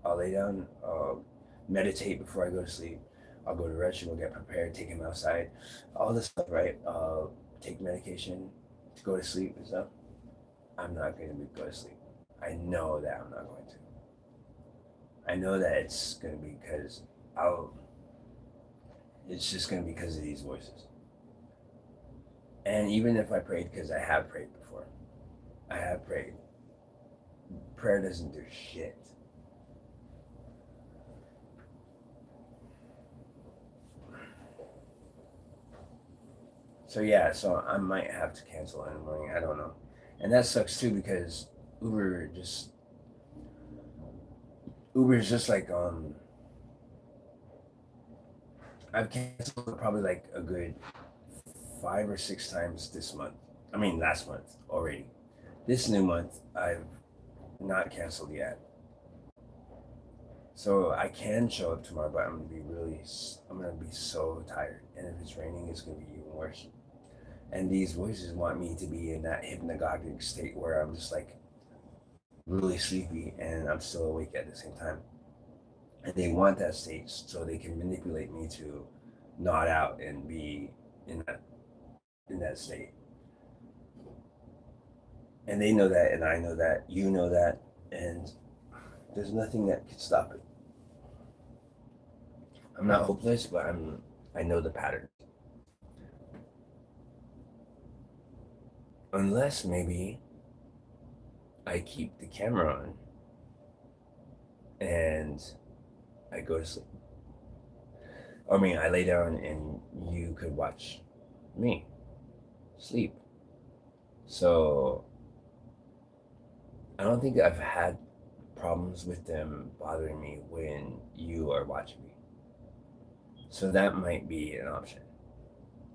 I'll meditate before I go to sleep. I'll go to the restroom, I'll get prepared, take him outside, all this stuff, right? Take medication to go to sleep and stuff. I'm not going to go to sleep. I know that I'm not going to. I know that it's going to be because it's just going to be because of these voices. And even if I prayed, because I have prayed before, I have prayed. Prayer doesn't do shit. So yeah, so I might have to cancel in the morning. I don't know. And that sucks too, because Uber is just like I've canceled probably like a good 5 or 6 times this month. I mean last month already. This new month I've not canceled yet. So I can show up tomorrow, but I'm gonna be so tired. And if it's raining, it's gonna be even worse. And these voices want me to be in that hypnagogic state where I'm just like really sleepy and I'm still awake at the same time. And they want that state so they can manipulate me to nod out and be in that state. And they know that, and I know that, you know that, and there's nothing that can stop it. I'm not hopeless, but I know the pattern. Unless maybe I keep the camera on and I go to sleep. I mean, I lay down and you could watch me sleep. So I don't think I've had problems with them bothering me when you are watching me. So that might be an option.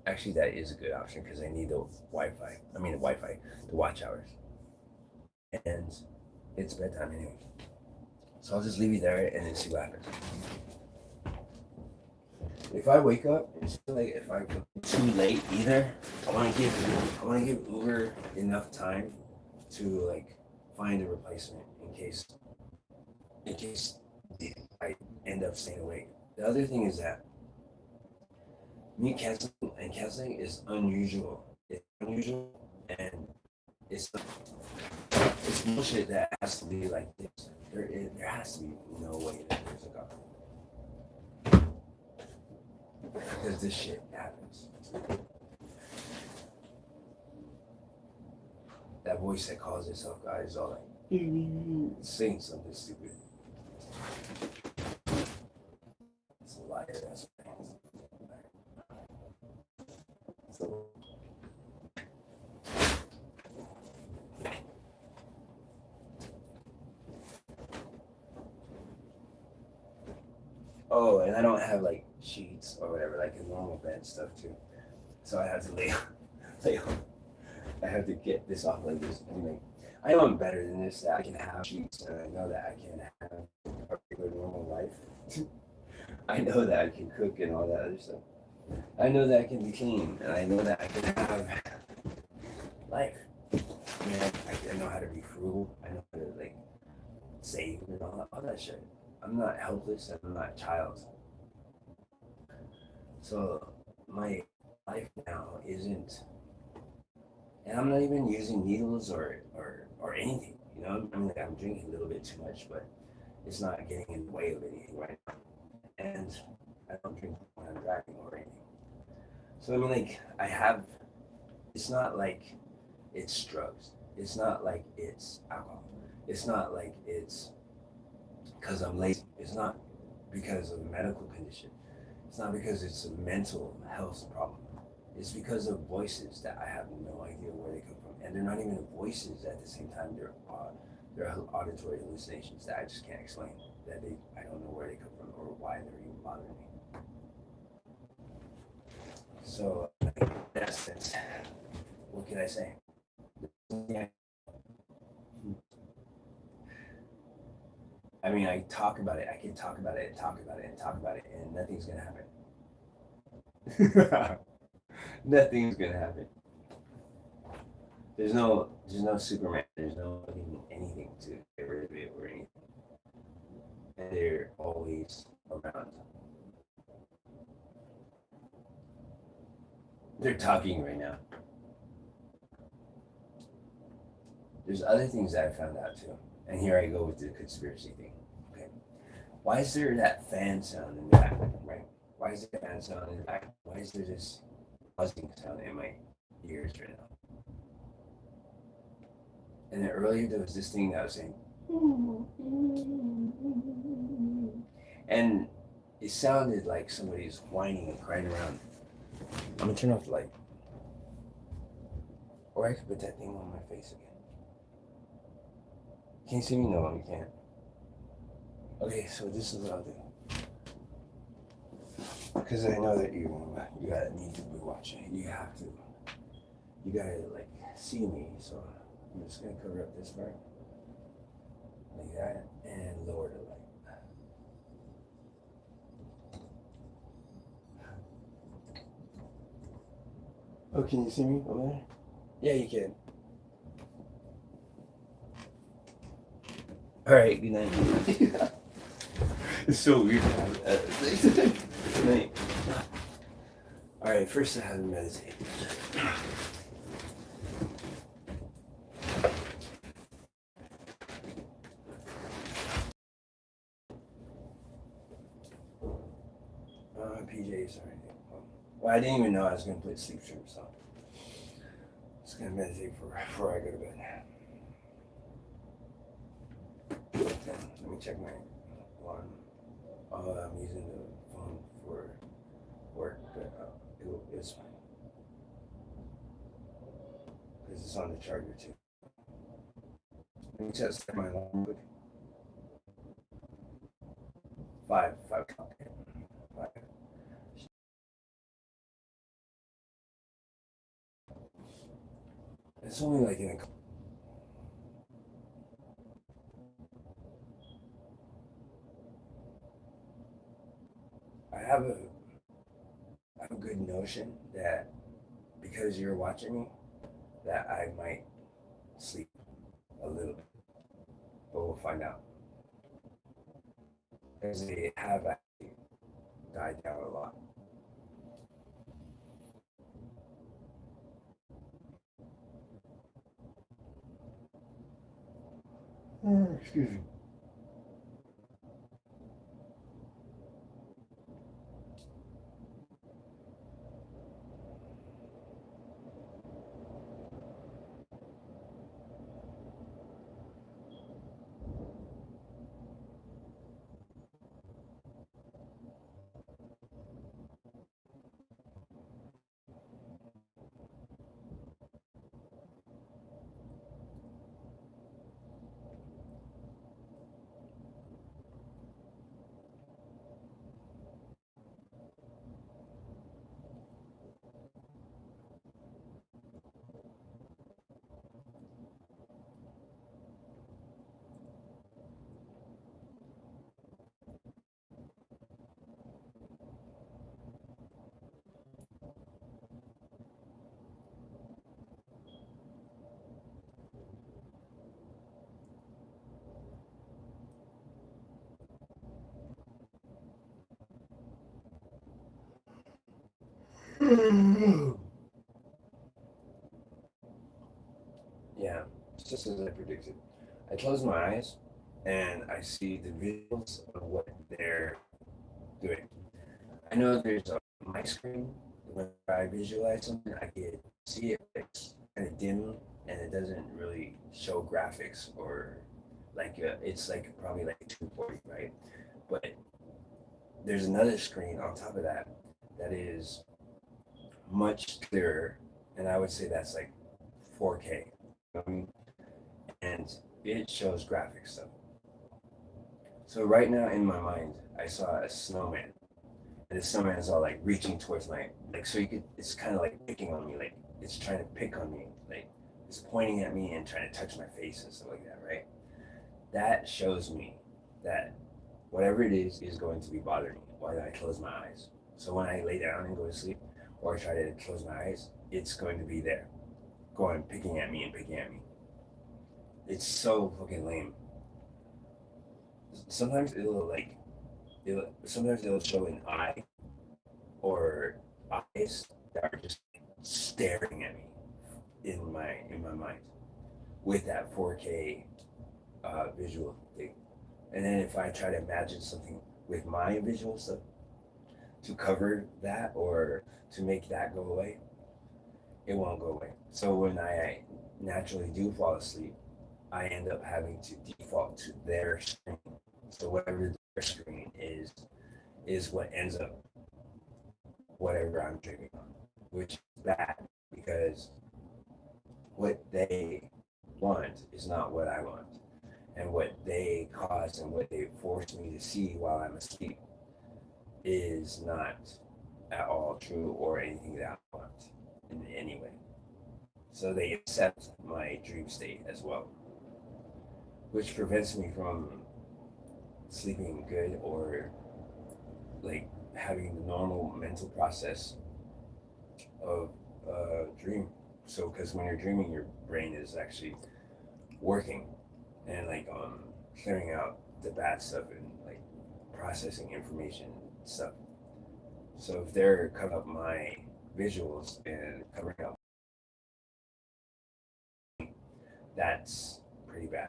Actually, that is a good option because I need the watch hours. And it's bedtime anyway. So I'll just leave you there and then see what happens. If I wake up, it's like if I'm too late either, I want to give Uber enough time to like find a replacement in case I end up staying awake. The other thing is that me canceling is unusual. It's unusual and it's It's bullshit that has to be like this. There has to be no way that there's a God. Because this shit happens. That voice that calls itself God is all like, saying something stupid. It's a liar, that's what it is. So, oh, and I don't have like sheets or whatever, like a normal bed stuff too. So I have to lay I have to get this off like this. And like, I know I'm better than this, that I can have sheets, and I know that I can have a regular normal life. I know that I can cook and all that other stuff. I know that I can be clean, and I know that I can have life. I know how to be frugal. I know how to like save and all that shit. I'm not helpless. I'm not a child. So my life now isn't, and I'm not even using needles or anything. You know, I mean, like, I'm drinking a little bit too much, but it's not getting in the way of anything right now. And I don't drink when I'm driving or anything. So I mean, like, it's not like it's drugs. It's not like it's alcohol. It's not like it's because I'm lazy. It's not because of a medical condition. It's not because it's a mental health problem. It's because of voices that I have no idea where they come from. And they're not even voices at the same time. They're auditory hallucinations that I just can't explain. I don't know where they come from or why they're even bothering me. So, in that sense, what can I say? I mean, I talk about it. I can talk about it and talk about it and talk about it, and nothing's gonna happen. Nothing's gonna happen. There's no Superman. There's no anything to get rid of it or anything. And they're always around. They're talking right now. There's other things that I found out too. And here I go with the conspiracy thing. Okay. Why is there that fan sound in the back, right? Why is there fan sound in the back? Why is there this buzzing sound in my ears right now? And then earlier there was this thing that I was saying, and it sounded like somebody's whining and crying around. I'm gonna turn off the light. Or I could put that thing on my face again. Can you see me? No, you can't. Okay, so this is what I'll do. Because I know that you gotta need to be watching. You gotta like see me. So I'm just gonna cover up this part. Like that. And lower the light. Oh, can you see me over there? Yeah, you can. All right, good night. It's so weird. Good night. All right, first I have to meditate. PJs already. Well, I didn't even know I was going to put sleep strips on. Just going to meditate before I go to bed. Let me check my alarm. I'm using the phone for work, but it's fine. Because it's on the charger too. Let me just set my alarm quick. 5 o'clock. 5. It's only like in a. I have a good notion that because you're watching me, that I might sleep a little bit, but we'll find out. Because they have actually died down a lot. Excuse me. Yeah, it's just as I predicted. I close my eyes and I see the visuals of what they're doing. I know there's a my screen when I visualize something, I can see it kind of dim and it doesn't really show graphics or like it's like probably like 240, right? But there's another screen on top of that that is much clearer, and I would say that's like 4K. And it shows graphic stuff. So right now in my mind, I saw a snowman, and the snowman is all like reaching towards my like so you could. It's kind of like picking on me, like it's trying to pick on me, like it's pointing at me and trying to touch my face and stuff like that, right? That shows me that whatever it is going to be bothering me while I close my eyes. So when I lay down and go to sleep, or I try to close my eyes, it's going to be there, going picking at me and picking at me. It's so fucking lame. Sometimes sometimes it'll show an eye or eyes that are just staring at me in my mind with that 4K visual thing. And then if I try to imagine something with my visual stuff to cover that or to make that go away, it won't go away. So when I naturally do fall asleep, I end up having to default to their screen. So whatever their screen is what ends up whatever I'm dreaming on, which is bad because what they want is not what I want. And what they cause and what they force me to see while I'm asleep is not at all true or anything that I want in any way. So they accept my dream state as well, which prevents me from sleeping good or like having the normal mental process of dream. So, because when you're dreaming, your brain is actually working and like clearing out the bad stuff and like processing information and stuff. So if they're covering up my visuals and covering up, that's pretty bad.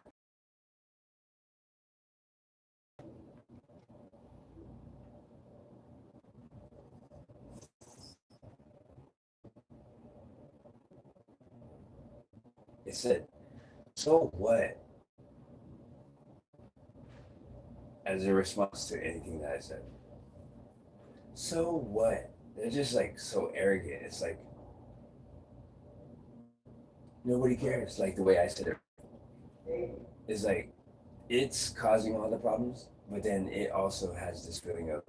It said, "So what?" as a response to anything that I said. So what? They're just like so arrogant. It's like nobody cares. Like the way I said it. It's like it's causing all the problems, but then it also has this feeling of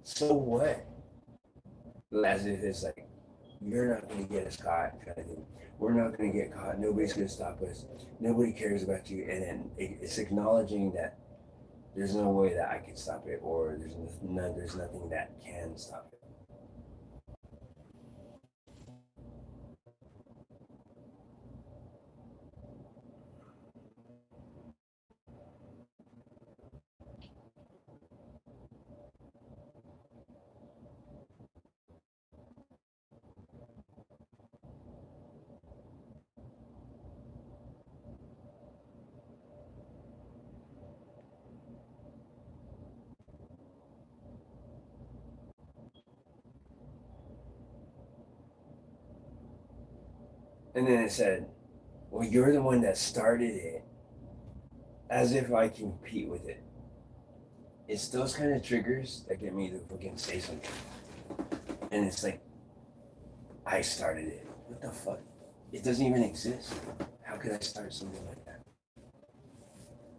so what? As if it's like you're not gonna get us caught kind of thing. We're not gonna get caught. Nobody's gonna stop us. Nobody cares about you. And then it's acknowledging that there's no way that I can stop it, or there's nothing that can stop it. And then it said, well, you're the one that started it, as if I can compete with it. It's those kind of triggers that get me to fucking say something. And it's like, I started it. What the fuck? It doesn't even exist. How could I start something like that?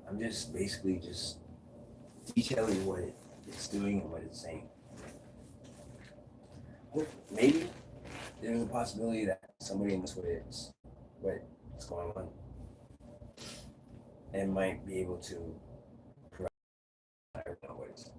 I'm just basically just detailing what it's doing and what it's saying. Maybe there's a possibility that somebody knows what's going on and might be able to provide, I don't know what it is.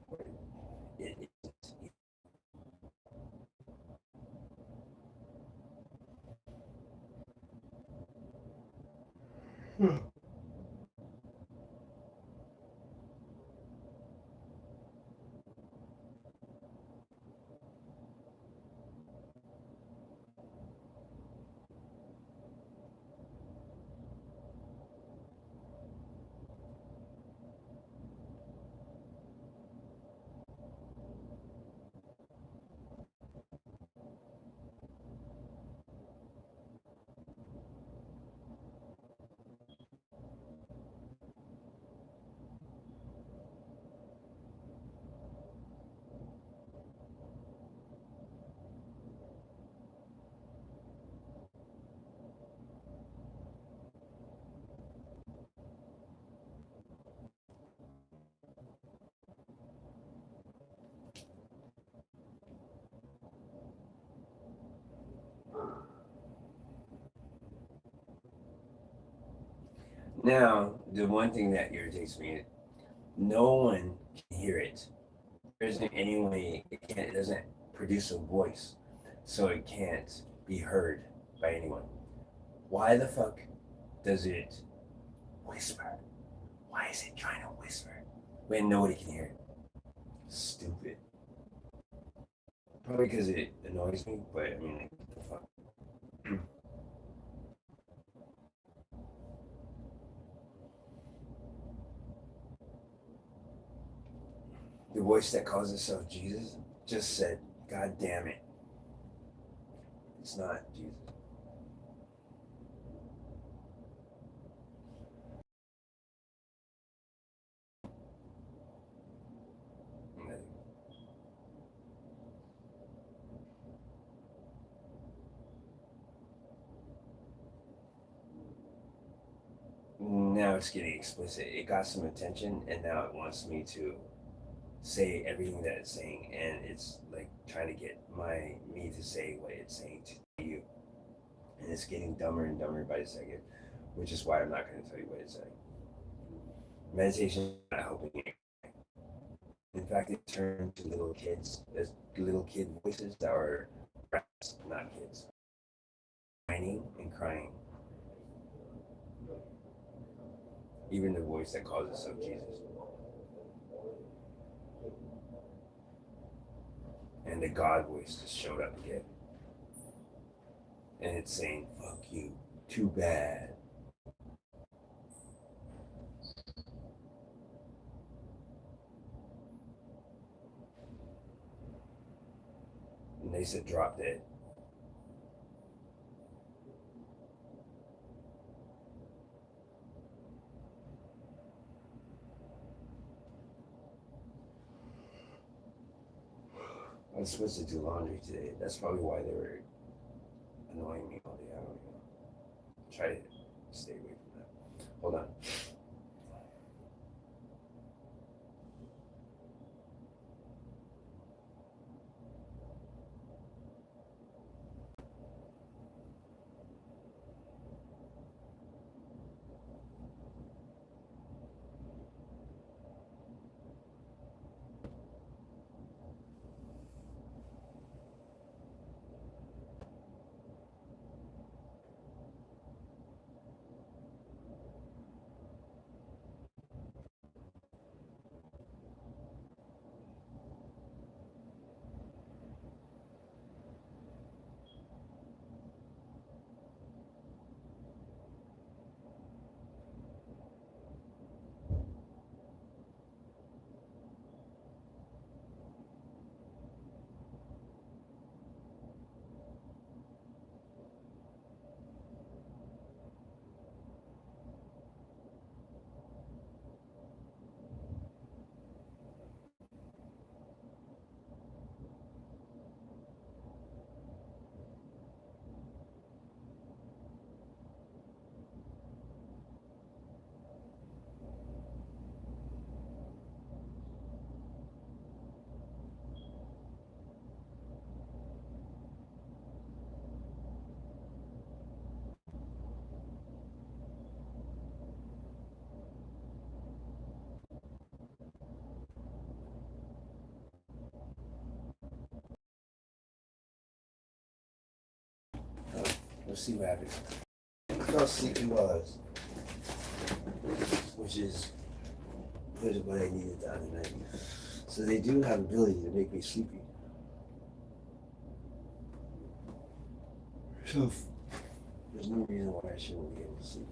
Now, the one thing that irritates me, no one can hear it. There isn't any way it doesn't produce a voice, so it can't be heard by anyone. Why the fuck does it whisper? Why is it trying to whisper when nobody can hear it? Stupid. Probably because it annoys me, but I mean, like, what the fuck? The voice that calls itself Jesus just said, God damn it. It's not Jesus. Now it's getting explicit. It got some attention, and now it wants me to say everything that it's saying, and it's like trying to get me to say what it's saying to you, and it's getting dumber and dumber by the second, which is why I'm not going to tell you what it's saying. Meditation is not helping you. In fact, it turned to little kids, as little kid voices that are rats, not kids, whining and crying. Even the voice that calls itself Jesus. And the God voice just showed up again. And it's saying, fuck you, too bad. And they said, drop dead. I was supposed to do laundry today. That's probably why they were annoying me all day. I don't know. Try to stay away from that. Hold on. see what happens. I fell asleep while which is what I needed the other night. So they do have ability to make me sleepy. So there's no reason why I shouldn't be able to sleep.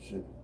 Sugar.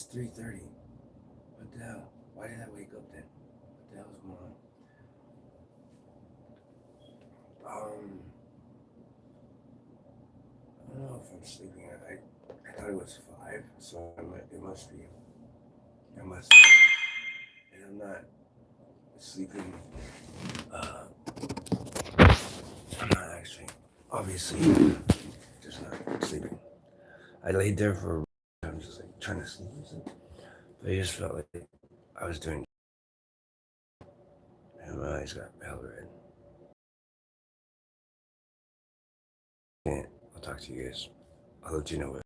It's 3:30. What the hell? Why did I wake up then? What the hell's going on? I don't know if I'm sleeping. I thought it was 5, so it must be. And I'm not sleeping. I'm not actually. Obviously, just not sleeping. I laid there for. I'm just like trying to sleep or something. But I just felt like I was doing. And my eyes got hella red. I'll talk to you guys. I'll let you know what.